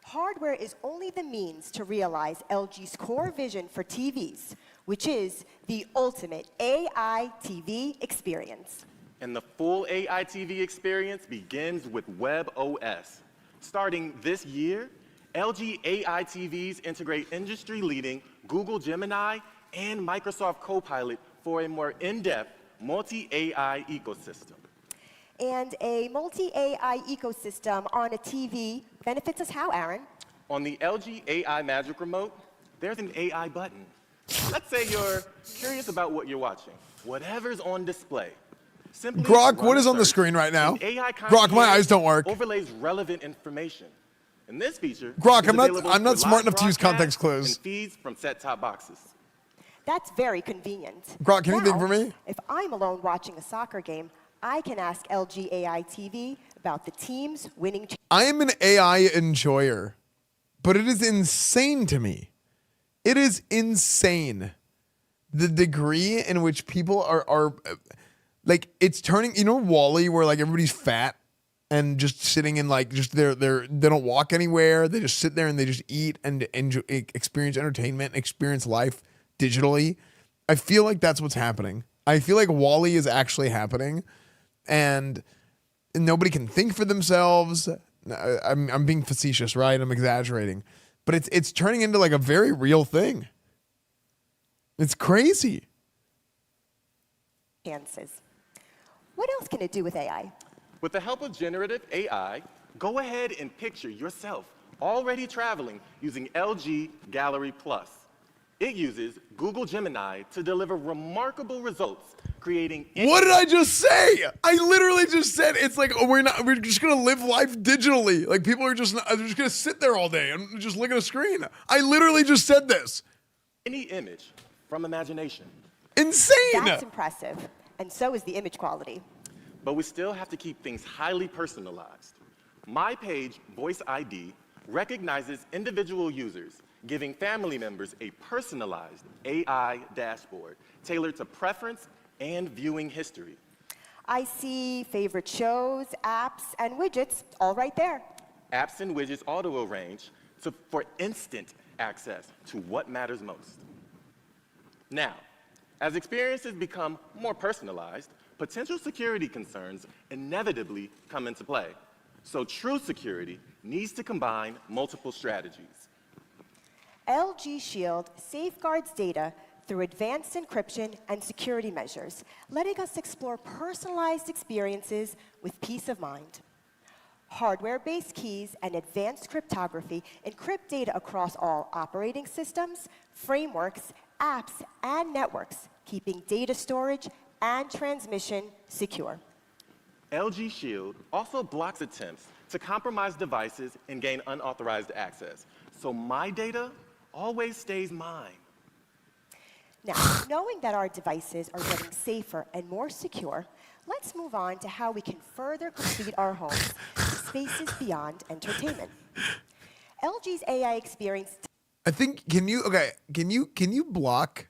Hardware is only the means to realize LG's core vision for TVs, which is the ultimate AI TV experience. And the full AI TV experience begins with WebOS. Starting this year, LG AI TVs integrate industry-leading Google Gemini and Microsoft Copilot for a more in-depth multi-AI ecosystem. And a multi-AI ecosystem on a TV benefits us how, Aaron? On the LG AI Magic Remote, there's an AI button. Let's say you're curious about what you're watching. Whatever's on display, Simply Grok, run what a is on the search, screen right now? and AI Grok, my eyes don't work. Overlays relevant information. And this feature Grok, is available I'm not for smart live enough to use context broadcasts clues. and feeds from set-top boxes. That's very convenient. Grok, can you think Now, for me? If I'm alone watching a soccer game, I can ask LG AI TV about the team's winning. I am an AI enjoyer, but it is insane to me. It is insane the degree in which people are like, it's turning, you know, Wall-E, where like everybody's fat and just sitting in like just they don't walk anywhere. They just sit there and they just eat and enjoy, experience entertainment, experience life digitally. I feel like that's what's happening. I feel like Wall-E is actually happening, and nobody can think for themselves. I'm being facetious, right? I'm exaggerating, but it's turning into like a very real thing. It's crazy. Chances. What else can it do with AI? With the help of generative AI, go ahead and picture yourself already traveling using LG Gallery Plus. It uses Google Gemini to deliver remarkable results, creating... What did I just say? I literally just said it's like, oh, we're just gonna live life digitally. Like people are just gonna sit there all day and just look at a screen. I literally just said this. Any image from imagination. Insane! That's impressive. And so is the image quality. But we still have to keep things highly personalized. My Page Voice ID recognizes individual users, giving family members a personalized AI dashboard tailored to preference and viewing history. I see favorite shows, apps, and widgets all right there. Apps and widgets auto-arrange for instant access to what matters most. Now, as experiences become more personalized, potential security concerns inevitably come into play. So true security needs to combine multiple strategies. LG Shield safeguards data through advanced encryption and security measures, letting us explore personalized experiences with peace of mind. Hardware-based keys and advanced cryptography encrypt data across all operating systems, frameworks, apps, and networks, keeping data storage and transmission secure. LG Shield also blocks attempts to compromise devices and gain unauthorized access, so my data always stays mine. Now, knowing that our devices are getting safer and more secure, let's move on to how we can further complete our homes with spaces beyond entertainment. LG's AI experience. I think, can you block?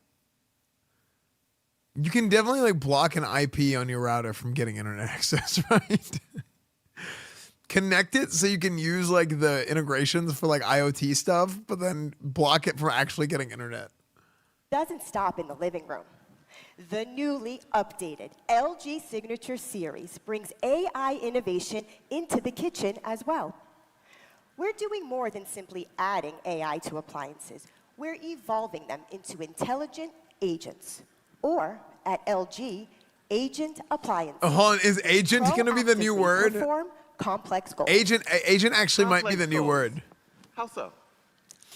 You can definitely like block an IP on your router from getting internet access, right? Connect it so you can use like the integrations for like IoT stuff, but then block it from actually getting internet. Doesn't stop in the living room. The newly updated LG Signature Series brings AI innovation into the kitchen as well. We're doing more than simply adding AI to appliances. We're evolving them into intelligent agents. Or, at LG, agent appliances. Hold on, is agent going to be the new word? Perform complex goals. Agent actually might be the new word. How so?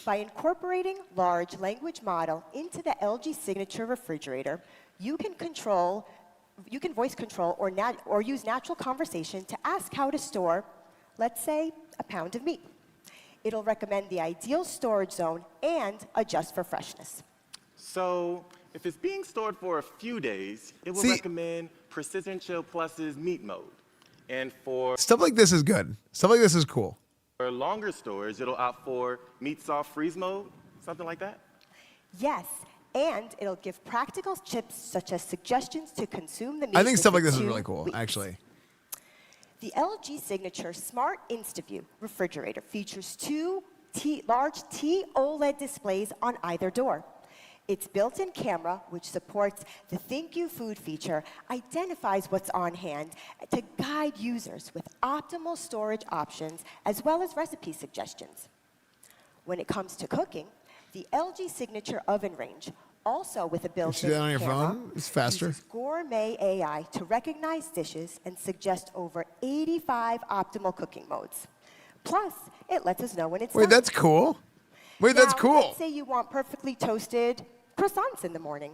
By incorporating large language model into the LG Signature refrigerator, you can voice control or use natural conversation to ask how to store, let's say, a pound of meat. It'll recommend the ideal storage zone and adjust for freshness. So, if it's being stored for a few days, it will recommend Precision Chill Plus's meat mode. And for Stuff like this is good. Stuff like this is cool. For longer storage, it'll opt for meat soft freeze mode, something like that? Yes, and it'll give practical tips such as suggestions to consume the meat. I think stuff like this is 2 really cool, weeks. actually. The LG Signature Smart InstaView refrigerator features 2 large TOLED displays on either door. Its built-in camera, which supports the Think You Food feature, identifies what's on hand to guide users with optimal storage options as well as recipe suggestions. When it comes to cooking, the LG Signature oven range, also with a built-in that on your camera, phone? It's faster. uses gourmet AI to recognize dishes and suggest over 85 optimal cooking modes. Plus, it lets us know when it's Wait, done. that's cool. Wait, Now, that's cool. Let's say you want perfectly toasted croissants in the morning.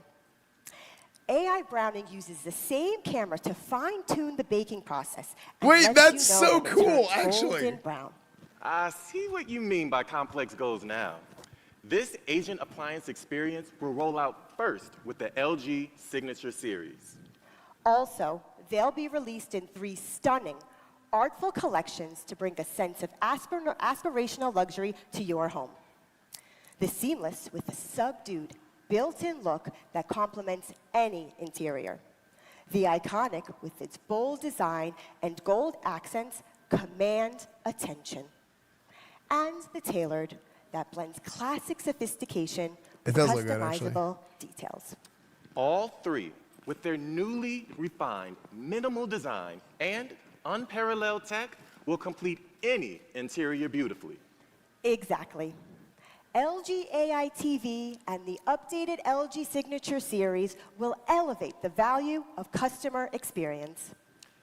AI browning uses the same camera to fine-tune the baking process. And Wait, lets that's you know so when it cool, turns actually. golden brown. I see what you mean by complex goals now. This agent appliance experience will roll out first with the LG Signature Series. Also, they'll be released in 3 stunning, artful collections to bring a sense of aspirational luxury to your home. The seamless with a subdued, built-in look that complements any interior. The iconic with its bold design and gold accents command attention. And the tailored that blends classic sophistication with customizable details. All 3 with their newly refined minimal design and unparalleled tech will complete any interior beautifully. Exactly. LG AI TV and the updated LG Signature Series will elevate the value of customer experience.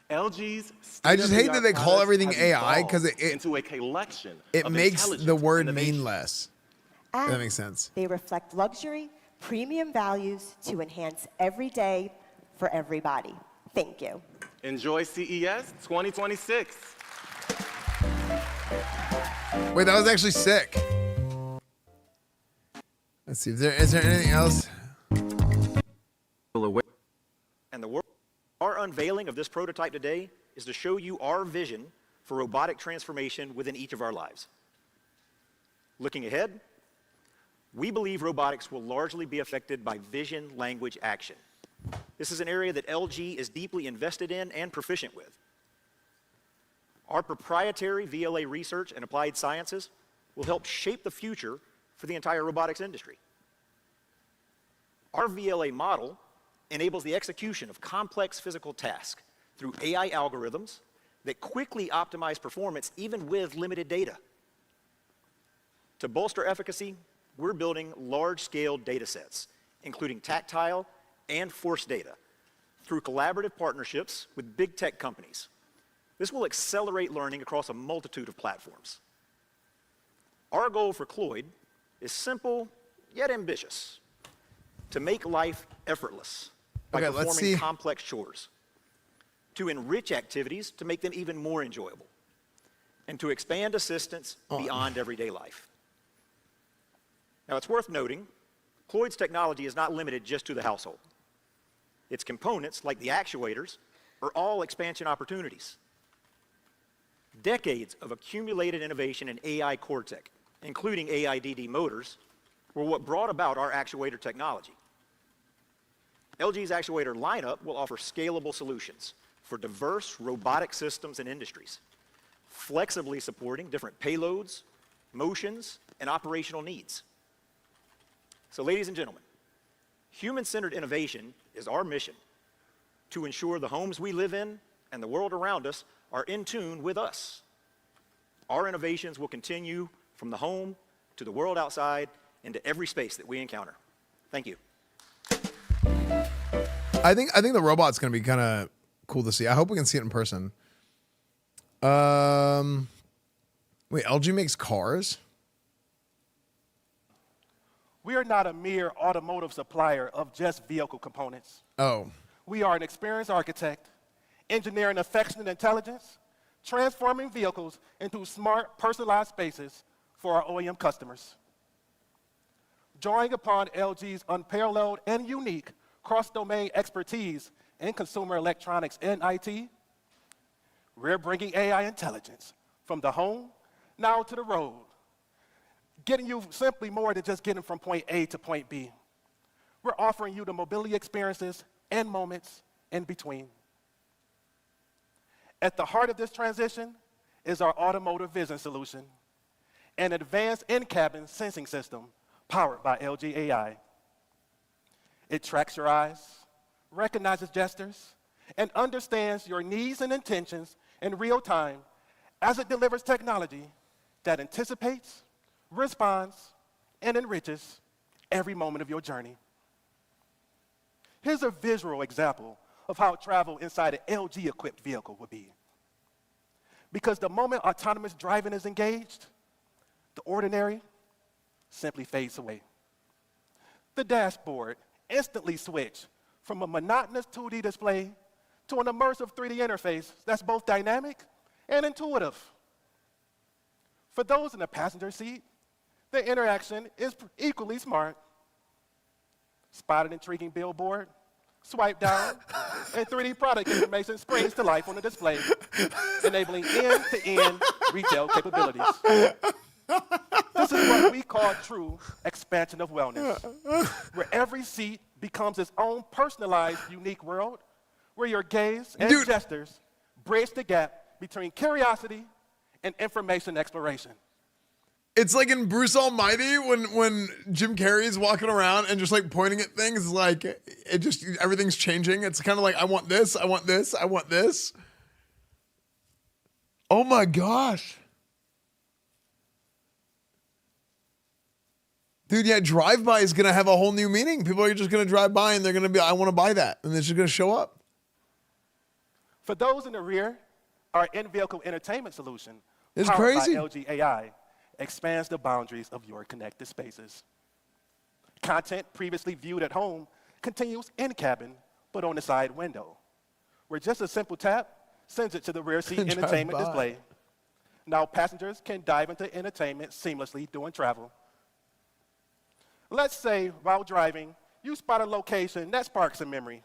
LG's I just hate that they call products everything have AI because evolved into a collection it of makes the intelligent word innovation. mean less. And That makes sense. they reflect luxury, premium values to enhance every day for everybody. Thank you. Enjoy CES 2026. Wait, that was actually sick. Let's see. Is there anything else? And our unveiling of this prototype today is to show you our vision for robotic transformation within each of our lives. Looking ahead, we believe robotics will largely be affected by vision, language, action. This is an area that LG is deeply invested in and proficient with. Our proprietary VLA research and applied sciences will help shape the future for the entire robotics industry. Our VLA model enables the execution of complex physical tasks through AI algorithms that quickly optimize performance even with limited data. To bolster efficacy, we're building large-scale data sets, including tactile and force data, through collaborative partnerships with big tech companies. This will accelerate learning across a multitude of platforms. Our goal for Cloyd is simple yet ambitious: to make life effortless by performing complex chores, to enrich activities to make them even more enjoyable, and to expand assistance beyond everyday life. Now, it's worth noting, Cloyd's technology is not limited just to the household. Its components, like the actuators, are all expansion opportunities. Decades of accumulated innovation in AI core tech, including AIDD motors, were what brought about our actuator technology. LG's actuator lineup will offer scalable solutions for diverse robotic systems and industries, flexibly supporting different payloads, motions, and operational needs. So, ladies and gentlemen, human-centered innovation is our mission to ensure the homes we live in and the world around us are in tune with us. Our innovations will continue from the home to the world outside and to every space that we encounter. Thank you. I think the robot's gonna be kind of cool to see. I hope we can see it in person. Wait, LG makes cars? We are not a mere automotive supplier of just vehicle components. Oh. We are an experienced architect, engineering affectionate intelligence, transforming vehicles into smart, personalized spaces for our OEM customers. Drawing upon LG's unparalleled and unique cross-domain expertise in consumer electronics and IT, we're bringing AI intelligence from the home now to the road, getting you simply more than just getting from point A to point B. We're offering you the mobility experiences and moments in between. At the heart of this transition is our automotive vision solution, an advanced in-cabin sensing system powered by LG AI. It tracks your eyes, recognizes gestures, and understands your needs and intentions in real time as it delivers technology that anticipates, responds, and enriches every moment of your journey. Here's a visual example of how travel inside an LG-equipped vehicle would be. Because the moment autonomous driving is engaged, the ordinary simply fades away. The dashboard instantly switches from a monotonous 2D display to an immersive 3D interface that's both dynamic and intuitive. For those in the passenger seat, the interaction is equally smart. Spot an intriguing billboard, swipe down, and 3D product information springs to life on the display, enabling end-to-end retail capabilities. This is what we call true expansion of wellness, where every seat becomes its own personalized, unique world, where your gaze and gestures bridge the gap between curiosity and information exploration. It's like in Bruce Almighty when Jim Carrey's walking around and just like pointing at things, like it just, everything's changing. It's kind of like, I want this, I want this, I want this. Oh my gosh. Dude, yeah, drive-by is going to have a whole new meaning. People are just going to drive by and they're going to be, I want to buy that. And it's just going to show up. For those in the rear, our in-vehicle entertainment solution, it's powered crazy. by LG AI, expands the boundaries of your connected spaces. Content previously viewed at home continues in-cabin, but on the side window, where just a simple tap sends it to the rear seat entertainment display. Now passengers can dive into entertainment seamlessly during travel. Let's say, while driving, you spot a location that sparks a memory.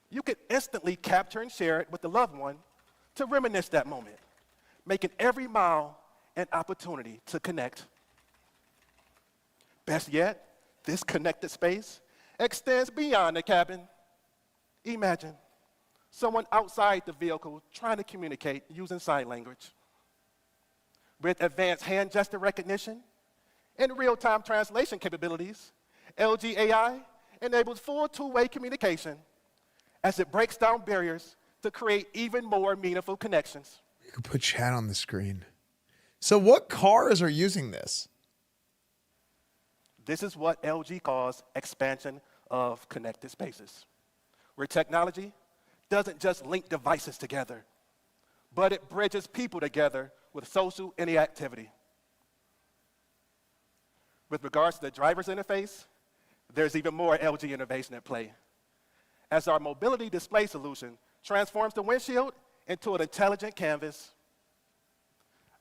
You could instantly capture and share it with a loved one to reminisce that moment, making every mile an opportunity to connect. Best yet, this connected space extends beyond the cabin. Imagine someone outside the vehicle trying to communicate using sign language. With advanced hand gesture recognition and real-time translation capabilities, LG AI enables full two-way communication as it breaks down barriers to create even more meaningful connections. You could put chat on the screen. So what cars are using this? This is what LG calls expansion of connected spaces, where technology doesn't just link devices together, but it bridges people together with social interactivity. With regards to the driver's interface, there's even more LG innovation at play, as our mobility display solution transforms the windshield into an intelligent canvas.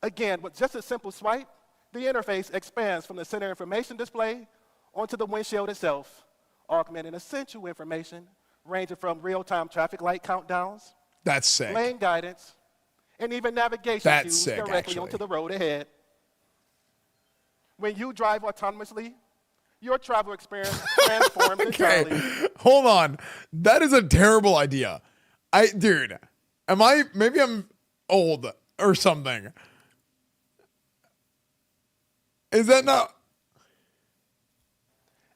Again, with just a simple swipe, the interface expands from the center information display onto the windshield itself, augmenting essential information ranging from real-time traffic light countdowns, That's sick. lane guidance, and even navigation That's cues sick, directly actually. onto the road ahead. When you drive autonomously, your travel experience transforms entirely. Okay, hold on. That is a terrible idea. Dude, maybe I'm old or something. Is that not?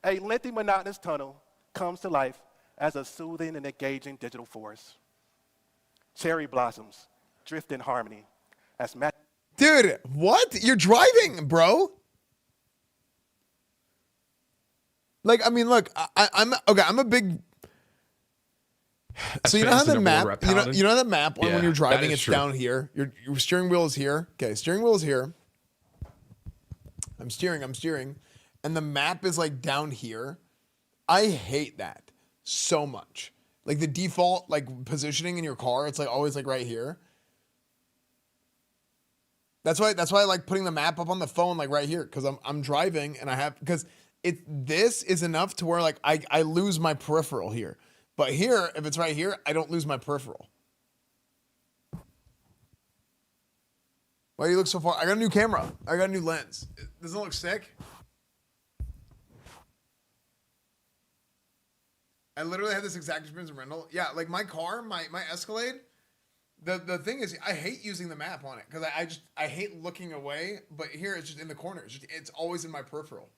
A lengthy, monotonous tunnel comes to life as a soothing and engaging digital forest. Cherry blossoms drift in harmony as Dude, what? You're driving, bro. Like, I mean, look, I'm a big. So you know how the map, you know the map when you're driving, it's down here. Your steering wheel is here. Okay, steering wheel is here. I'm steering, and the map is like down here. I hate that so much. Like the default like positioning in your car, it's like always like right here. That's why I like putting the map up on the phone like right here, because I'm driving and I have, because this is enough to where like I lose my peripheral here. But here, if it's right here, I don't lose my peripheral. Why do you look so far? I got a new camera. I got a new lens. Doesn't it look sick? I literally had this exact experience in rental. Yeah, like my car, my Escalade, the thing is, I hate using the map on it because I hate looking away, but here it's just in the corner. It's always in my peripheral.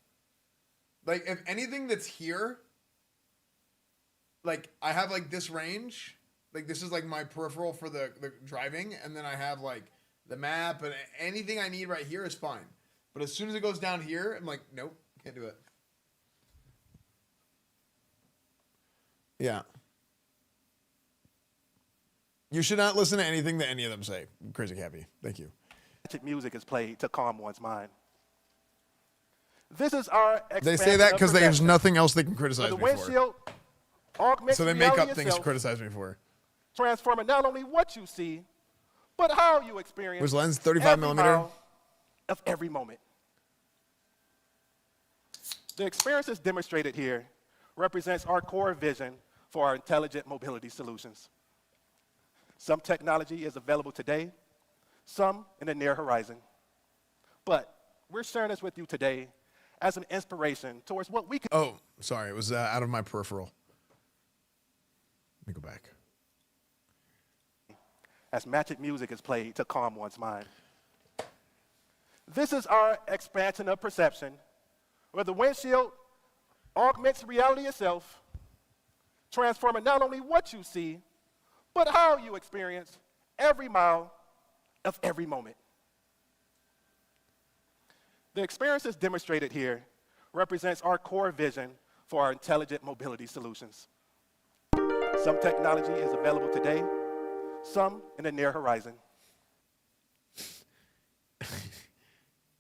Like if anything that's here, like I have like this range, like this is like my peripheral for the driving, and then I have like the map, and anything I need right here is fine. But as soon as it goes down here, I'm like, nope, can't do it. Yeah. You should not listen to anything that any of them say. Crazy Cappy. Thank you. Music is played to calm one's mind. This is our They say that because there's nothing else they can criticize the me for. windshield augments So they make reality up things to itself, criticize me for. transforming not only what you see, but how you experience Where's lens? 35 every millimeter? mile of every moment. The experiences demonstrated here represents our core vision for our intelligent mobility solutions. Some technology is available today, some in the near horizon. But we're sharing this with you today as an inspiration towards what we can. Oh, sorry. It was out of my peripheral. Let me go back. As magic music is played to calm one's mind. This is our expansion of perception, where the windshield augments reality itself, transforming not only what you see, but how you experience every mile of every moment. The experiences demonstrated here represents our core vision for our intelligent mobility solutions. Some technology is available today, some in the near horizon.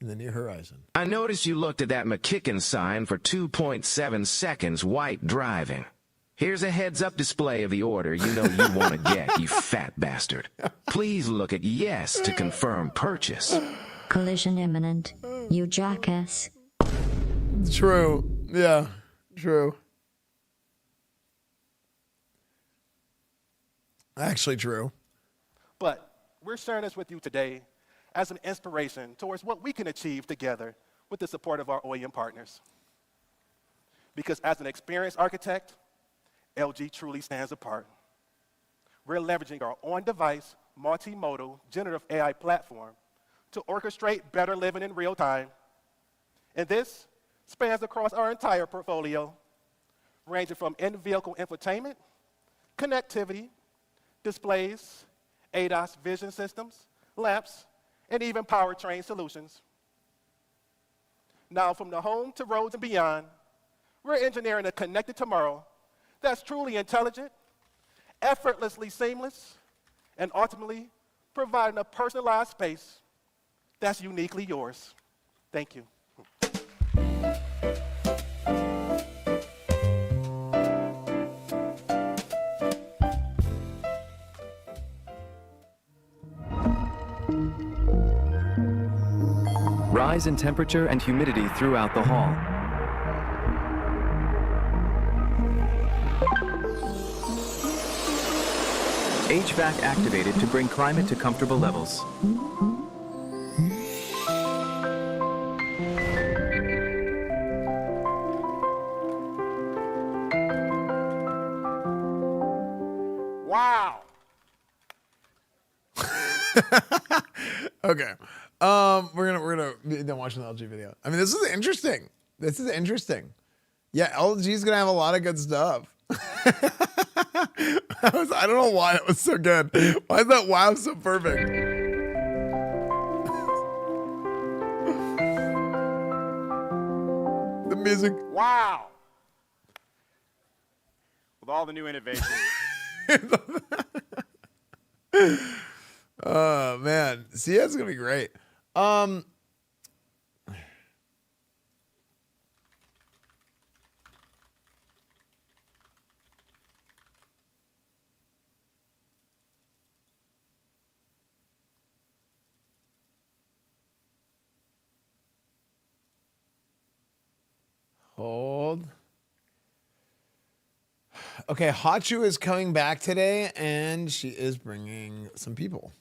In the near horizon. I noticed you looked at that McKicken sign for 2.7 seconds white driving. Here's a heads-up display of the order you know you want to get, you fat bastard. Please look at yes to confirm purchase. Collision imminent. You jackass. True. Yeah, true. Actually true. But we're sharing this with you today as an inspiration towards what we can achieve together with the support of our OEM partners. Because as an experienced architect, LG truly stands apart. We're leveraging our on-device, multimodal, generative AI platform to orchestrate better living in real time. And this spans across our entire portfolio, ranging from in-vehicle infotainment, connectivity, displays, ADAS vision systems, lamps, and even powertrain solutions. Now, from the home to roads and beyond, we're engineering a connected tomorrow that's truly intelligent, effortlessly seamless, and ultimately providing a personalized space that's uniquely yours. Thank you. Rise in temperature and humidity throughout the hall. HVAC activated to bring climate to comfortable levels. Wow. Okay. We're gonna be done watching the LG video. I mean, this is interesting. This is interesting. Yeah, LG's gonna have a lot of good stuff. I don't know why it was so good. Why is that wow so perfect? The music. Wow. With all the new innovations. Oh man, CES is gonna be great. Hold. Okay, Hachu is coming back today, and she is bringing some people.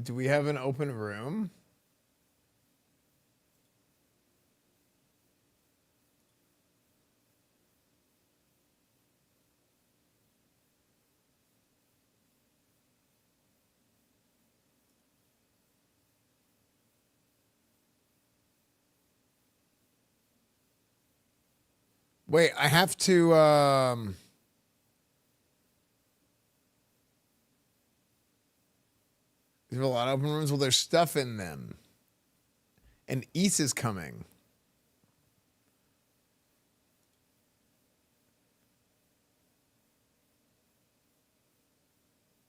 Do we have an open room? Wait, I have to, there's a lot of open rooms. Well, there's stuff in them. And East is coming.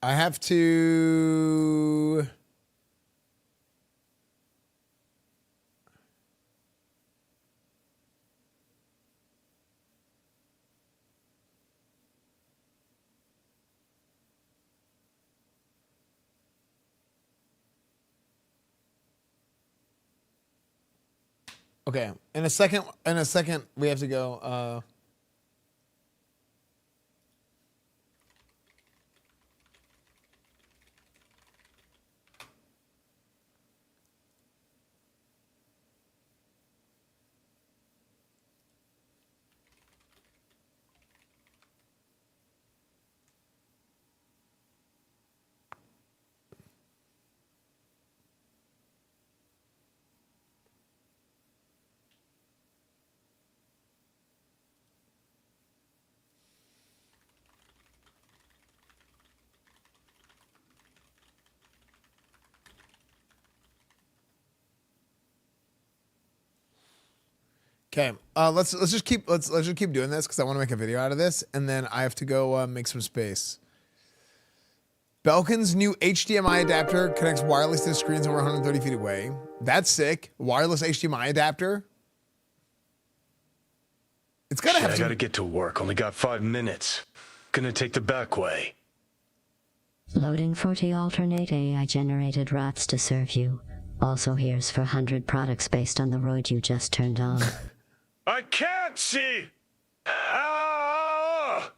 I have to. Okay, in a second we have to go. Okay, let's just keep doing this because I want to make a video out of this, and then I have to go make some space. Belkin's new HDMI adapter connects wireless to screens over 130 feet away. That's sick. Wireless HDMI adapter. It's gotta have. I gotta get to work. Only got 5 minutes. Gonna take the back way. Loading 40 alternate AI-generated routes to serve you. Also here's for 100 products based on the road you just turned on. I can't see! Ah!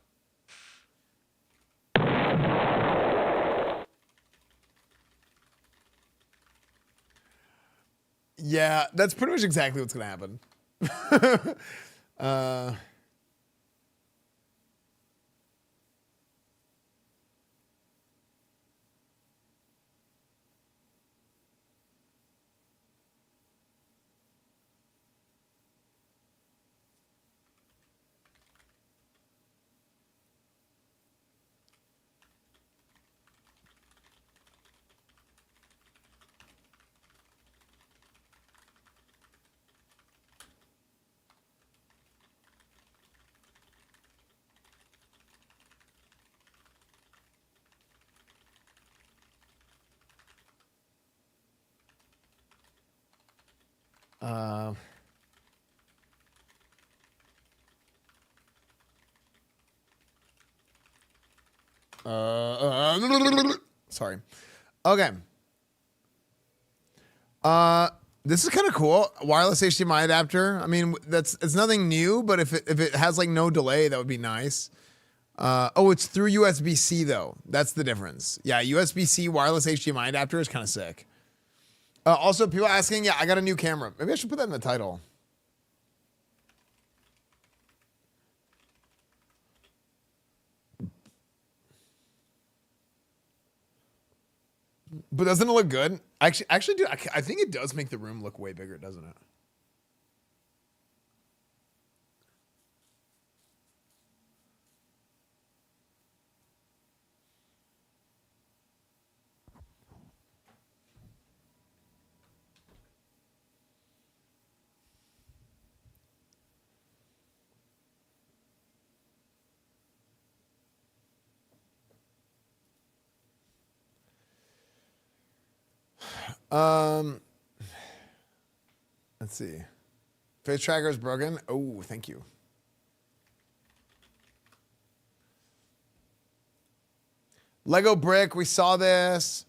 Yeah, that's pretty much exactly what's gonna happen. Sorry. Okay. This is kind of cool. Wireless HDMI adapter. I mean, it's nothing new, but if it has like no delay, that would be nice. Oh, it's through USB-C though. That's the difference. Yeah, USB-C wireless HDMI adapter is kind of sick. Also, people asking, yeah, I got a new camera. Maybe I should put that in the title. But doesn't it look good? Actually, dude, I think it does make the room look way bigger, doesn't it? Let's see. Face tracker is broken. Oh, thank you. Lego brick. We saw this.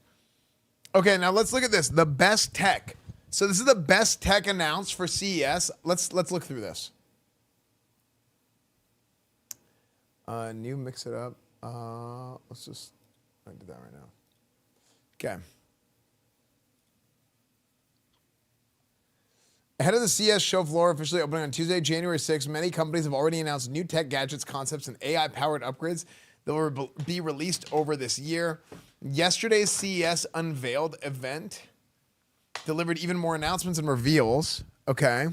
Okay, now let's look at this. The best tech. So this is the best tech announced for CES. Let's look through this. New mix it up. Let's just I do that right now. Okay. Ahead of the CES show floor officially opening on Tuesday, January 6th, many companies have already announced new tech gadgets, concepts, and AI-powered upgrades that will be released over this year. Yesterday's CES unveiled event delivered even more announcements and reveals. Okay,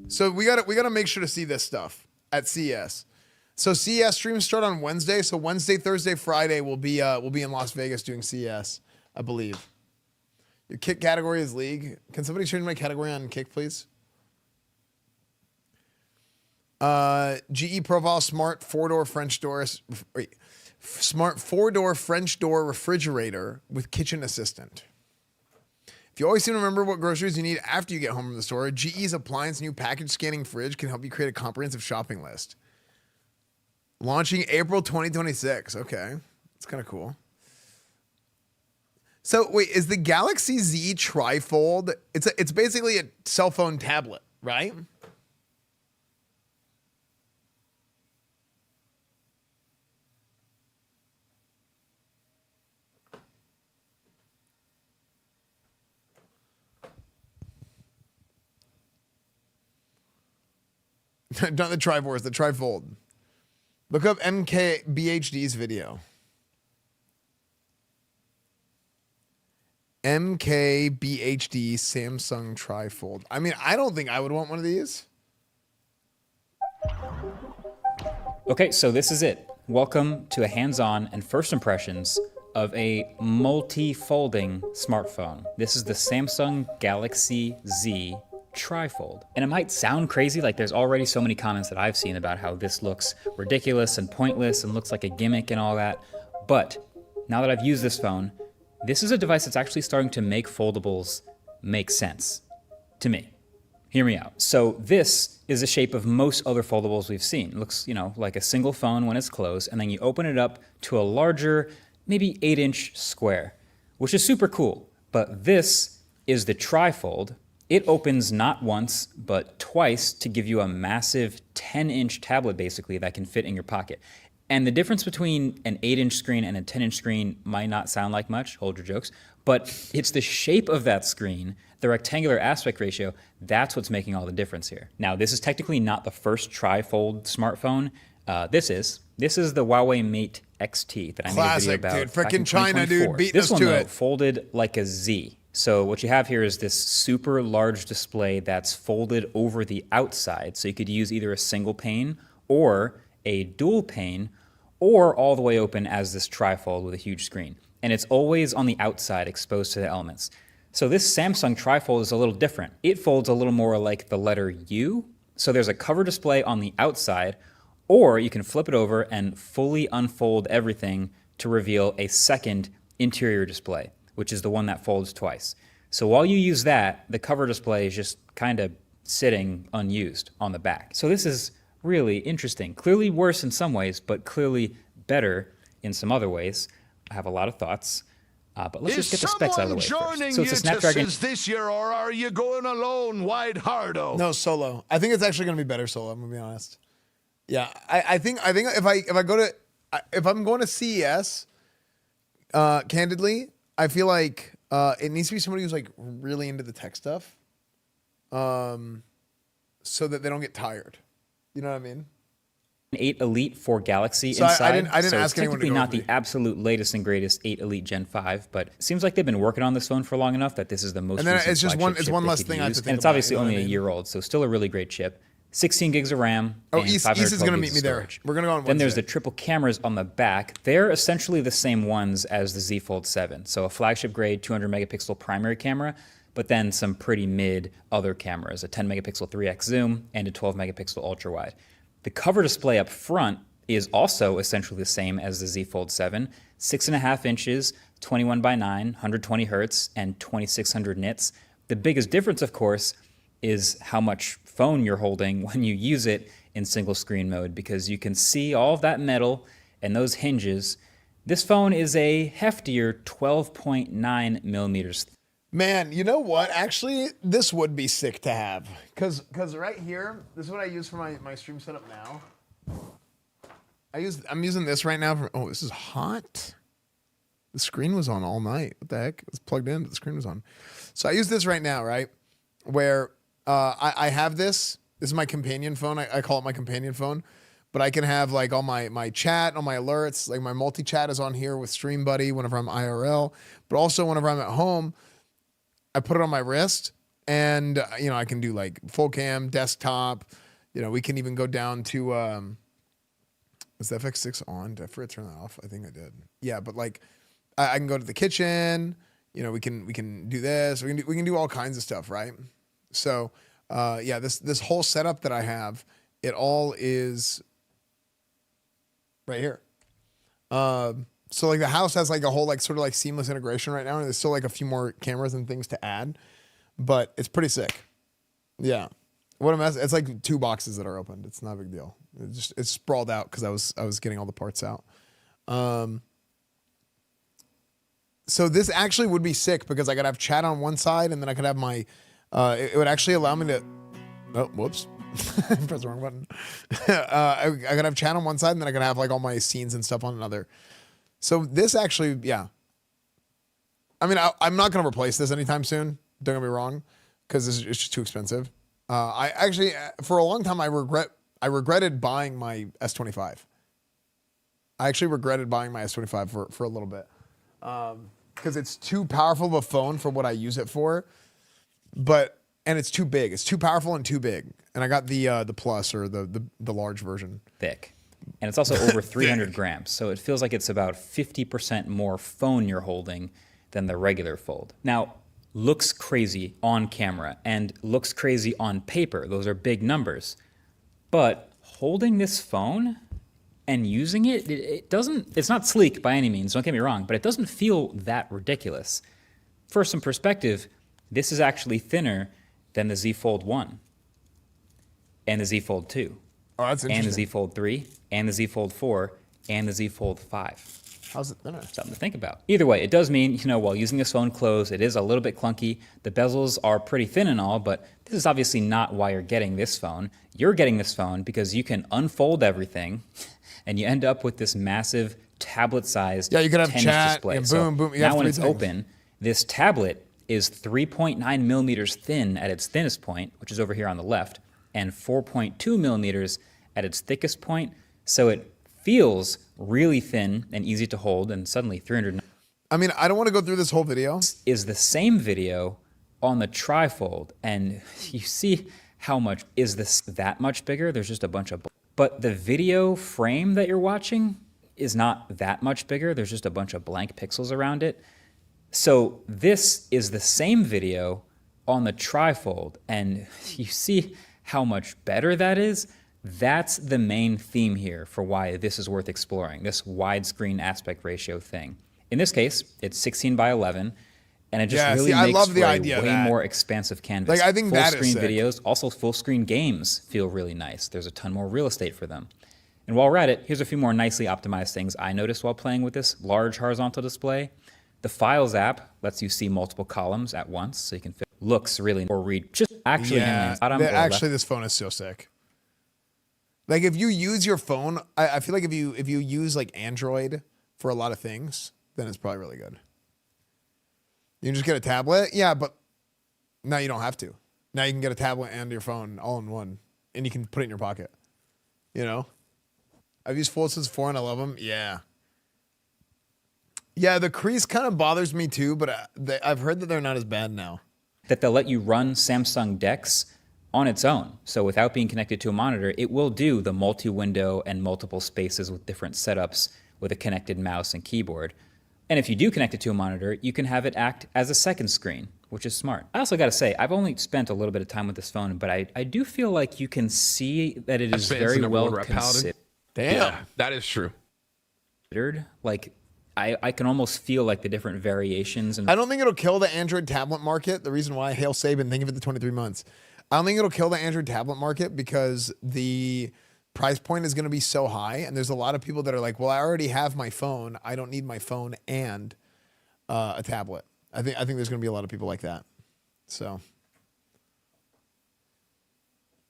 so we gotta make sure to see this stuff at CES. So CES streams start on Wednesday. So Wednesday, Thursday, Friday we'll be in Las Vegas doing CES, I believe. Your kick category is league. Can somebody change my category on kick, please? GE Profile Smart 4-door French doors. Wait. Smart 4-door French door refrigerator with kitchen assistant. If you always seem to remember what groceries you need after you get home from the store, GE's appliance new package scanning fridge can help you create a comprehensive shopping list. Launching April 2026. Okay. That's kind of cool. So wait, is the Galaxy Z trifold? It's basically a cell phone tablet, right? Not the Triforce, the trifold. Look up MKBHD's video. MKBHD Samsung trifold. I mean, I don't think I would want one of these. Okay, so this is it. Welcome to a hands-on and first impressions of a multi-folding smartphone. This is the Samsung Galaxy Z trifold. And it might sound crazy, like there's already so many comments that I've seen about how this looks ridiculous and pointless and looks like a gimmick and all that. But now that I've used this phone, this is a device that's actually starting to make foldables make sense to me. Hear me out. So this is the shape of most other foldables we've seen. It looks, you know, like a single phone when it's closed, and then you open it up to a larger, maybe 8-inch square, which is super cool. But this is the trifold. It opens not once, but twice to give you a massive 10-inch tablet, basically, that can fit in your pocket. And the difference between an 8-inch screen and a 10-inch screen might not sound like much, hold your jokes, but it's the shape of that screen, the rectangular aspect ratio, that's what's making all the difference here. Now, this is technically not the first trifold smartphone. This is the Huawei Mate XT that I made a video about. Dude. Frickin' China, dude, beating this us one, to though, it. folded like a Z. So what you have here is this super large display that's folded over the outside. So you could use either a single pane or a dual pane, or all the way open as this trifold with a huge screen. And it's always on the outside exposed to the elements. So this Samsung trifold is a little different. It folds a little more like the letter U. So there's a cover display on the outside, or you can flip it over and fully unfold everything to reveal a second interior display, which is the one that folds twice. So while you use that, the cover display is just kind of sitting unused on the back. So this is really interesting. Clearly worse in some ways, but clearly better in some other ways. I have a lot of thoughts, but let's just get the specs out of the way first. So it's a Snapdragon. This year, or are you going alone, Wide Hardo? No, solo. I think it's actually going to be better solo. I'm going to be honest. Yeah, I think if I'm going to CES, candidly, I feel like it needs to be somebody who's like really into the tech stuff, so that they don't get tired. You know what I mean? 8 Elite for Galaxy So inside. I didn't ask anyone to technically go not with the absolute latest and greatest 8 Elite Gen 5, but it seems like they've been working on this phone for long enough that this is the most And then recent it's just flagship chip one they less could thing I have use. to think And it's about, obviously you know what only I a mean? year old, so still a really great chip. 16 gigs of RAM. Oh, and East 512 is going to gigs meet of me there. storage. We're going to go on Then there's Wednesday. the triple cameras on the back. They're essentially the same ones as the Z Fold 7. So a flagship grade 200 megapixel primary camera, but then some pretty mid other cameras, a 10 megapixel 3x zoom and a 12 megapixel ultra wide. The cover display up front is also essentially the same as the Z Fold 7, 6.5 inches, 21 by 9, 120 hertz, and 2600 nits. The biggest difference, of course, is how much phone you're holding when you use it in single screen mode, because you can see all of that metal and those hinges. This phone is a heftier 12.9 millimeters. Man, you know what? Actually, this would be sick to have. Because right here, this is what I use for my stream setup now. I'm using this right now. Oh, this is hot. The screen was on all night. What the heck? It was plugged in, but the screen was on. So I use this right now, right? Where I have this. This is my companion phone. I call it my companion phone. But I can have like all my chat, all my alerts. Like my multi-chat is on here with Stream Buddy whenever I'm IRL. But also whenever I'm at home, I put it on my wrist. And, I can do like full cam, desktop. We can even go down to... is the FX6 on? Did I forget to turn that off? I think I did. Yeah, but like I can go to the kitchen. We can do this. We can do all kinds of stuff, right? So yeah, this whole setup that I have, it all is right here. So like the house has like a whole like sort of like seamless integration right now, and there's still like a few more cameras and things to add, but it's pretty sick. Yeah. What a mess. It's like 2 boxes that are opened. It's not a big deal. It's sprawled out because I was getting all the parts out. So this actually would be sick because I could have chat on one side and then I could have my, it would actually allow me to, oh, whoops. Press the wrong button. I could have chat on one side and then I could have like all my scenes and stuff on another. So this actually, yeah. I mean, I'm not going to replace this anytime soon. Don't get me wrong, because it's just too expensive. I actually, for a long time, I regretted buying my S25. I actually regretted buying my S25 for a little bit. Because it's too powerful of a phone for what I use it for. And it's too big. It's too powerful and too big. And I got the Plus or the large version. Thick. And it's also over 300 grams. So it feels like it's about 50% more phone you're holding than the regular Fold. Now, looks crazy on camera and looks crazy on paper. Those are big numbers. But holding this phone and using it, it's not sleek by any means, don't get me wrong, but it doesn't feel that ridiculous. For some perspective, this is actually thinner than the Z Fold 1 and the Z Fold 2. Oh, that's interesting. And the Z Fold 3 and the Z Fold 4 and the Z Fold 5. How's it thinner? Something to think about. Either way, it does mean, while using this phone closed, it is a little bit clunky. The bezels are pretty thin and all, but this is obviously not why you're getting this phone. You're getting this phone because you can unfold everything and you end up with this massive tablet-sized 10-inch display. And boom, boom. Now when it's open, this tablet is 3.9 millimeters thin at its thinnest point, which is over here on the left, and 4.2 millimeters at its thickest point. So it feels really thin and easy to hold, and suddenly 300. I mean, I don't want to go through this whole video. Is the same video on the trifold, and you see how much, is this that much bigger? There's just a bunch of, but the video frame that you're watching is not that much bigger. There's just a bunch of blank pixels around it. So this is the same video on the trifold, and you see how much better that is. That's the main theme here for why this is worth exploring, this widescreen aspect ratio thing. In this case, it's 16 by 11, and it just really makes for a way more expansive canvas. Like, I think that is full-screen videos, also full-screen games feel really nice. There's a ton more real estate for them. And while we're at it, here's a few more nicely optimized things I noticed while playing with this large horizontal display. The Files app lets you see multiple columns at once, so you can fit. Looks really, or read just actually. Actually, this phone is so sick. Like if you use your phone, I feel like if you use like Android for a lot of things, then it's probably really good. You can just get a tablet, yeah, but now you don't have to. Now you can get a tablet and your phone all in one, and you can put it in your pocket. I've used Fold since 4 and I love them. Yeah. Yeah, the crease kind of bothers me too, but I've heard that they're not as bad now. That they'll let you run Samsung DeX on its own. So without being connected to a monitor, it will do the multi-window and multiple spaces with different setups with a connected mouse and keyboard. And if you do connect it to a monitor, you can have it act as a second screen, which is smart. I also got to say, I've only spent a little bit of time with this phone, but I do feel like you can see that it is very well considered. Damn. Yeah, that is true. Like, I can almost feel like the different variations. And I don't think it'll kill the Android tablet market. The reason why, hail Saban, thank you for the 23 months. I don't think it'll kill the Android tablet market because the price point is going to be so high. And there's a lot of people that are like, well, I already have my phone. I don't need my phone and a tablet. I think there's going to be a lot of people like that. So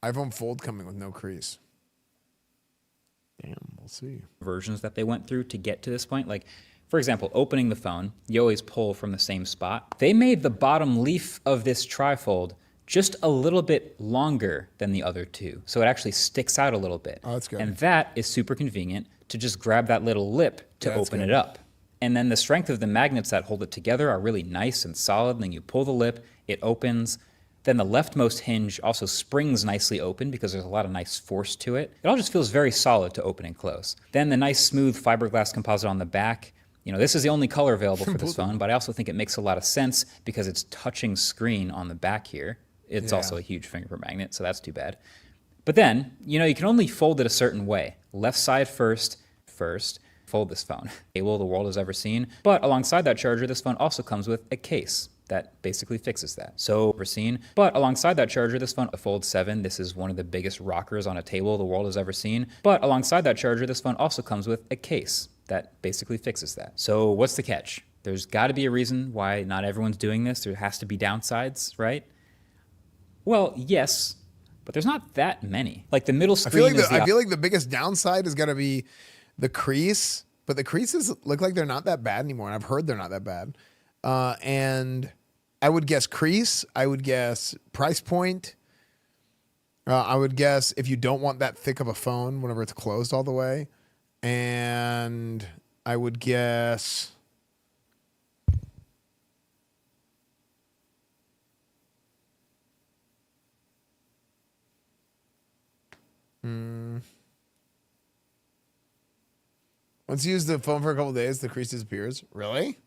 iPhone Fold coming with no crease. Damn, we'll see. Versions that they went through to get to this point. Like, for example, opening the phone, you always pull from the same spot. They made the bottom leaf of this trifold just a little bit longer than the other two. So it actually sticks out a little bit. Oh, that's good. And that is super convenient to just grab that little lip to open it up. And then the strength of the magnets that hold it together are really nice and solid. And then you pull the lip, it opens. Then the leftmost hinge also springs nicely open because there's a lot of nice force to it. It all just feels very solid to open and close. Then the nice smooth fiberglass composite on the back. This is the only color available for this phone, but I also think it makes a lot of sense because it's touching screen on the back here. It's also a huge fingerprint magnet, so that's too bad. But then, you can only fold it a certain way. Left side first, fold this phone. Cable the world has ever seen. But alongside that charger, this phone also comes with a case that basically fixes that. So ever seen. But alongside that charger, this phone, a Fold 7, this is one of the biggest rockers on a table the world has ever seen. But alongside that charger, this phone also comes with a case that basically fixes that. So what's the catch? There's got to be a reason why not everyone's doing this. There has to be downsides, right? Well, yes, but there's not that many. Like the middle screen I feel like the biggest downside is got to be the crease, but the creases look like they're not that bad anymore, and I've heard they're not that bad. And I would guess crease. I would guess price point. I would guess if you don't want that thick of a phone whenever it's closed all the way. And I would guess... Once you use the phone for a couple of days, the crease disappears. Really?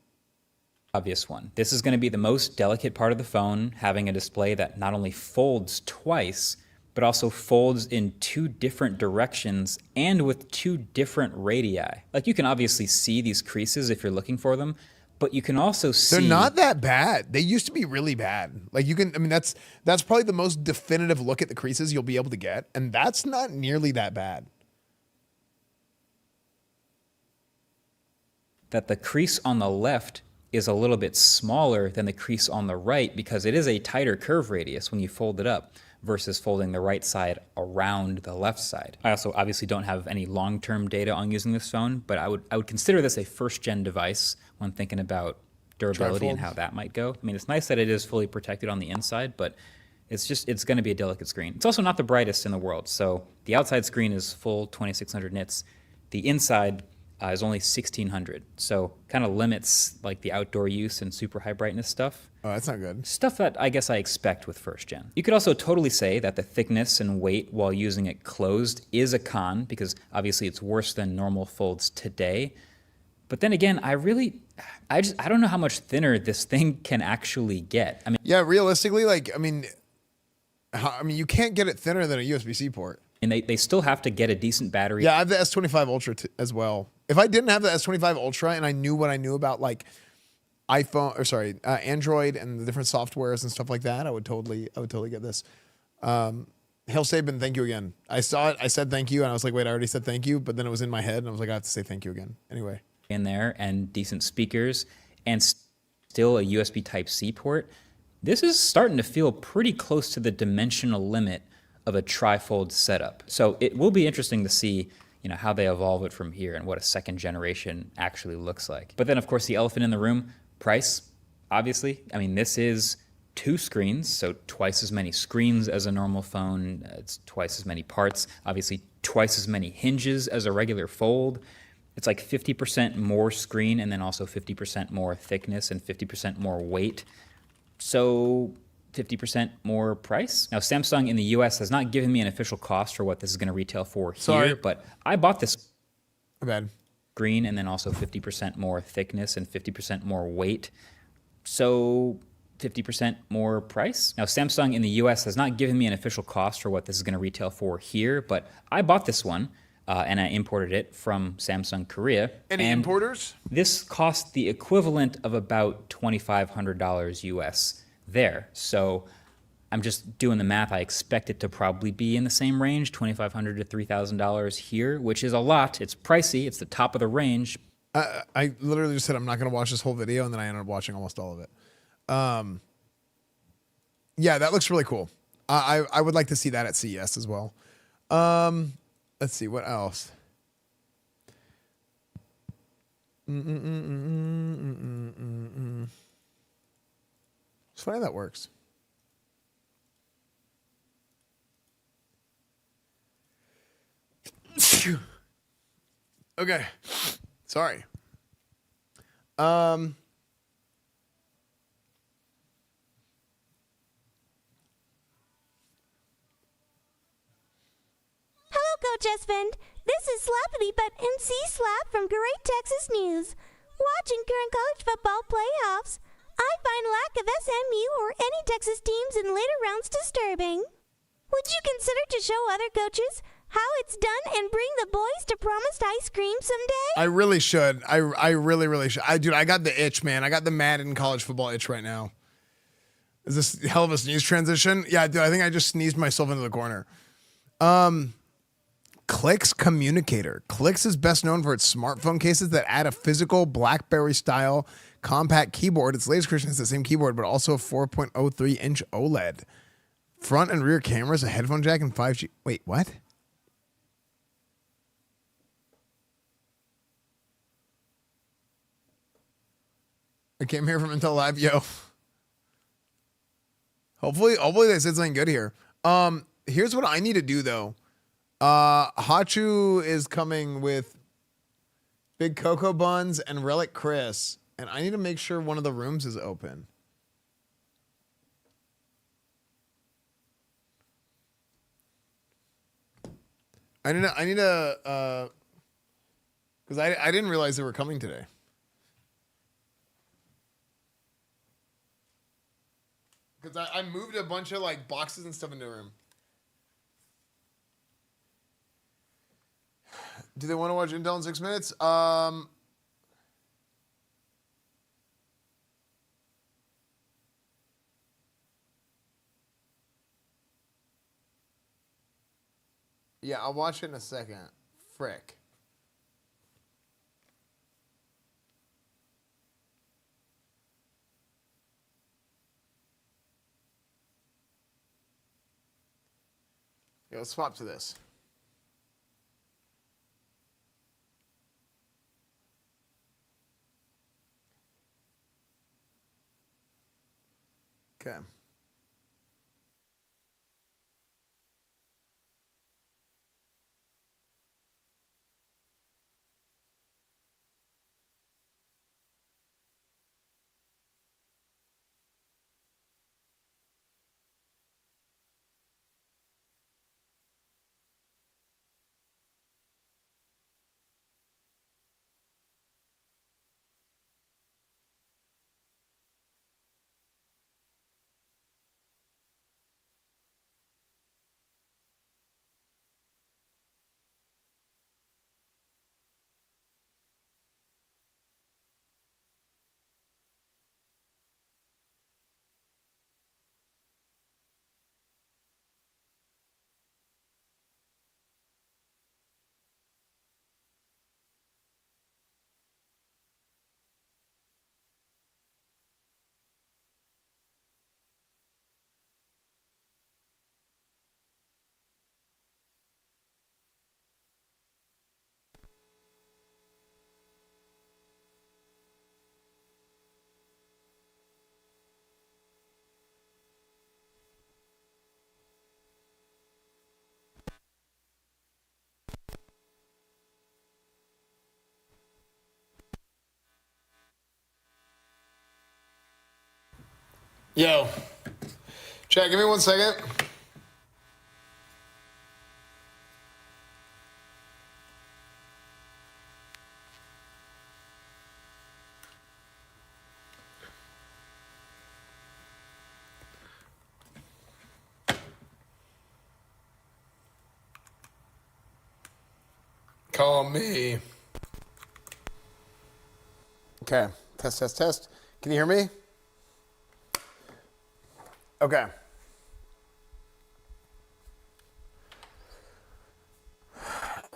Obvious one. This is going to be the most delicate part of the phone, having a display that not only folds twice, but also folds in two different directions and with two different radii. Like you can obviously see these creases if you're looking for them, but you can also see... They're not that bad. They used to be really bad. Like you can, I mean, that's probably the most definitive look at the creases you'll be able to get, and that's not nearly that bad. That the crease on the left is a little bit smaller than the crease on the right because it is a tighter curve radius when you fold it up versus folding the right side around the left side. I also obviously don't have any long-term data on using this phone, but I would consider this a first-gen device when thinking about durability and how that might go. I mean, it's nice that it is fully protected on the inside, but it's going to be a delicate screen. It's also not the brightest in the world. So the outside screen is full 2600 nits. The inside is only 1600. So kind of limits like the outdoor use and super high brightness stuff. Oh, that's not good. Stuff that I guess I expect with first gen. You could also totally say that the thickness and weight while using it closed is a con because obviously it's worse than normal folds today. But then again, I don't know how much thinner this thing can actually get. I mean, yeah, realistically, like, I mean, you can't get it thinner than a USB-C port. And they still have to get a decent battery. Yeah, I have the S25 Ultra as well. If I didn't have the S25 Ultra and I knew what I knew about like Android and the different softwares and stuff like that, I would totally get this. Hail Saban, thank you again. I saw it, I said thank you, and I was like, wait, I already said thank you, but then it was in my head, and I was like, I have to say thank you again. Anyway. In there, and decent speakers, and still a USB Type-C port. This is starting to feel pretty close to the dimensional limit of a trifold setup. So it will be interesting to see, how they evolve it from here and what a second generation actually looks like. But then, of course, the elephant in the room, price, obviously. I mean, this is 2 screens, so twice as many screens as a normal phone. It's twice as many parts, obviously twice as many hinges as a regular fold. It's like 50% more screen and then also 50% more thickness and 50% more weight. So 50% more price. Now, Samsung in the US has not given me an official cost for what this is going to retail for here, but I bought this screen and then also 50% more thickness and 50% more weight. So 50% more price. Now, Samsung in the US has not given me an official cost for what this is going to retail for here, but I bought this one and I imported it from Samsung Korea. Any importers? This cost the equivalent of about $2,500 US there. So I'm just doing the math. I expect it to probably be in the same range, $2,500 to $3,000 here, which is a lot. It's pricey. It's the top of the range. I literally just said I'm not going to watch this whole video, and then I ended up watching almost all of it. Yeah, that looks really cool. I would like to see that at CES as well. Let's see, what else? It's funny how that works. Okay. Sorry. Hello, Coach Esfand. This is Slappity Butt MC Slap from Great Texas News. Watching current college football playoffs, I find lack of SMU or any Texas teams in later rounds disturbing. Would you consider to show other coaches how it's done and bring the boys to Promised Ice Cream someday? I really should. I really, really should. Dude, I got the itch, man. I got the Madden college football itch right now. Is this hell of a sneeze transition? Yeah, dude, I think I just sneezed myself into the corner. Clix Communicator. Clix is best known for its smartphone cases that add a physical BlackBerry-style compact keyboard. Its latest creation has the same keyboard, but also a 4.03-inch OLED. Front and rear cameras, a headphone jack, and 5G. Wait, what? I came here from Intel Live, yo. Hopefully they said something good here. Here's what I need to do though. Hachu is coming with Big Cocoa Buns and Relic Chris, and I need to make sure one of the rooms is open. I need to because I didn't realize they were coming today. Because I moved a bunch of like boxes and stuff into a room. Do they want to watch Intel in 6 minutes? Yeah, I'll watch it in a second. Frick. Yeah, let's swap to this. Okay. Yo, chat, give me 1 second. Call me. Okay, test, test, test. Can you hear me? Okay.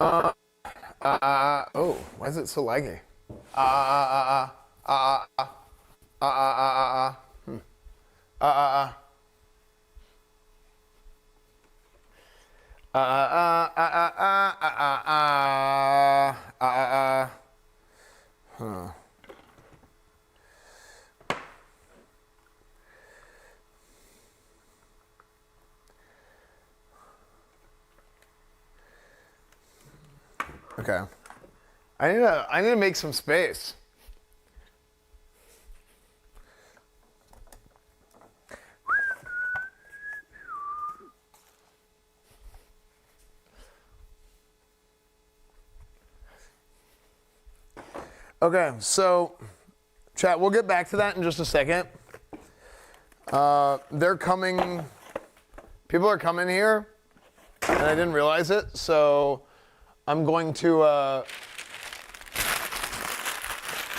Oh, why is it so laggy? Huh. Okay. I need to make some space. Okay, so chat, we'll get back to that in just a second. They're coming. People are coming here. and I didn't realize it, so I'm going to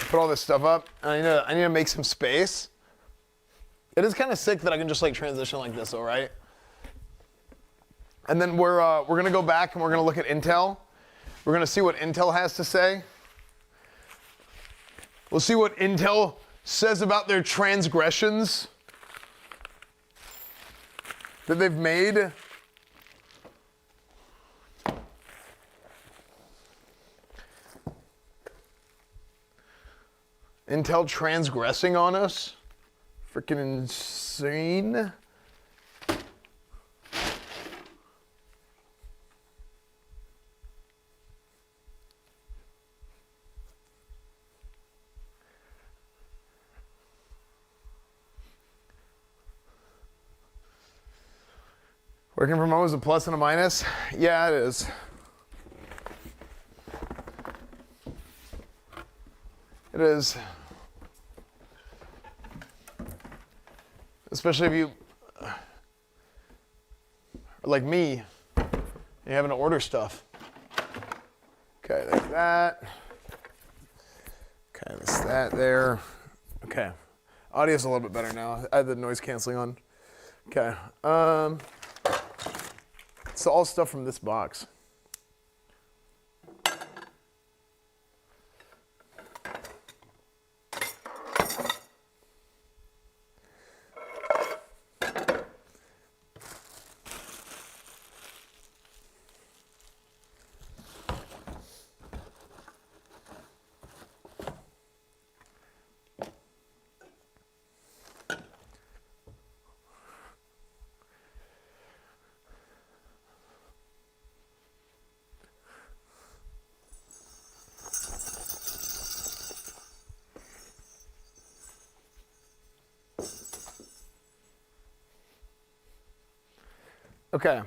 put all this stuff up, and I need to make some space. It is kind of sick that I can just like transition like this, all right? And then we're gonna go back and we're gonna look at Intel. We're gonna see what Intel has to say. We'll see what Intel says about their transgressions that they've made. Intel transgressing on us. Freaking insane. Working from home is a plus and a minus? Yeah, it is. It is. Especially if you are like me, you're having to order stuff. Okay, there's that. Okay, there's that there. Okay, audio's a little bit better now. I had the noise canceling on. Okay, it's all stuff from this box. Okay.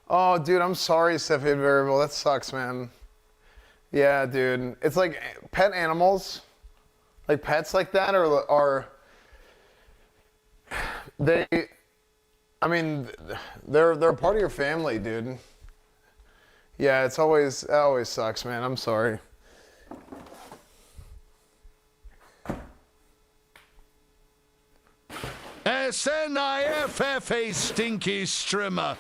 Oh, dude, I'm sorry, Cepheid Variable. That sucks, man. Yeah, dude. It's like pet animals, like pets like that are they, I mean, they're a part of your family, dude. Yeah, it always sucks, man. I'm sorry. SNIFF, stinky strimmer.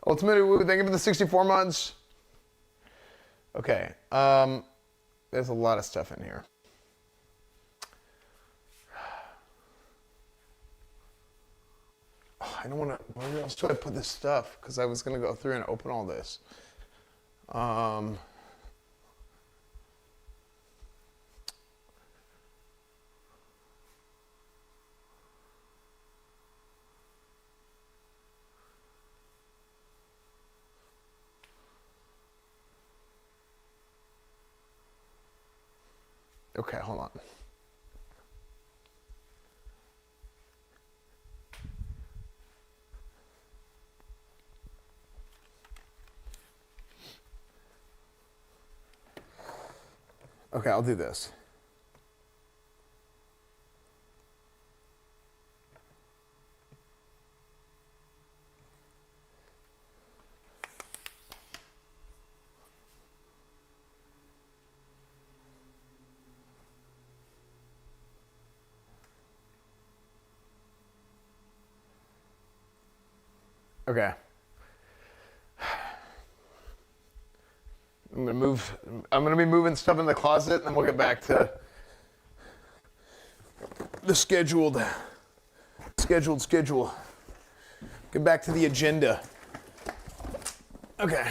Ultimate Woo, thank you for the 64 months. Okay, there's a lot of stuff in here. Oh, I don't want to, where else do I put this stuff? Because I was going to go through and open all this. Okay, hold on. Okay, I'll do this. Okay. I'm gonna be moving stuff in the closet, and then we'll get back to the schedule. Get back to the agenda. Okay.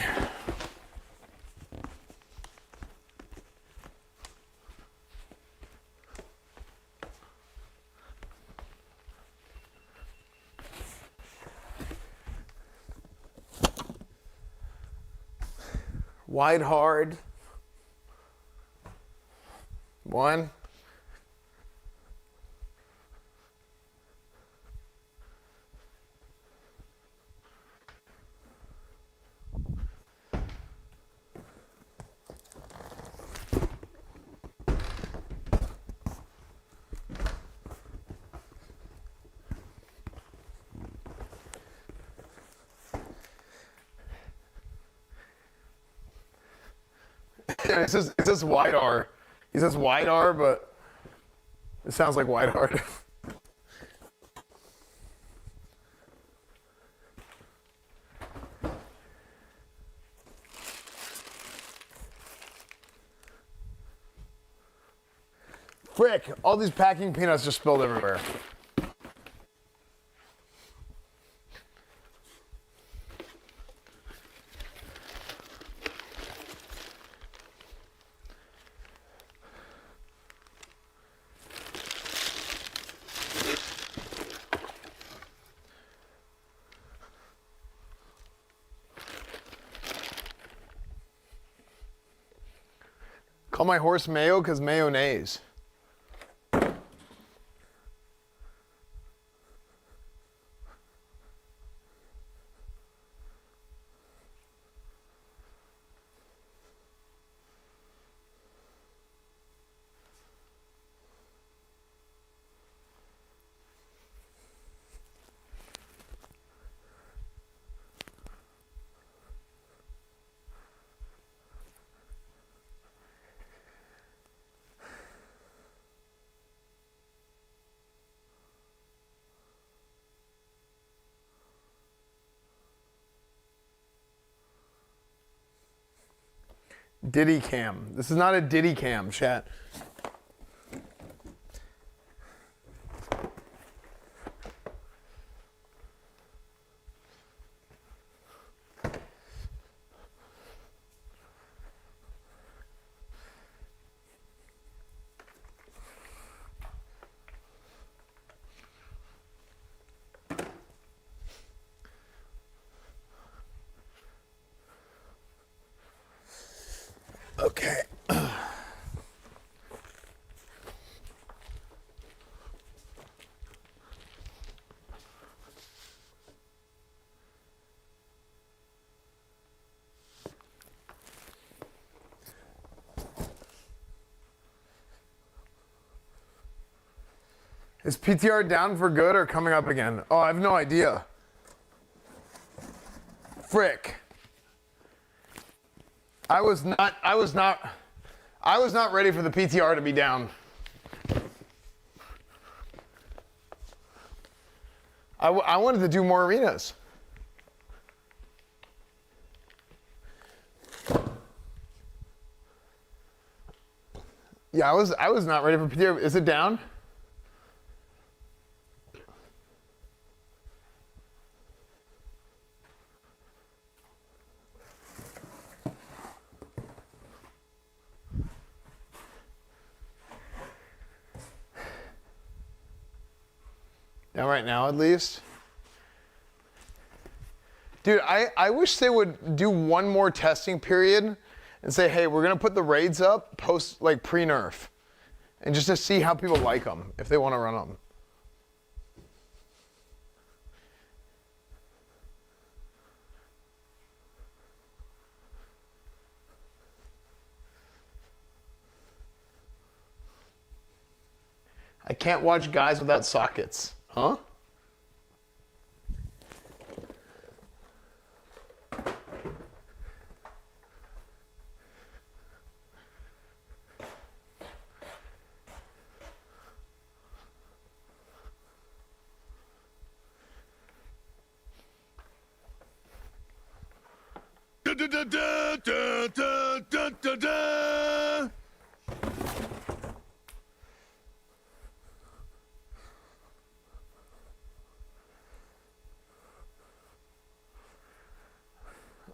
Wide hard. One. It says wide R. He says wide R, but it sounds like wide R. Frick! All these packing peanuts just spilled everywhere. Call my horse Mayo because mayonnaise. Diddy cam. This is not a Diddy cam, chat. Okay. Is PTR down for good or coming up again? Oh, I have no idea. Frick. I was not ready for the PTR to be down. I wanted to do more arenas. Yeah, I was not ready for PTR. Is it down? Right now, at least. Dude, I wish they would do one more testing period and say, hey, we're going to put the raids up post, like, pre-nerf. And just to see how people like them, if they want to run them. I can't watch guys without sockets. Huh? Da, da, da, da, da, da, da, da.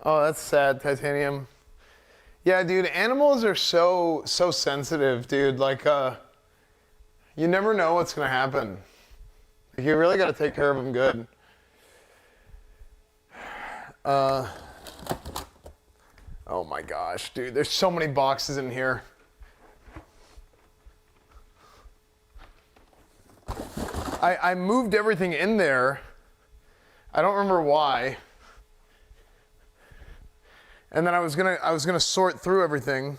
Oh, that's sad, Titanium. Yeah, dude, animals are so sensitive, dude. Like, you never know what's gonna happen. Like, you really gotta take care of them good. Oh my gosh, dude, there's so many boxes in here. I moved everything in there. I don't remember why. And then I was gonna sort through everything.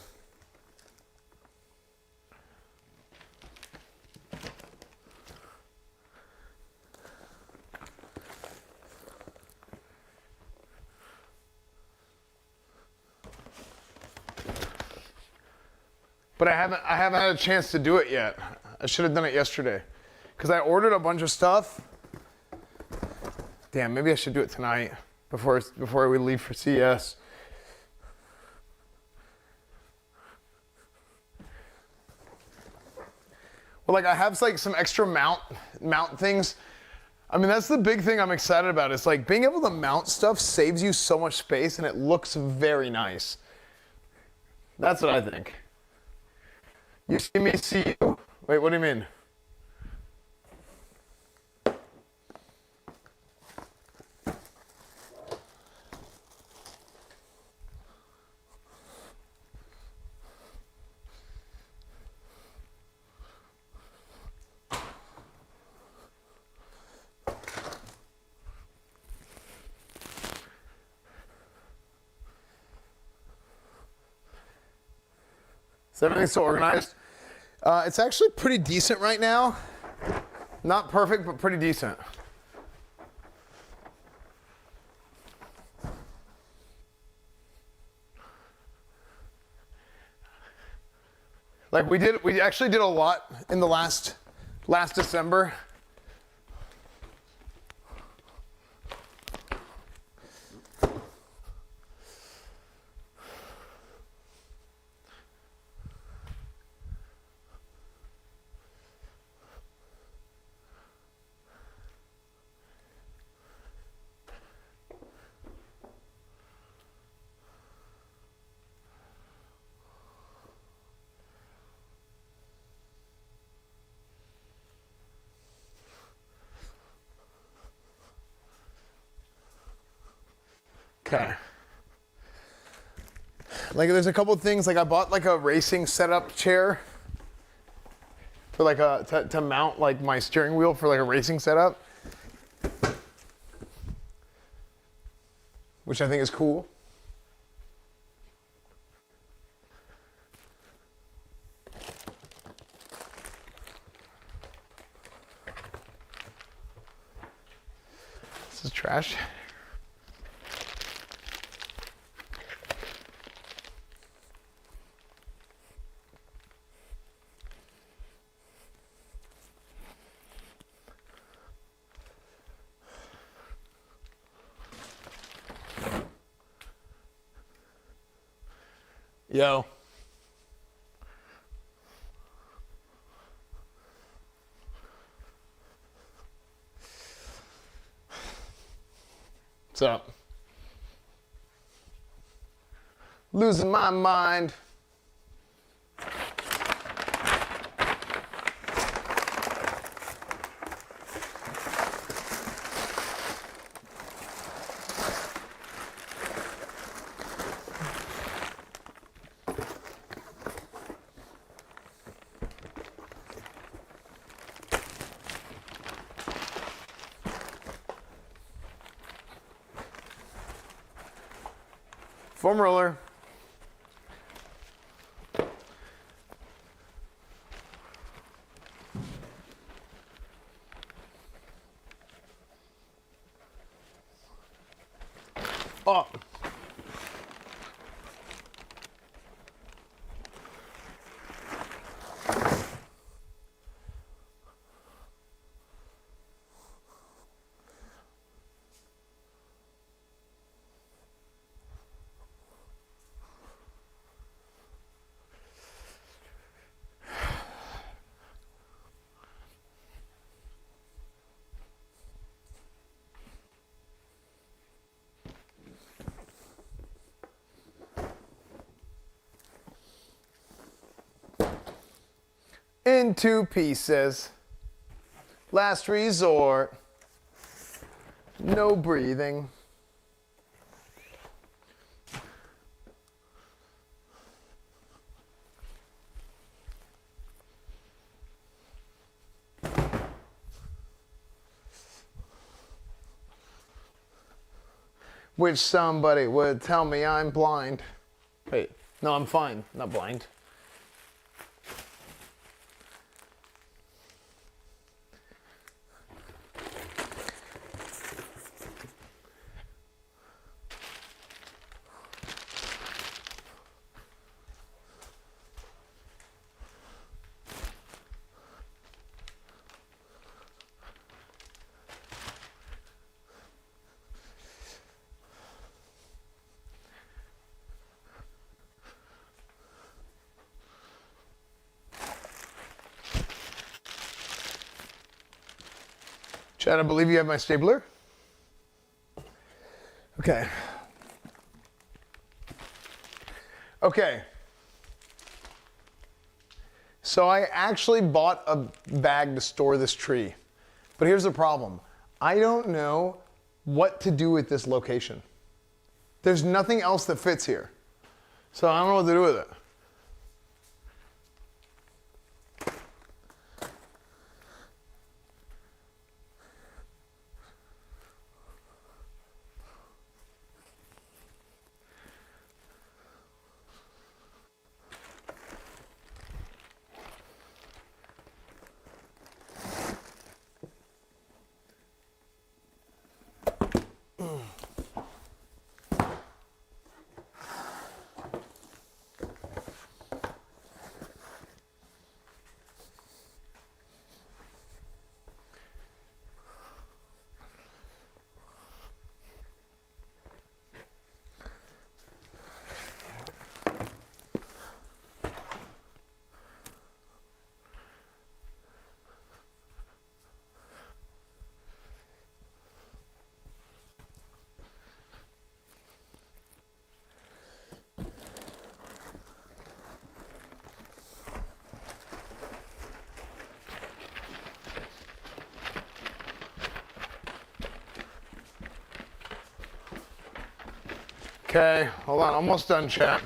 But I haven't had a chance to do it yet. I should have done it yesterday. Because I ordered a bunch of stuff. Damn, maybe I should do it tonight before we leave for CES. Well, like I have like some extra mount things. I mean, that's the big thing I'm excited about. It's like being able to mount stuff saves you so much space and it looks very nice. That's what I think. You see me, see you. Wait, what do you mean? Is everything so organized? It's actually pretty decent right now. Not perfect, but pretty decent. Like we actually did a lot in the last December. Okay. Like there's a couple of things, like I bought like a racing setup chair for like to mount like my steering wheel for like a racing setup, which I think is cool. This is trash. Yo. What's up? Losing my mind. Foam roller. Oh. In 2 pieces. Last resort. No breathing. Which somebody would tell me I'm blind. Wait, no, I'm fine. Not blind. Chad, I believe you have my stapler. Okay. Okay. So I actually bought a bag to store this tree. But here's the problem. I don't know what to do with this location. There's nothing else that fits here. So I don't know what to do with it. Okay, hold on, almost done, chat.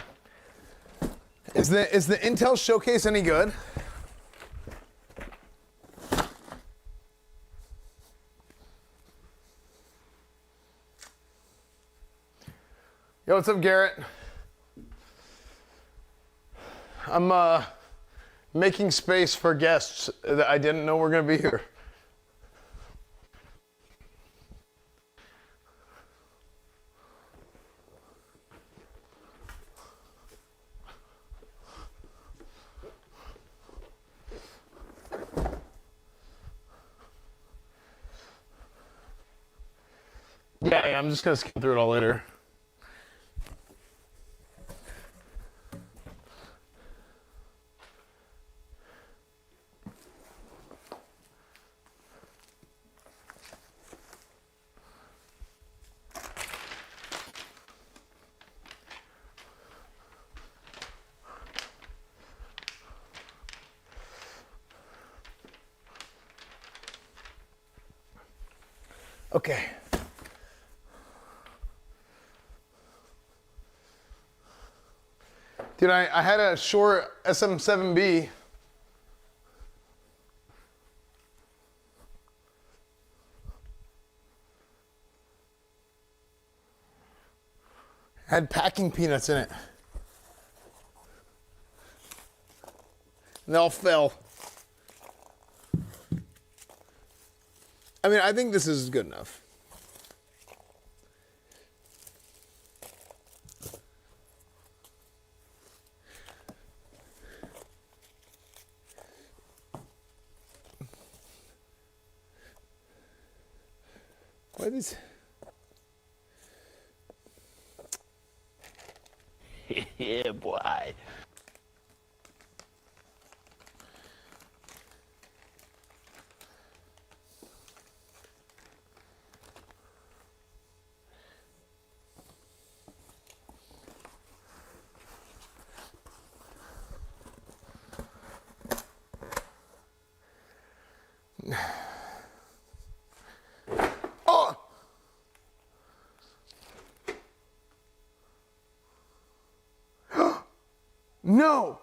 Is the Intel showcase any good? Yo, what's up, Garrett? I'm making space for guests that I didn't know were gonna be here. Yeah, I'm just gonna skip through it all later. Okay. Dude, I had a Shure SM7B. Had packing peanuts in it. And they all fell. I mean, I think this is good enough. What is? Yeah, boy. Oh! No!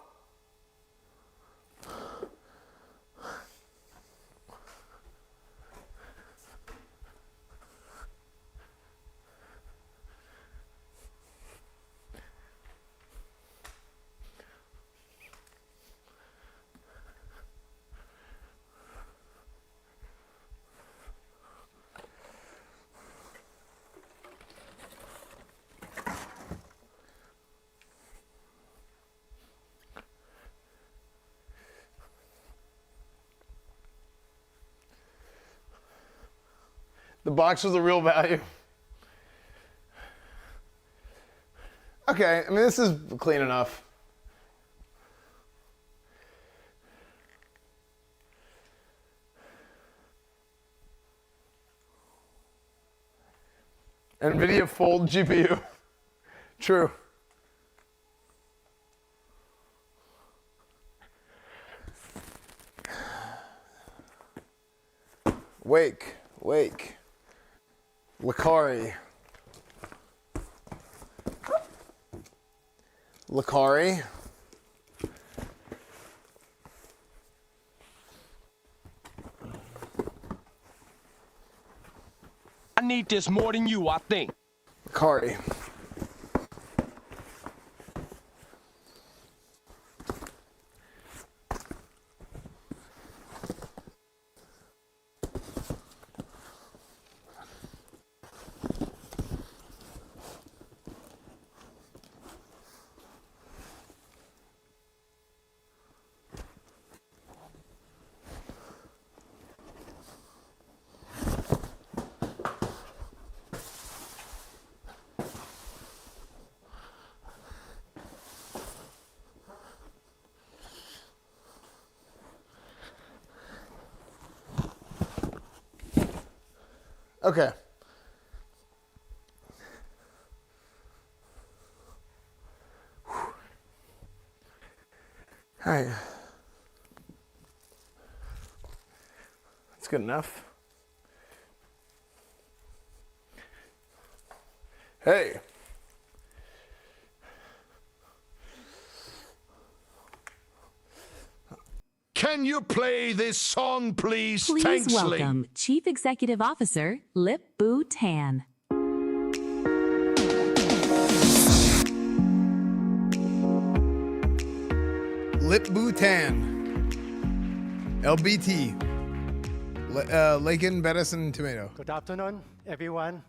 The box was the real value. Okay, I mean, this is clean enough. NVIDIA Fold GPU. True. Wake. Lakari. I need this more than you, I think. Lakari. Okay. All right. That's good enough. Hey. Can you play this song, please? Please Thanks, Lee. welcome Chief Executive Officer Lip-Bu Tan. Lip-Bu Tan. LBT. Lakin, Bettis, and Tomato. Good afternoon, everyone,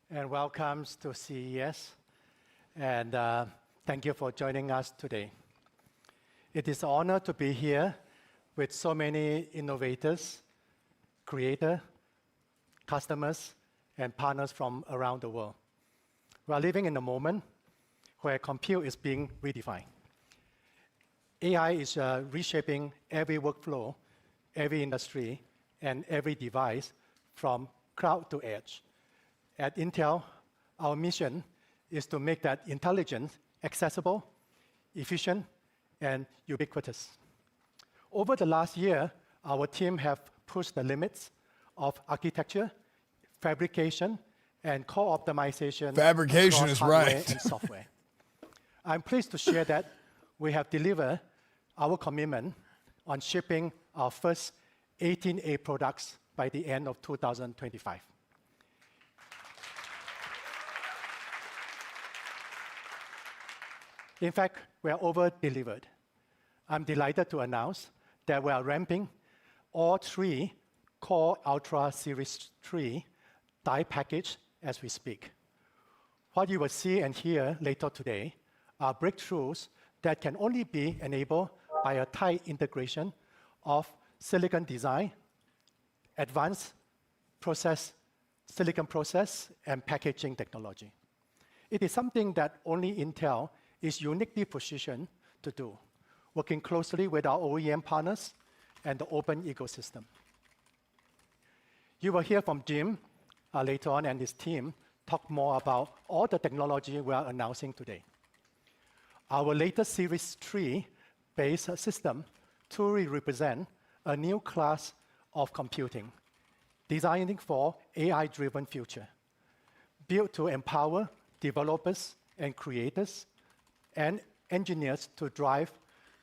and welcome to CES. And thank you for joining us today. It is an honor to be here with so many innovators, creators, customers, and partners from around the world. We are living in a moment where compute is being redefined. AI is reshaping every workflow, every industry, and every device from cloud to edge. At Intel, our mission is to make that intelligence accessible, efficient, and ubiquitous. Over the last year, our team have pushed the limits of architecture, fabrication, and core optimization. Fabrication across is hardware right. and software. I'm pleased to share that we have delivered our commitment on shipping our first 18A products by the end of 2025. In fact, we are over-delivered. I'm delighted to announce that we are ramping all 3 Core Ultra Series 3 die package as we speak. What you will see and hear later today are breakthroughs that can only be enabled by a tight integration of silicon design, advanced silicon process, and packaging technology. It is something that only Intel is uniquely positioned to do, working closely with our OEM partners and the open ecosystem. You will hear from Jim later on, and his team talk more about all the technology we are announcing today. Our latest Series 3-based system truly represent a new class of computing, designing for AI-driven future, built to empower developers and creators and engineers to drive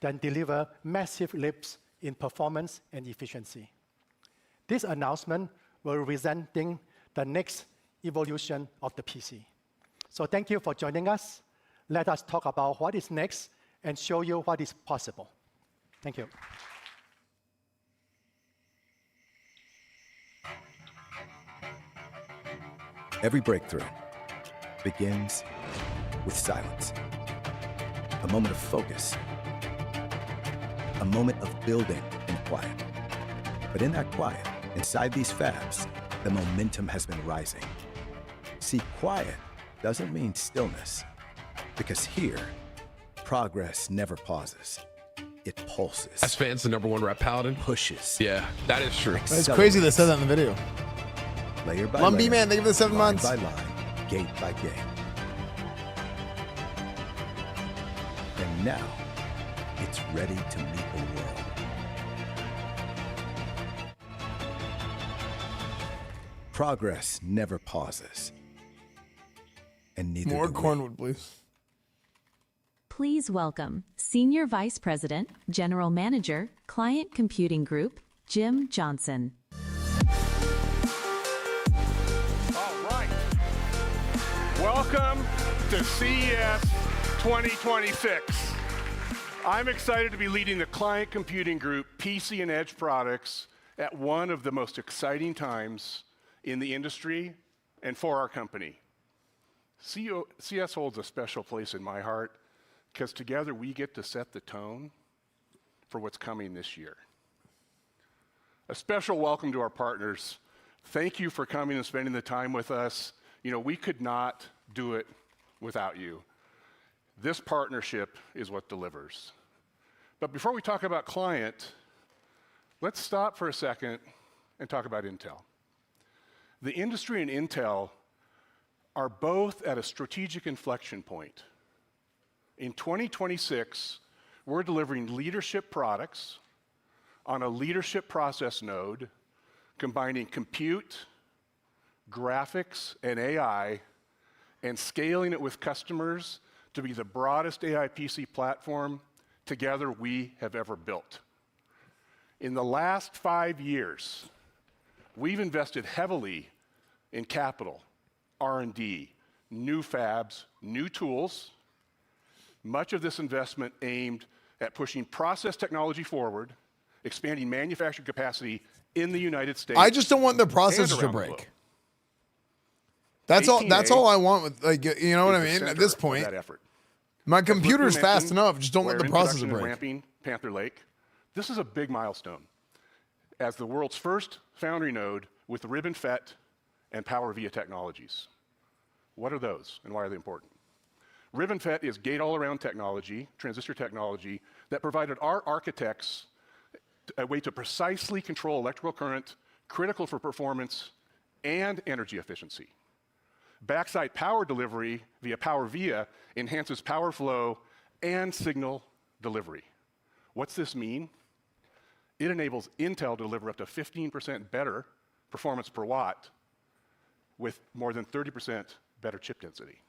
and deliver massive leaps in performance and efficiency. This announcement will representing the next evolution of the PC. So thank you for joining us. Let us talk about what is next and show you what is possible. Thank you. Every breakthrough begins with silence. A moment of focus. A moment of building in quiet. But in that quiet, inside these fabs, the momentum has been rising. See, quiet doesn't mean stillness, because here, progress never pauses. It pulses. Esfand's the #1 rap paladin. Pushes. Yeah, that is true. It's crazy they said that in the video. Layer by Lumby layer, man, thank you for the 7 months. Line by line, gate by gate. And now, it's ready to meet the world. Progress never pauses. And neither More do we. Cornwood, please. Please welcome Senior Vice President, General Manager, Client Computing Group, Jim Johnson. All right. Welcome to CES 2026. I'm excited to be leading the Client Computing Group PC and Edge products at one of the most exciting times in the industry and for our company. CES holds a special place in my heart because together we get to set the tone for what's coming this year. A special welcome to our partners. Thank you for coming and spending the time with us. You know, we could not do it without you. This partnership is what delivers. But before we talk about client, let's stop for a second and talk about Intel. The industry and Intel are both at a strategic inflection point. In 2026, we're delivering leadership products on a leadership process node, combining compute, graphics, and AI, and scaling it with customers to be the broadest AI PC platform together we have ever built. In the last 5 years, we've invested heavily in capital, R&D, new fabs, new tools. Much of this investment aimed at pushing process technology forward, expanding manufacturing capacity in the United States. I just don't want their processors to break. That's all. That's all I want with, like, you know what I mean. At this point, that effort. my computer's fast enough. Just don't let the We're in processor production and break. Ramping Panther Lake. This is a big milestone. As the world's first foundry node with ribbon FET and Power VIA technologies. What are those and why are they important? Ribbon FET is gate-all-around technology, transistor technology, that provided our architects a way to precisely control electrical current critical for performance and energy efficiency. Backside power delivery via Power VIA enhances power flow and signal delivery. What's this mean? It enables Intel to deliver up to 15% better performance per watt with more than 30% better chip density.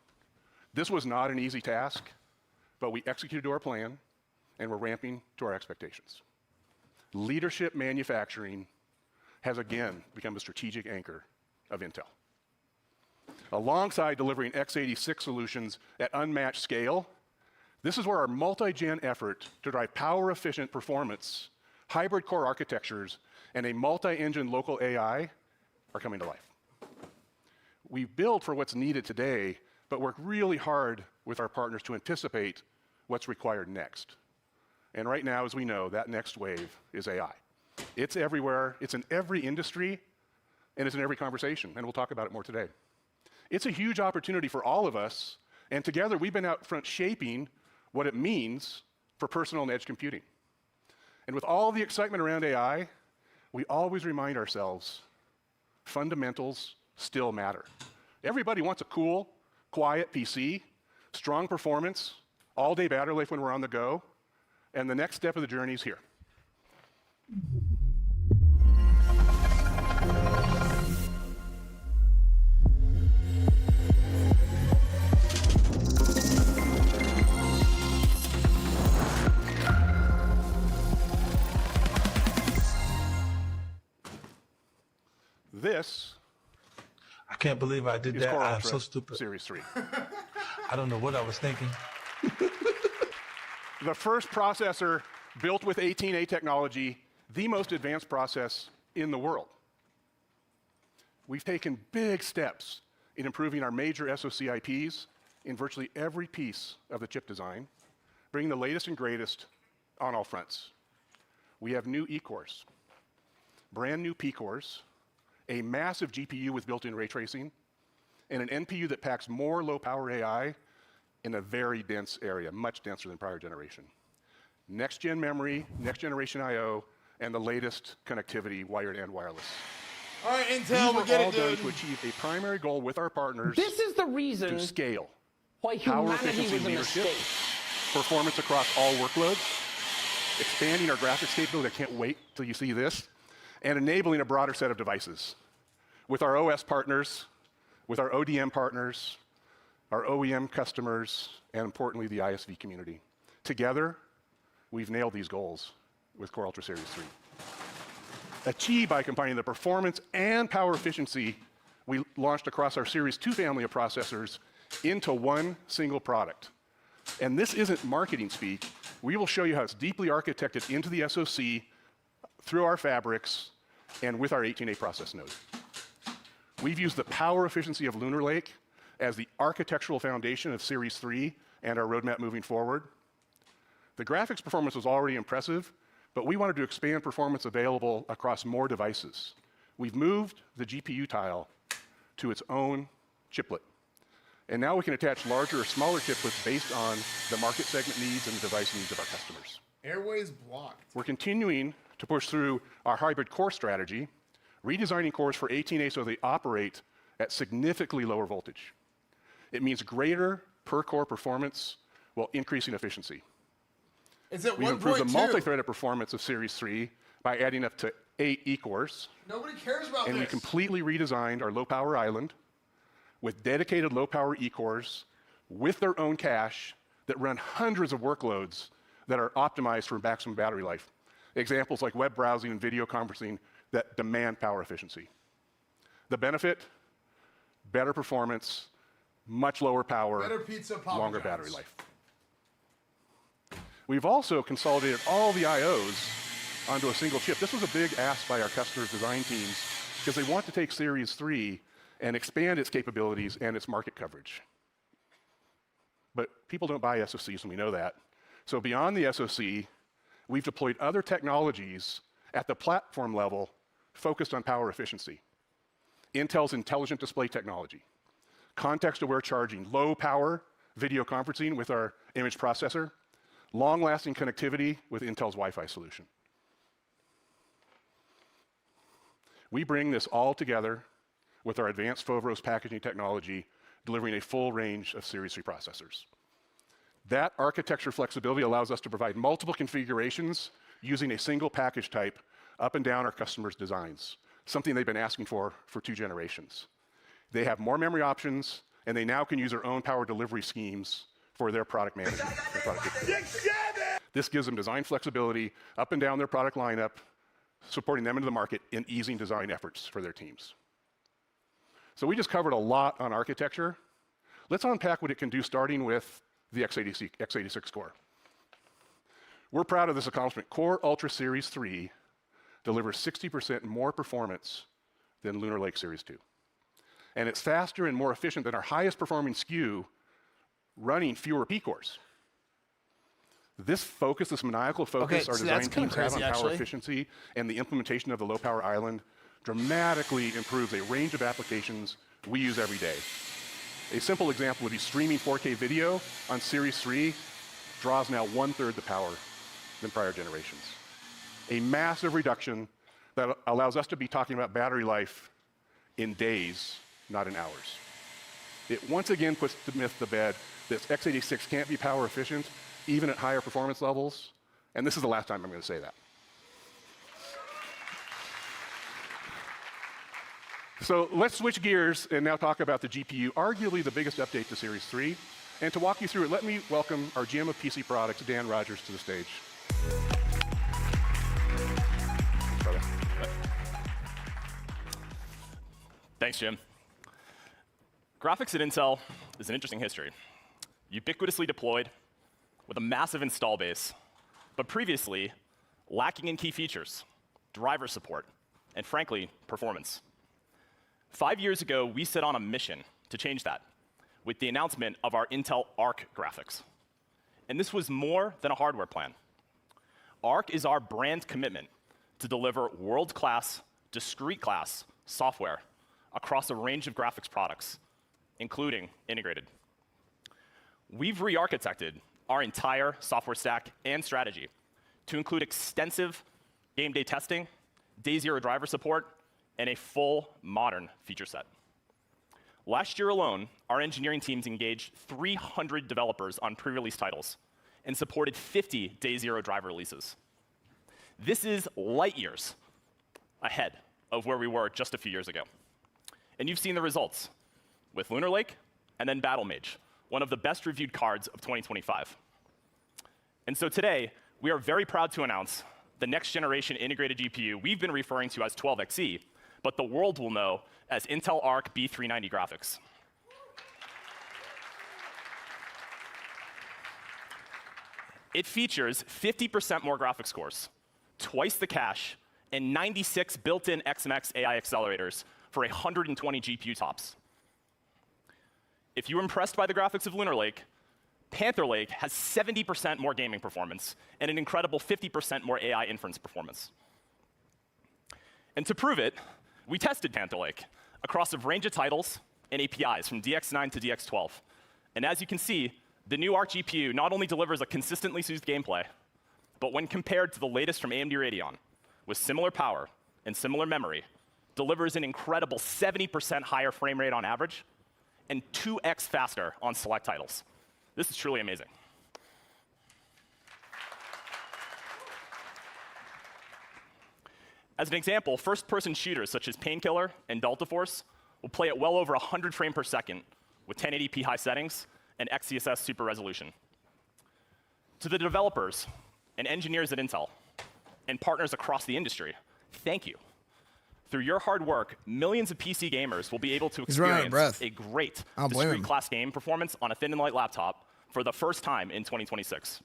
This was not an easy task, but we executed to our plan and we're ramping to our expectations. Leadership manufacturing has again become a strategic anchor of Intel. Alongside delivering x86 solutions at unmatched scale, this is where our multi-gen effort to drive power-efficient performance, hybrid core architectures, and a multi-engine local AI are coming to life. We build for what's needed today, but work really hard with our partners to anticipate what's required next. And right now, as we know, that next wave is AI. It's everywhere, it's in every industry, and it's in every conversation, and we'll talk about it more today. It's a huge opportunity for all of us, and together we've been out front shaping what it means for personal and edge computing. And with all the excitement around AI, we always remind ourselves, fundamentals still matter. Everybody wants a cool, quiet PC, strong performance, all-day battery life when we're on the go, and the next step of the journey is here. This I can't believe I did is that. Core I'm Ultra so stupid. Series 3. I don't know what I was thinking. The first processor built with 18A technology, the most advanced process in the world. We've taken big steps in improving our major SoC IPs in virtually every piece of the chip design, bringing the latest and greatest on all fronts. We have new E-cores, brand new P-cores, a massive GPU with built-in ray tracing, and an NPU that packs more low-power AI in a very dense area, much denser than prior generation. Next-gen memory, next-generation I/O, and the latest connectivity, wired and wireless. All right, Intel, we These get were all it, done dude. to achieve a primary goal with our partners. This is the reason to scale why power humanity efficiency was a leadership, mistake. performance across all workloads, expanding our graphics capability. I can't wait till you see this, and enabling a broader set of devices. With our OS partners, with our ODM partners, our OEM customers, and importantly, the ISV community. Together, we've nailed these goals with Core Ultra Series 3. Achieved by combining the performance and power efficiency we launched across our Series 2 family of processors into one single product. And this isn't marketing speak. We will show you how it's deeply architected into the SoC through our fabrics and with our 18A process node. We've used the power efficiency of Lunar Lake as the architectural foundation of Series 3 and our roadmap moving forward. The graphics performance was already impressive, but we wanted to expand performance available across more devices. We've moved the GPU tile to its own chiplet. And now we can attach larger or smaller chiplets based on the market segment needs and the device needs of our customers. Airways blocked. We're continuing to push through our hybrid core strategy, redesigning cores for 18A so they operate at significantly lower voltage. It means greater per-core performance while increasing efficiency. It's at 1.2. We've improved the multi-threaded performance of Series 3 by adding up to 8 E-cores. Nobody cares about and this. We completely redesigned our low-power island with dedicated low-power E-cores with their own cache that run hundreds of workloads that are optimized for maximum battery life. Examples like web browsing and video conferencing that demand power efficiency. The benefit, better performance, much lower power, better pizza, Papa longer John's. battery life. We've also consolidated all the IOs onto a single chip. This was a big ask by our customers' design teams because they want to take Series 3 and expand its capabilities and its market coverage. But people don't buy SoCs, and we know that. So beyond the SoC, we've deployed other technologies at the platform level focused on power efficiency. Intel's intelligent display technology, context-aware charging, low power video conferencing with our image processor, long-lasting connectivity with Intel's Wi-Fi solution. We bring this all together with our advanced Foveros packaging technology, delivering a full range of Series 3 processors. That architecture flexibility allows us to provide multiple configurations using a single package type up and down our customers' designs, something they've been asking for 2 generations. They have more memory options, and they now can use their own power delivery schemes for their product management. This gives them design flexibility up and down their product lineup, supporting them into the market and easing design efforts for their teams. So we just covered a lot on architecture. Let's unpack what it can do, starting with the x86 core. We're proud of this accomplishment. Core Ultra Series 3 delivers 60% more performance than Lunar Lake Series 2. And it's faster and more efficient than our highest performing SKU, running fewer P-cores. This focus, this maniacal focus our design teams have on power efficiency and the implementation of the low power island dramatically improves a range of applications we use every day. A simple example would be streaming 4K video on Series 3 draws now 1/3 the power than prior generations. A massive reduction that allows us to be talking about battery life in days, not in hours. It once again puts the myth to bed that x86 can't be power efficient, even at higher performance levels, and this is the last time I'm going to say that. So let's switch gears and now talk about the GPU, arguably the biggest update to Series 3. And to walk you through it, let me welcome our GM of PC Products, Dan Rogers, to the stage. Thanks, Jim. Graphics at Intel is an interesting history. Ubiquitously deployed with a massive install base, but previously lacking in key features, driver support, and frankly, performance. 5 years ago, we set on a mission to change that with the announcement of our Intel Arc graphics. And this was more than a hardware plan. Arc is our brand commitment to deliver world-class, discrete class, software across a range of graphics products, including integrated. We've re-architected our entire software stack and strategy to include extensive game day testing, day zero driver support, and a full modern feature set. Last year alone, our engineering teams engaged 300 developers on pre-release titles and supported 50 day zero driver releases. This is light years ahead of where we were just a few years ago. And you've seen the results with Lunar Lake and then Battle Mage, one of the best reviewed cards of 2025. And so today, we are very proud to announce the next generation integrated GPU we've been referring to as 12xe, but the world will know as Intel Arc B390 graphics. It features 50% more graphics cores, twice the cache, and 96 built-in XMX AI accelerators for 120 GPU tops. If you were impressed by the graphics of Lunar Lake, Panther Lake has 70% more gaming performance and an incredible 50% more AI inference performance. And to prove it, we tested Panther Lake across a range of titles and APIs from DX9 to DX12. And as you can see, the new Arc GPU not only delivers a consistently smooth gameplay, but when compared to the latest from AMD Radeon, with similar power and similar memory, delivers an incredible 70% higher frame rate on average and 2x faster on select titles. This is truly amazing. As an example, first-person shooters such as Painkiller and Delta Force will play at well over 100 frames per second with 1080p high settings and XeSS super resolution. To the developers and engineers at Intel and partners across the industry, thank you. Through your hard work, millions of PC gamers will be able to experience a great discrete-class game performance on a thin and light laptop for the first time in 2026.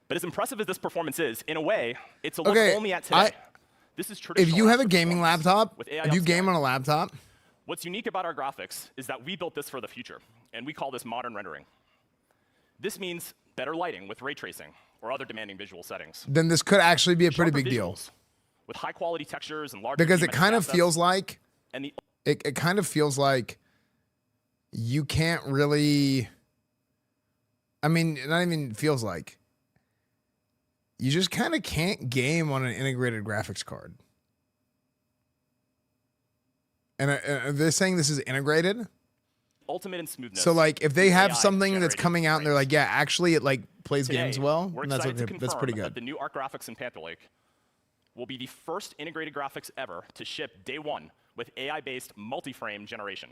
But as impressive as this performance is, in a way, it's a look only at today. This is traditional. If you have a gaming laptop, if you game on a laptop, what's unique about our graphics is that we built this for the future, and we call this modern rendering. This means better lighting with ray tracing or other demanding visual settings. then this could actually be a pretty big deal. With high-quality textures and large Because it kind of feels like and the it kind of feels like you can't really, I mean, not even feels like, you just kind of can't game on an integrated graphics card. And they're saying this is integrated? ultimate in smoothness. So like if they have AI something that's coming out and they're like, yeah, actually it like plays Today, games well, we're and that's excited to okay, that's confirm pretty that good. the new Arc graphics in Panther Lake will be the first integrated graphics ever to ship day one with AI-based multi-frame generation,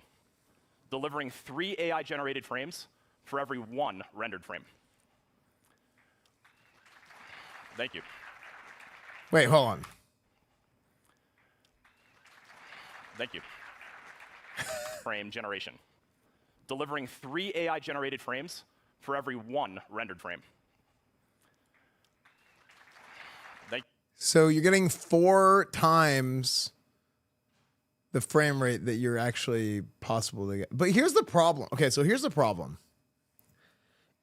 delivering 3 AI-generated frames for every 1 rendered frame. Thank you. Wait, hold on. Thank you. Frame generation, delivering 3 AI-generated frames for every 1 rendered frame. So you're getting 4 times the frame rate that you're actually possible to get. But here's the problem. Okay, so here's the problem.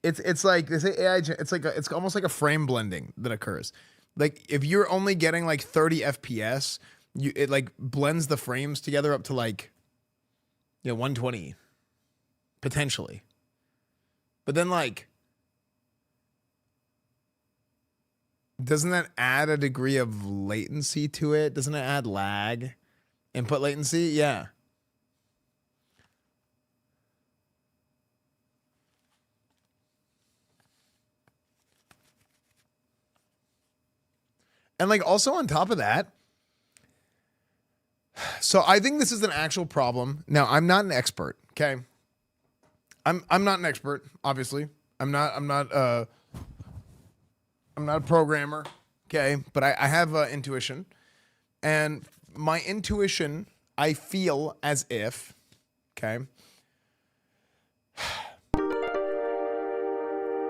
It's like this AI. It's almost like a frame blending that occurs. Like if you're only getting like 30 FPS, it like blends the frames together up to like 120 potentially. But then like, doesn't that add a degree of latency to it? Doesn't it add lag? Input latency? Yeah. And like also on top of that, so I think this is an actual problem. Now, I'm not an expert, okay? I'm not an expert, obviously. I'm not a programmer, okay? But I have intuition. And my intuition, I feel as if, okay?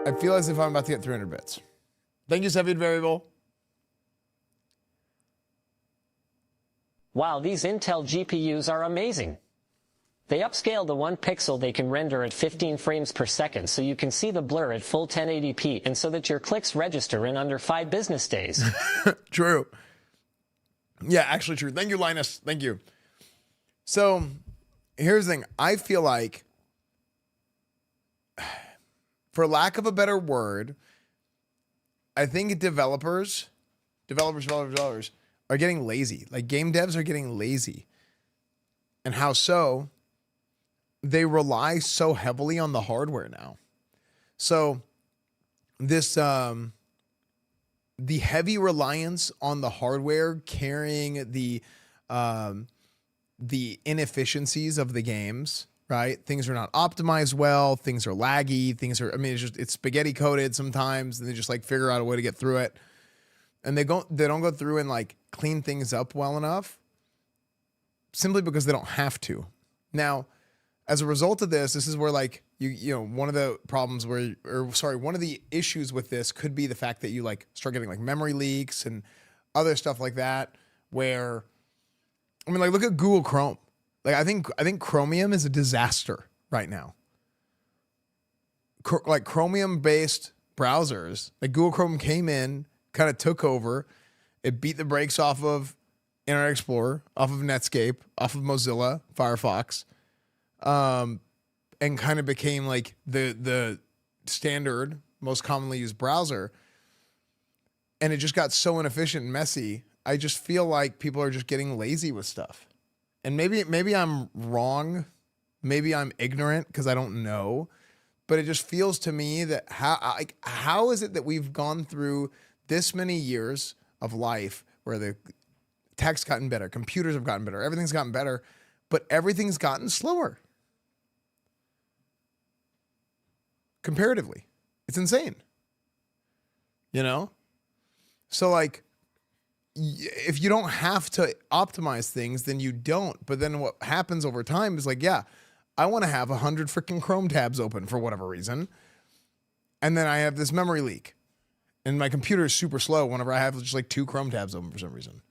I feel as if I'm about to get 300 bits. Thank you, Cepheid Variable. Wow, these Intel GPUs are amazing. They upscale the 1 pixel they can render at 15 frames per second so you can see the blur at full 1080p and so that your clicks register in under 5 business days. True. Yeah, actually true. Thank you, Linus. Thank you. So here's the thing. I feel like, for lack of a better word, I think developers are getting lazy. Like game devs are getting lazy. And how so? They rely so heavily on the hardware now. So this the heavy reliance on the hardware carrying the inefficiencies of the games, right? Things are not optimized well, things are laggy, it's spaghetti coded sometimes, and they just like figure out a way to get through it. And they don't go through and like clean things up well enough simply because they don't have to. Now, as a result of this is where like one of the problems one of the issues with this could be the fact that you like start getting like memory leaks and other stuff like that, where I mean, like look at Google Chrome. Like I think Chromium is a disaster right now. Like Chromium based browsers, like Google Chrome came in, kind of took over. It beat the brakes off of Internet Explorer, off of Netscape, off of Mozilla, Firefox. And kind of became like the standard, most commonly used browser. And it just got so inefficient and messy. I just feel like people are just getting lazy with stuff. And maybe I'm wrong. Maybe I'm ignorant because I don't know. But it just feels to me that how is it that we've gone through this many years of life where the tech's gotten better, computers have gotten better, everything's gotten better, but everything's gotten slower. Comparatively. It's insane. So like, if you don't have to optimize things, then you don't. But then what happens over time is like, yeah, I want to have 100 freaking Chrome tabs open for whatever reason. And then I have this memory leak. And my computer is super slow whenever I have just like 2 Chrome tabs open for some reason.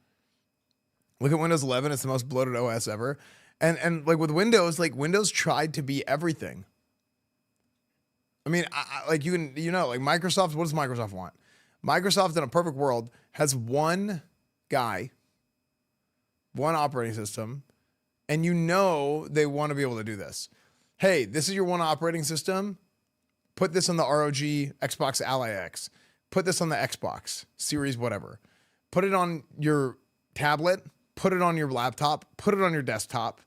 Look at Windows 11. It's the most bloated OS ever. And like with Windows, like Windows tried to be everything. I mean, like Microsoft, what does Microsoft want? Microsoft in a perfect world has one guy, one operating system, and they want to be able to do this. Hey, this is your one operating system. Put this on the ROG Xbox Ally X. Put this on the Xbox Series whatever. Put it on your tablet. Put it on your laptop. Put it on your desktop.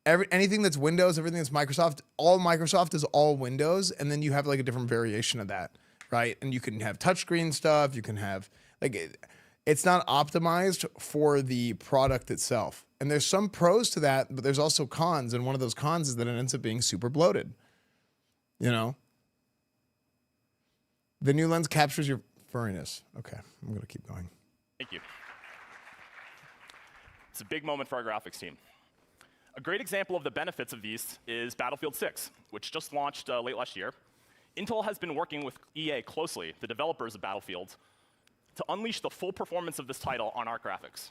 Anything that's Windows, everything that's Microsoft, all Microsoft is all Windows, and then you have like a different variation of that, right? And you can have touchscreen stuff. You can have it's not optimized for the product itself. And there's some pros to that, but there's also cons. And one of those cons is that it ends up being super bloated. The new lens captures your furriness. Okay, I'm gonna keep going. Thank you. It's a big moment for our graphics team. A great example of the benefits of these is Battlefield 6, which just launched late last year. Intel has been working with EA closely, the developers of Battlefield, to unleash the full performance of this title on ARC graphics.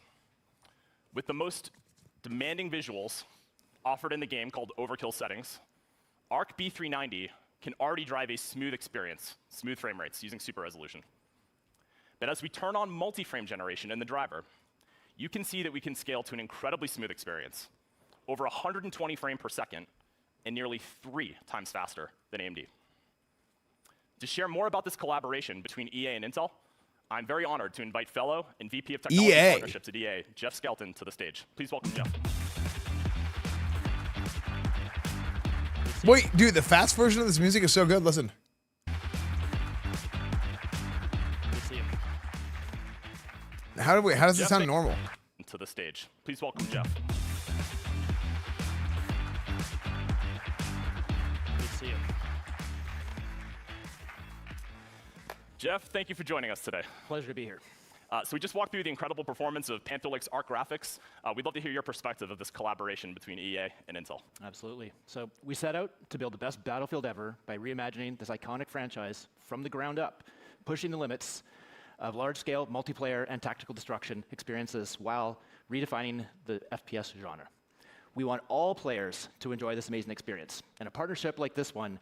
With the most demanding visuals offered in the game called overkill settings, ARC B390 can already drive a smooth experience, smooth frame rates using super resolution. But as we turn on multi-frame generation in the driver, you can see that we can scale to an incredibly smooth experience, over 120 frames per second, and nearly 3 times faster than AMD. To share more about this collaboration between EA and Intel, I'm very honored to invite fellow and VP of Technology Partnerships at EA, Jeff Skelton, to the stage. Please welcome Jeff. Wait, dude, the fast version of this music is so good. Listen. How does it sound normal? To the stage. Please welcome Jeff. Jeff, thank you for joining us today. Pleasure to be here. So we just walked through the incredible performance of Panther Lake's ARC graphics. We'd love to hear your perspective of this collaboration between EA and Intel. Absolutely. So we set out to build the best Battlefield ever by reimagining this iconic franchise from the ground up, pushing the limits of large-scale multiplayer and tactical destruction experiences while redefining the FPS genre. We want all players to enjoy this amazing experience. And a partnership like this one,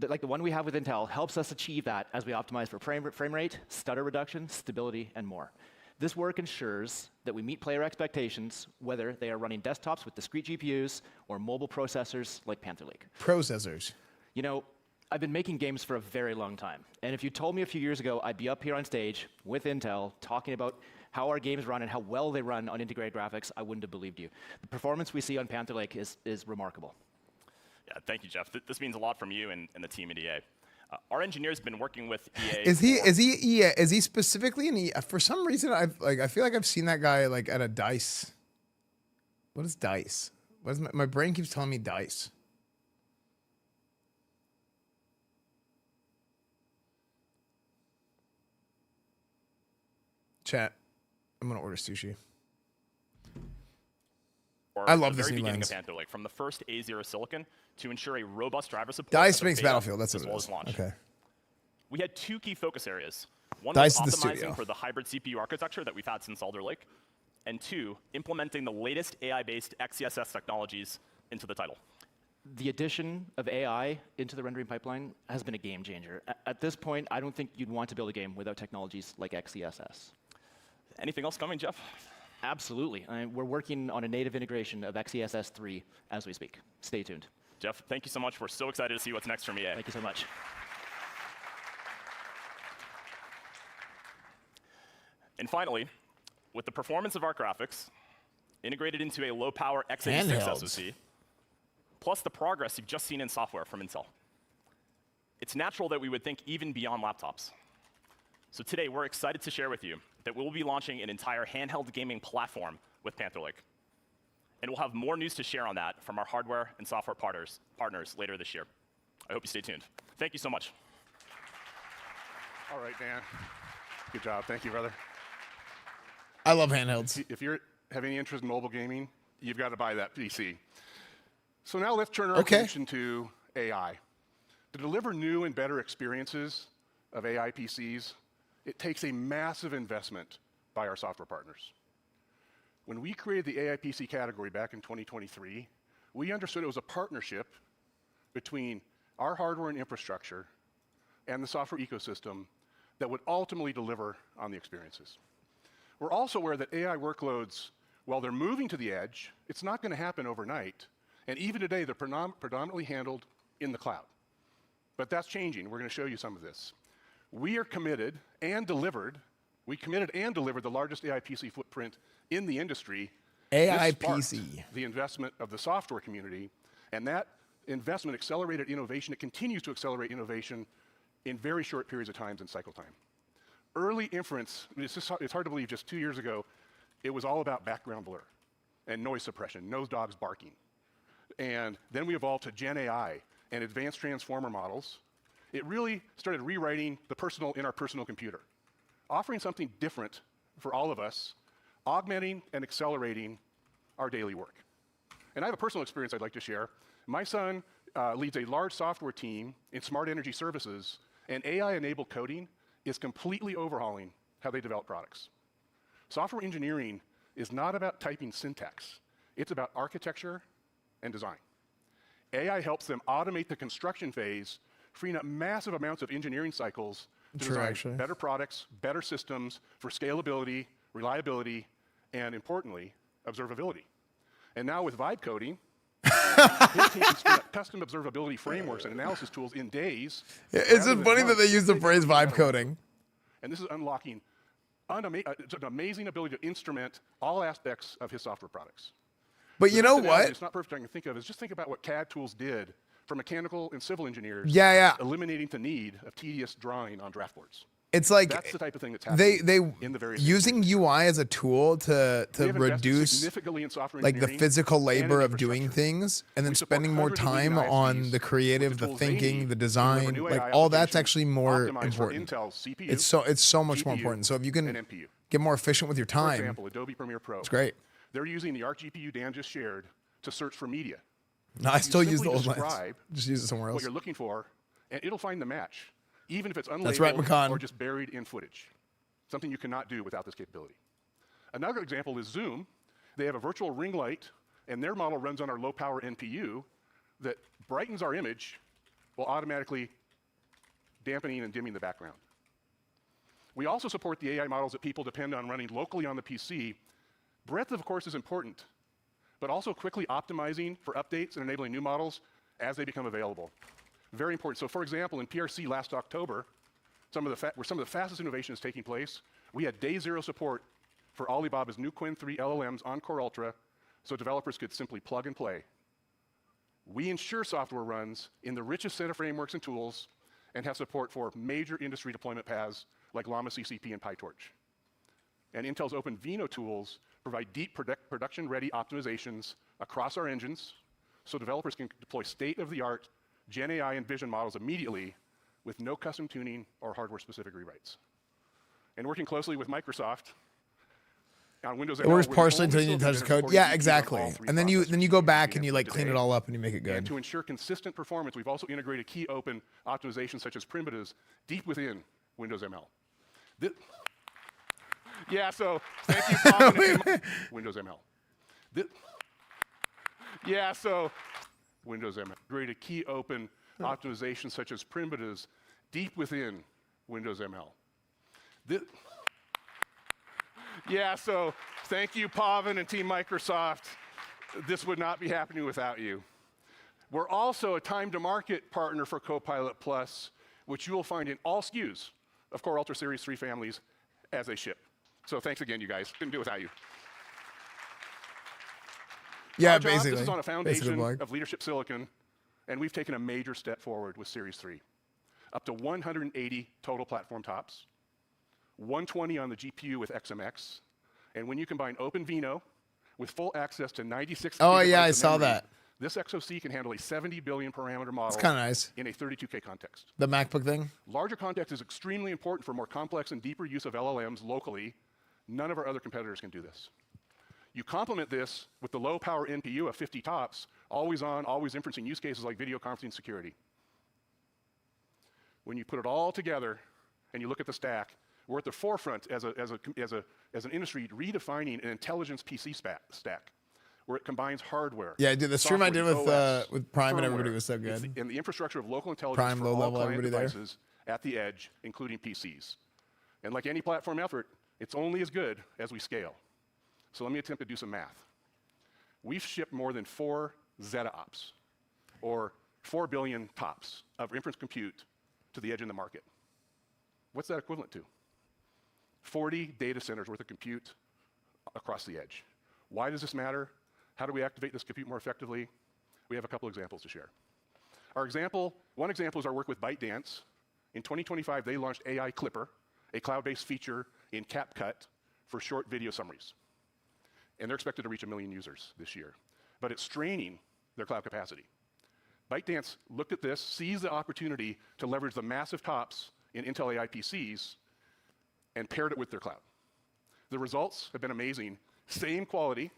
like the one we have with Intel, helps us achieve that as we optimize for frame rate, stutter reduction, stability, and more. This work ensures that we meet player expectations, whether they are running desktops with discrete GPUs or mobile processors like Panther Lake. Processors. You know, I've been making games for a very long time. And if you told me a few years ago I'd be up here on stage with Intel talking about how our games run and how well they run on integrated graphics, I wouldn't have believed you. The performance we see on Panther Lake is remarkable. Yeah, thank you, Jeff. This means a lot from you and the team at EA. Our engineers have been working with EA. Is he specifically in EA? For some reason, I feel like I've seen that guy like at a DICE. What is DICE? What is my brain keeps telling me DICE. Chat. I'm gonna order sushi. I love this new beginning lens. of Panther Lake, from the first A0 silicon to ensure a robust driver support. DICE at the makes beta Battlefield. That's as what well it is. as launch. Okay. We had two key focus areas. One DICE was is the optimizing studio. for the hybrid CPU architecture that we've had since Alder Lake, and two, implementing the latest AI-based XeSS technologies into the title. The addition of AI into the rendering pipeline has been a game changer. At this point, I don't think you'd want to build a game without technologies like XeSS. Anything else coming, Jeff? Absolutely. We're working on a native integration of XeSS 3 as we speak. Stay tuned. Jeff, thank you so much. We're so excited to see what's next from EA. Thank you so much. And finally, with the performance of our graphics integrated into a low-power x86 Handhelds. SoC, plus the progress you've just seen in software from Intel, it's natural that we would think even beyond laptops. So today, we're excited to share with you that we'll be launching an entire handheld gaming platform with Panther Lake. And we'll have more news to share on that from our hardware and software partners later this year. I hope you stay tuned. Thank you so much. All right, Dan. Good job. Thank you, brother. I love handhelds. If you have any interest in mobile gaming, you've got to buy that PC. So now let's turn our attention to AI. To deliver new and better experiences of AI PCs, it takes a massive investment by our software partners. When we created the AI PC category back in 2023, we understood it was a partnership between our hardware and infrastructure and the software ecosystem that would ultimately deliver on the experiences. We're also aware that AI workloads, while they're moving to the edge, it's not going to happen overnight. And even today, they're predominantly handled in the cloud. But that's changing. We're going to show you some of this. We are committed and delivered. We committed and delivered the largest AI PC footprint in the industry. AI This sparked PC. the investment of the software community, and that investment accelerated innovation. It continues to accelerate innovation in very short periods of time and cycle time. Early inference, it's hard to believe, just 2 years ago, it was all about background blur and noise suppression, nose dogs barking. And then we evolved to Gen AI and advanced transformer models. It really started rewriting the personal in our personal computer, offering something different for all of us, augmenting and accelerating our daily work. And I have a personal experience I'd like to share. My son leads a large software team in smart energy services, and AI-enabled coding is completely overhauling how they develop products. Software engineering is not about typing syntax. It's about architecture and design. AI helps them automate the construction phase, freeing up massive amounts of engineering cycles to design better products, better systems for scalability, reliability, and importantly, observability. And now with vibe coding, his team can spin up custom observability frameworks and analysis tools in days. It's just funny that they use the phrase vibe coding. And this is unlocking an amazing ability to instrument all aspects of his software products. But you know what? It's not perfect I can think of is just think about what CAD tools did for mechanical and civil engineers. Eliminating the need of tedious drawing on draft boards. It's like that's the type of thing that's happening in the various using UI as a tool to reduce significantly in software like the engineering physical labor and of doing things, and then spending more time on the creative, the thinking, the design, like all that's actually more important. It's so much more important. So if you can get more efficient with your time, for example, Adobe Premiere Pro, it's great. They're using the ARC GPU Dan just shared to search for media. No, I still use the old lens. Describe Just use it somewhere else. What you're looking for, and it'll find the match, even if it's unlabeled That's right, McCon. or just buried in footage. Something you cannot do without this capability. Another example is Zoom. They have a virtual ring light, and their model runs on our low-power NPU that brightens our image while automatically dampening and dimming the background. We also support the AI models that people depend on running locally on the PC. Breadth, of course, is important, but also quickly optimizing for updates and enabling new models as they become available. Very important. So for example, in PRC last October, where some of the fastest innovation is taking place, we had day zero support for Alibaba's new Qwen 3 LLMs on Core Ultra, so developers could simply plug and play. We ensure software runs in the richest set of frameworks and tools and have support for major industry deployment paths like Llama CCP and PyTorch. And Intel's open Vino tools provide deep production-ready optimizations across our engines so developers can deploy state-of-the-art Gen AI and vision models immediately with no custom tuning or hardware-specific rewrites. And working closely with Microsoft on Windows ML, It works partially until you touch the code. Yeah, exactly. And then you go back and you like clean it all up and you make it good. And to ensure consistent performance, we've also integrated key open optimizations such as primitives deep within Windows ML. Yeah, so thank you, Pavan. Windows ML. Yeah, so Windows ML. Integrated key open optimizations such as primitives deep within Windows ML. Yeah, so thank you, Pavan and Team Microsoft. This would not be happening without you. We're also a time-to-market partner for Copilot Plus, which you will find in all SKUs of Core Ultra Series 3 families as they ship. So thanks again, you guys. Couldn't do it without you. Yeah, basically. This is on a foundation of leadership silicon, and we've taken a major step forward with Series 3. Up to 180 total platform tops, 120 on the GPU with XMX, and when you combine OpenVINO with full access to 96 Oh yeah, I of saw memory, that. this SoC can handle a 70 billion parameter model. It's kind of nice. In a 32K context. The MacBook thing? Larger context is extremely important for more complex and deeper use of LLMs locally. None of our other competitors can do this. You complement this with the low power NPU of 50 tops, always on, always inferencing use cases like video conferencing security. When you put it all together and you look at the stack, we're at the forefront as an industry redefining an intelligence PC stack, where it combines hardware. Yeah, dude, the stream I did with OS, Prime firmware, and everybody was so good. And the infrastructure of local intelligence Prime, for low all level, client everybody there. devices at the edge, including PCs. And like any platform effort, it's only as good as we scale. So let me attempt to do some math. We've shipped more than 4 zettaops, or 4 billion tops of inference compute to the edge in the market. What's that equivalent to? 40 data centers worth of compute across the edge. Why does this matter? How do we activate this compute more effectively? We have a couple examples to share. One example is our work with ByteDance. In 2025, they launched AI Clipper, a cloud-based feature in CapCut for short video summaries. And they're expected to reach 1 million users this year. But it's straining their cloud capacity. ByteDance looked at this, seized the opportunity to leverage the massive tops in Intel AI PCs, and paired it with their cloud. The results have been amazing. Same quality,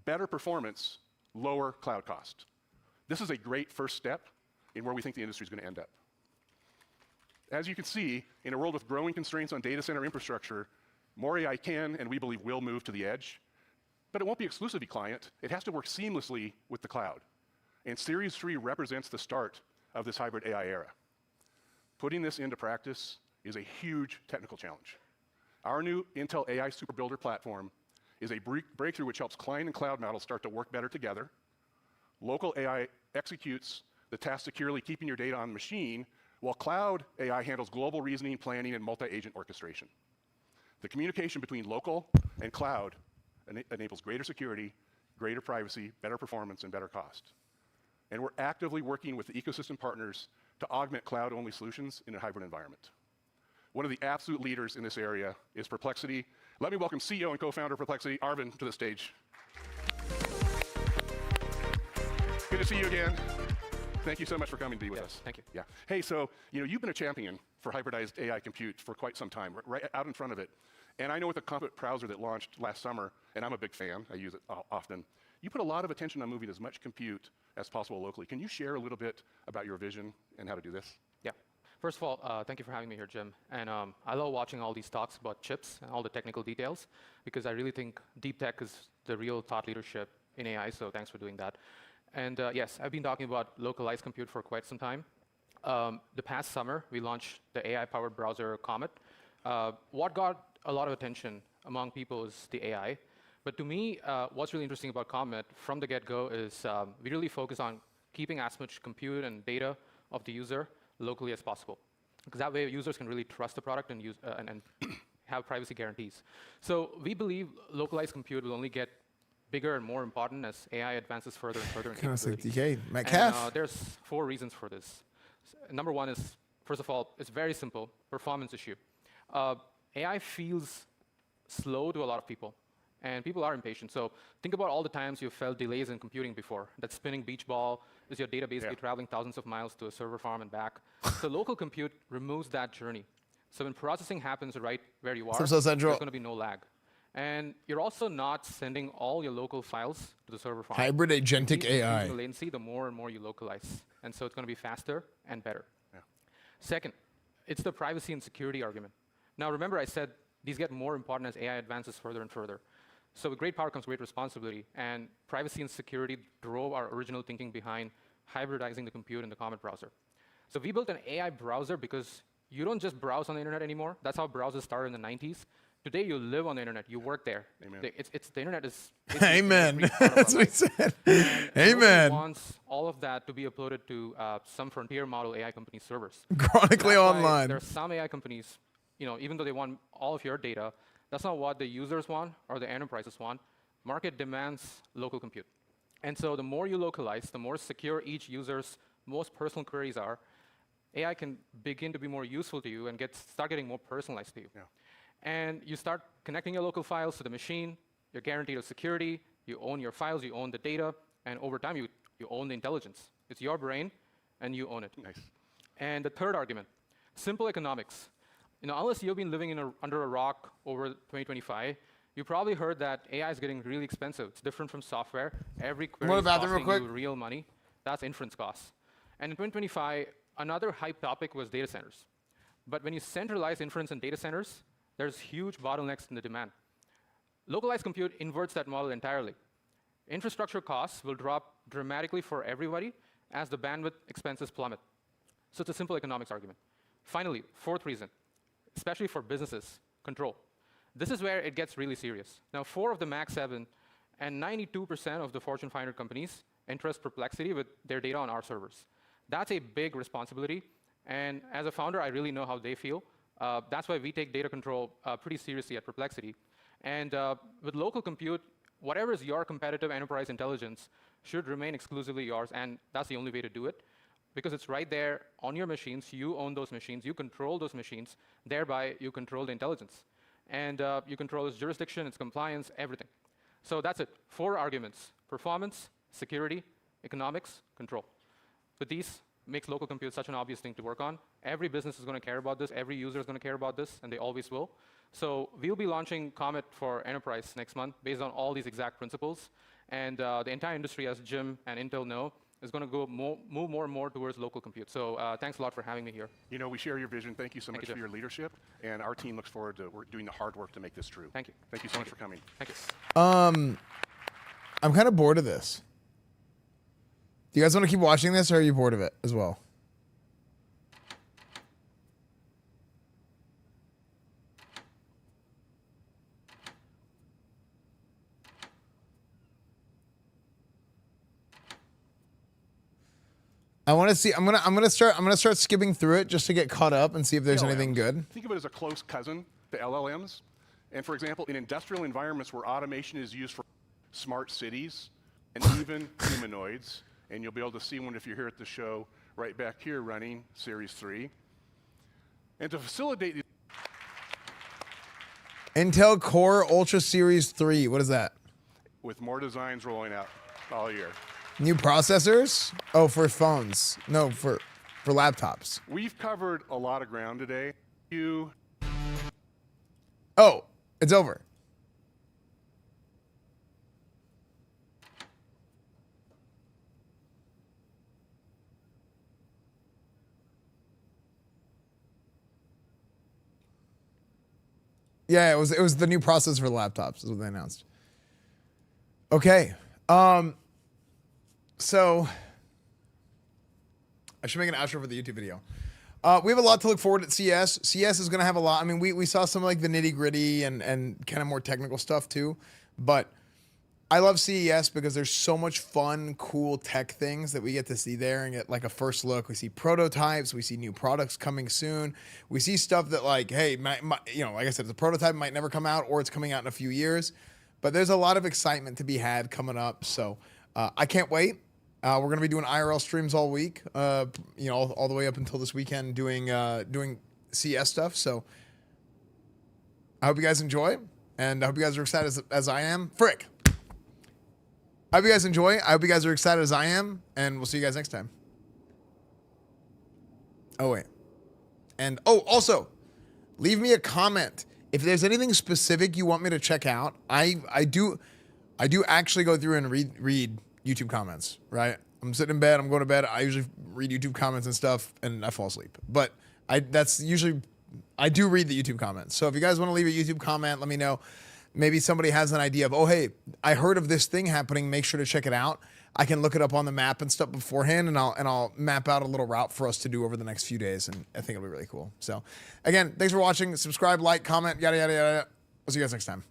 better performance, lower cloud cost. This is a great first step in where we think the industry is going to end up. As you can see, in a world with growing constraints on data center infrastructure, more AI can, and we believe will, move to the edge. But it won't be exclusively client. It has to work seamlessly with the cloud. And Series 3 represents the start of this hybrid AI era. Putting this into practice is a huge technical challenge. Our new Intel AI Super Builder platform is a breakthrough which helps client and cloud models start to work better together. Local AI executes the task securely, keeping your data on the machine, while cloud AI handles global reasoning, planning, and multi-agent orchestration. The communication between local and cloud enables greater security, greater privacy, better performance, and better cost. And we're actively working with the ecosystem partners to augment cloud-only solutions in a hybrid environment. One of the absolute leaders in this area is Perplexity. Let me welcome CEO and co-founder of Perplexity, Arvind, to the stage. Good to see you again. Thank you so much for coming to be with us. Thank you. Yeah. Hey, so you've been a champion for hybridized AI compute for quite some time, right out in front of it. And I know with the Compute browser that launched last summer, and I'm a big fan, I use it often, you put a lot of attention on moving as much compute as possible locally. Can you share a little bit about your vision and how to do this? Yeah. First of all, thank you for having me here, Jim. And I love watching all these talks about chips and all the technical details, because I really think deep tech is the real thought leadership in AI, so thanks for doing that. And yes, I've been talking about localized compute for quite some time. The past summer, we launched the AI-powered browser Comet, What got a lot of attention among people is the AI. But to me, what's really interesting about Comet from the get-go is we really focus on keeping as much compute and data of the user locally as possible. Because that way users can really trust the product and, and have privacy guarantees. So we believe localized compute will only get bigger and more important as AI advances further and further in Kind of like capabilities. DK. Metcalf. And, there's 4 reasons for this. Number 1 is, first of all, it's very simple, performance issue. AI feels slow to a lot of people, and people are impatient. So think about all the times you've felt delays in computing before. That spinning beach ball is your data basically traveling thousands of miles to a server farm and back. So local compute removes that journey. So when processing happens right where you are, there's going to be no lag. And you're also not sending all your local files to the server farm. Hybrid agentic AI. The latency, the more and more you localize. And so it's going to be faster and better. Second, it's the privacy and security argument. Now remember I said these get more important as AI advances further and further. So with great power comes great responsibility, and privacy and security drove our original thinking behind hybridizing the compute in the Comet browser. So we built an AI browser because you don't just browse on the internet anymore. That's how browsers started in the 90s. Today you live on the internet, you work there. Amen. The internet is Amen. That's what he said. Amen. Wants all of that to be uploaded to some frontier model AI company servers. Chronically online. There are some AI companies, even though they want all of your data, that's not what the users want or the enterprises want. Market demands local compute. And so the more you localize, the more secure each user's most personal queries are, AI can begin to be more useful to you and start getting more personalized to you. Yeah. And you start connecting your local files to the machine, you're guaranteed of security, you own your files, you own the data, and over time you own the intelligence. It's your brain, and you own it. Nice. And the third argument, simple economics. Unless you've been living under a rock over 2025, you probably heard that AI is getting really expensive. It's different from software. Every query is costing you real money. That's inference costs. And in 2025, another hype topic was data centers. But when you centralize inference in data centers, there's huge bottlenecks in the demand. Localized compute inverts that model entirely. Infrastructure costs will drop dramatically for everybody as the bandwidth expenses plummet. So it's a simple economics argument. Finally, fourth reason, especially for businesses, control. This is where it gets really serious. Now, 4 of the Mac 7 and 92% of the Fortune 500 companies entrust Perplexity with their data on our servers. That's a big responsibility. And as a founder, I really know how they feel. That's why we take data control pretty seriously at Perplexity. And with local compute, whatever is your competitive enterprise intelligence should remain exclusively yours. And that's the only way to do it, because it's right there on your machines. You own those machines. You control those machines. Thereby, you control the intelligence. And you control its jurisdiction, its compliance, everything. So that's it. 4 arguments: performance, security, economics, control. But these makes local compute such an obvious thing to work on. Every business is going to care about this. Every user is going to care about this, and they always will. So we'll be launching Comet for Enterprise next month based on all these exact principles. And the entire industry, as Jim and Intel know, is going to move more and more towards local compute. So thanks a lot for having me here. We share your vision. Thank you so much for your leadership. And our team looks forward to doing the hard work to make this true. Thank you. Thank you so much for coming. Thank you. I'm kind of bored of this. Do you guys want to keep watching this, or are you bored of it as well? I want to see. I'm gonna start skipping through it just to get caught up and see if there's anything good. Think of it as a close cousin to LLMs. And for example, in industrial environments where automation is used for smart cities and even humanoids, and you'll be able to see one if you're here at the show right back here running Series 3. And to facilitate these Intel Core Ultra Series 3. What is that? with more designs rolling out all year. New processors? Oh, for phones. No, for laptops. We've covered a lot of ground today. Oh, it's over. Yeah, it was the new processor for laptops is what they announced. Okay. So I should make an outro for the YouTube video. We have a lot to look forward at CES. CES is going to have a lot. I mean, we saw some like the nitty gritty and kind of more technical stuff too. But I love CES because there's so much fun, cool tech things that we get to see there and get like a first look. We see prototypes. We see new products coming soon. We see stuff that like, hey, you know, like I said, the prototype might never come out or it's coming out in a few years. But there's a lot of excitement to be had coming up. So I can't wait. We're going to be doing IRL streams all week, you know, all the way up until this weekend doing CS stuff. So I hope you guys enjoy, and I hope you guys are excited as I am. Frick. I hope you guys enjoy. I hope you guys are excited as I am, and we'll see you guys next time. Oh, wait. And, oh, also, leave me a comment. If there's anything specific you want me to check out, I do actually go through and read YouTube comments, right? I'm sitting in bed, I'm going to bed, I usually read YouTube comments and stuff, and I fall asleep. But I do read the YouTube comments. So if you guys want to leave a YouTube comment, let me know. Maybe somebody has an idea of, oh, hey, I heard of this thing happening, make sure to check it out. I can look it up on the map and stuff beforehand, and I'll map out a little route for us to do over the next few days, and I think it'll be really cool. So again, thanks for watching. Subscribe, like, comment, yada, yada, yada. We'll see you guys next time.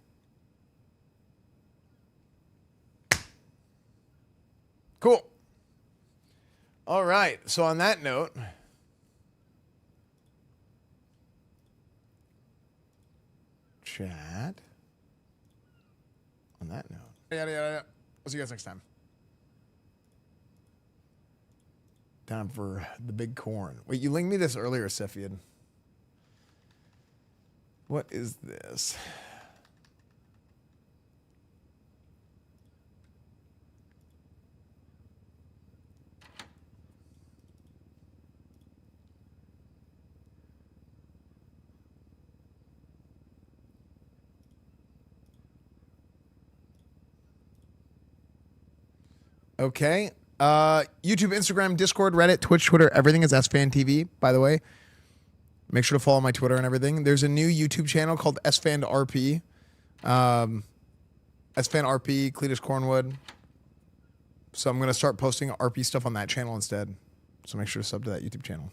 Cool. All right. So on that note, chat. On that note, yada, yada, yada. We'll see you guys next time. Time for the big corn. Wait, you linked me this earlier, Cephiad. What is this? Okay. YouTube, Instagram, Discord, Reddit, Twitch, Twitter, everything is EsfandTV, by the way. Make sure to follow my Twitter and everything. There's a new YouTube channel called Esfand RP. Esfand RP, Cletus Cornwood. So I'm going to start posting RP stuff on that channel instead. So make sure to sub to that YouTube channel.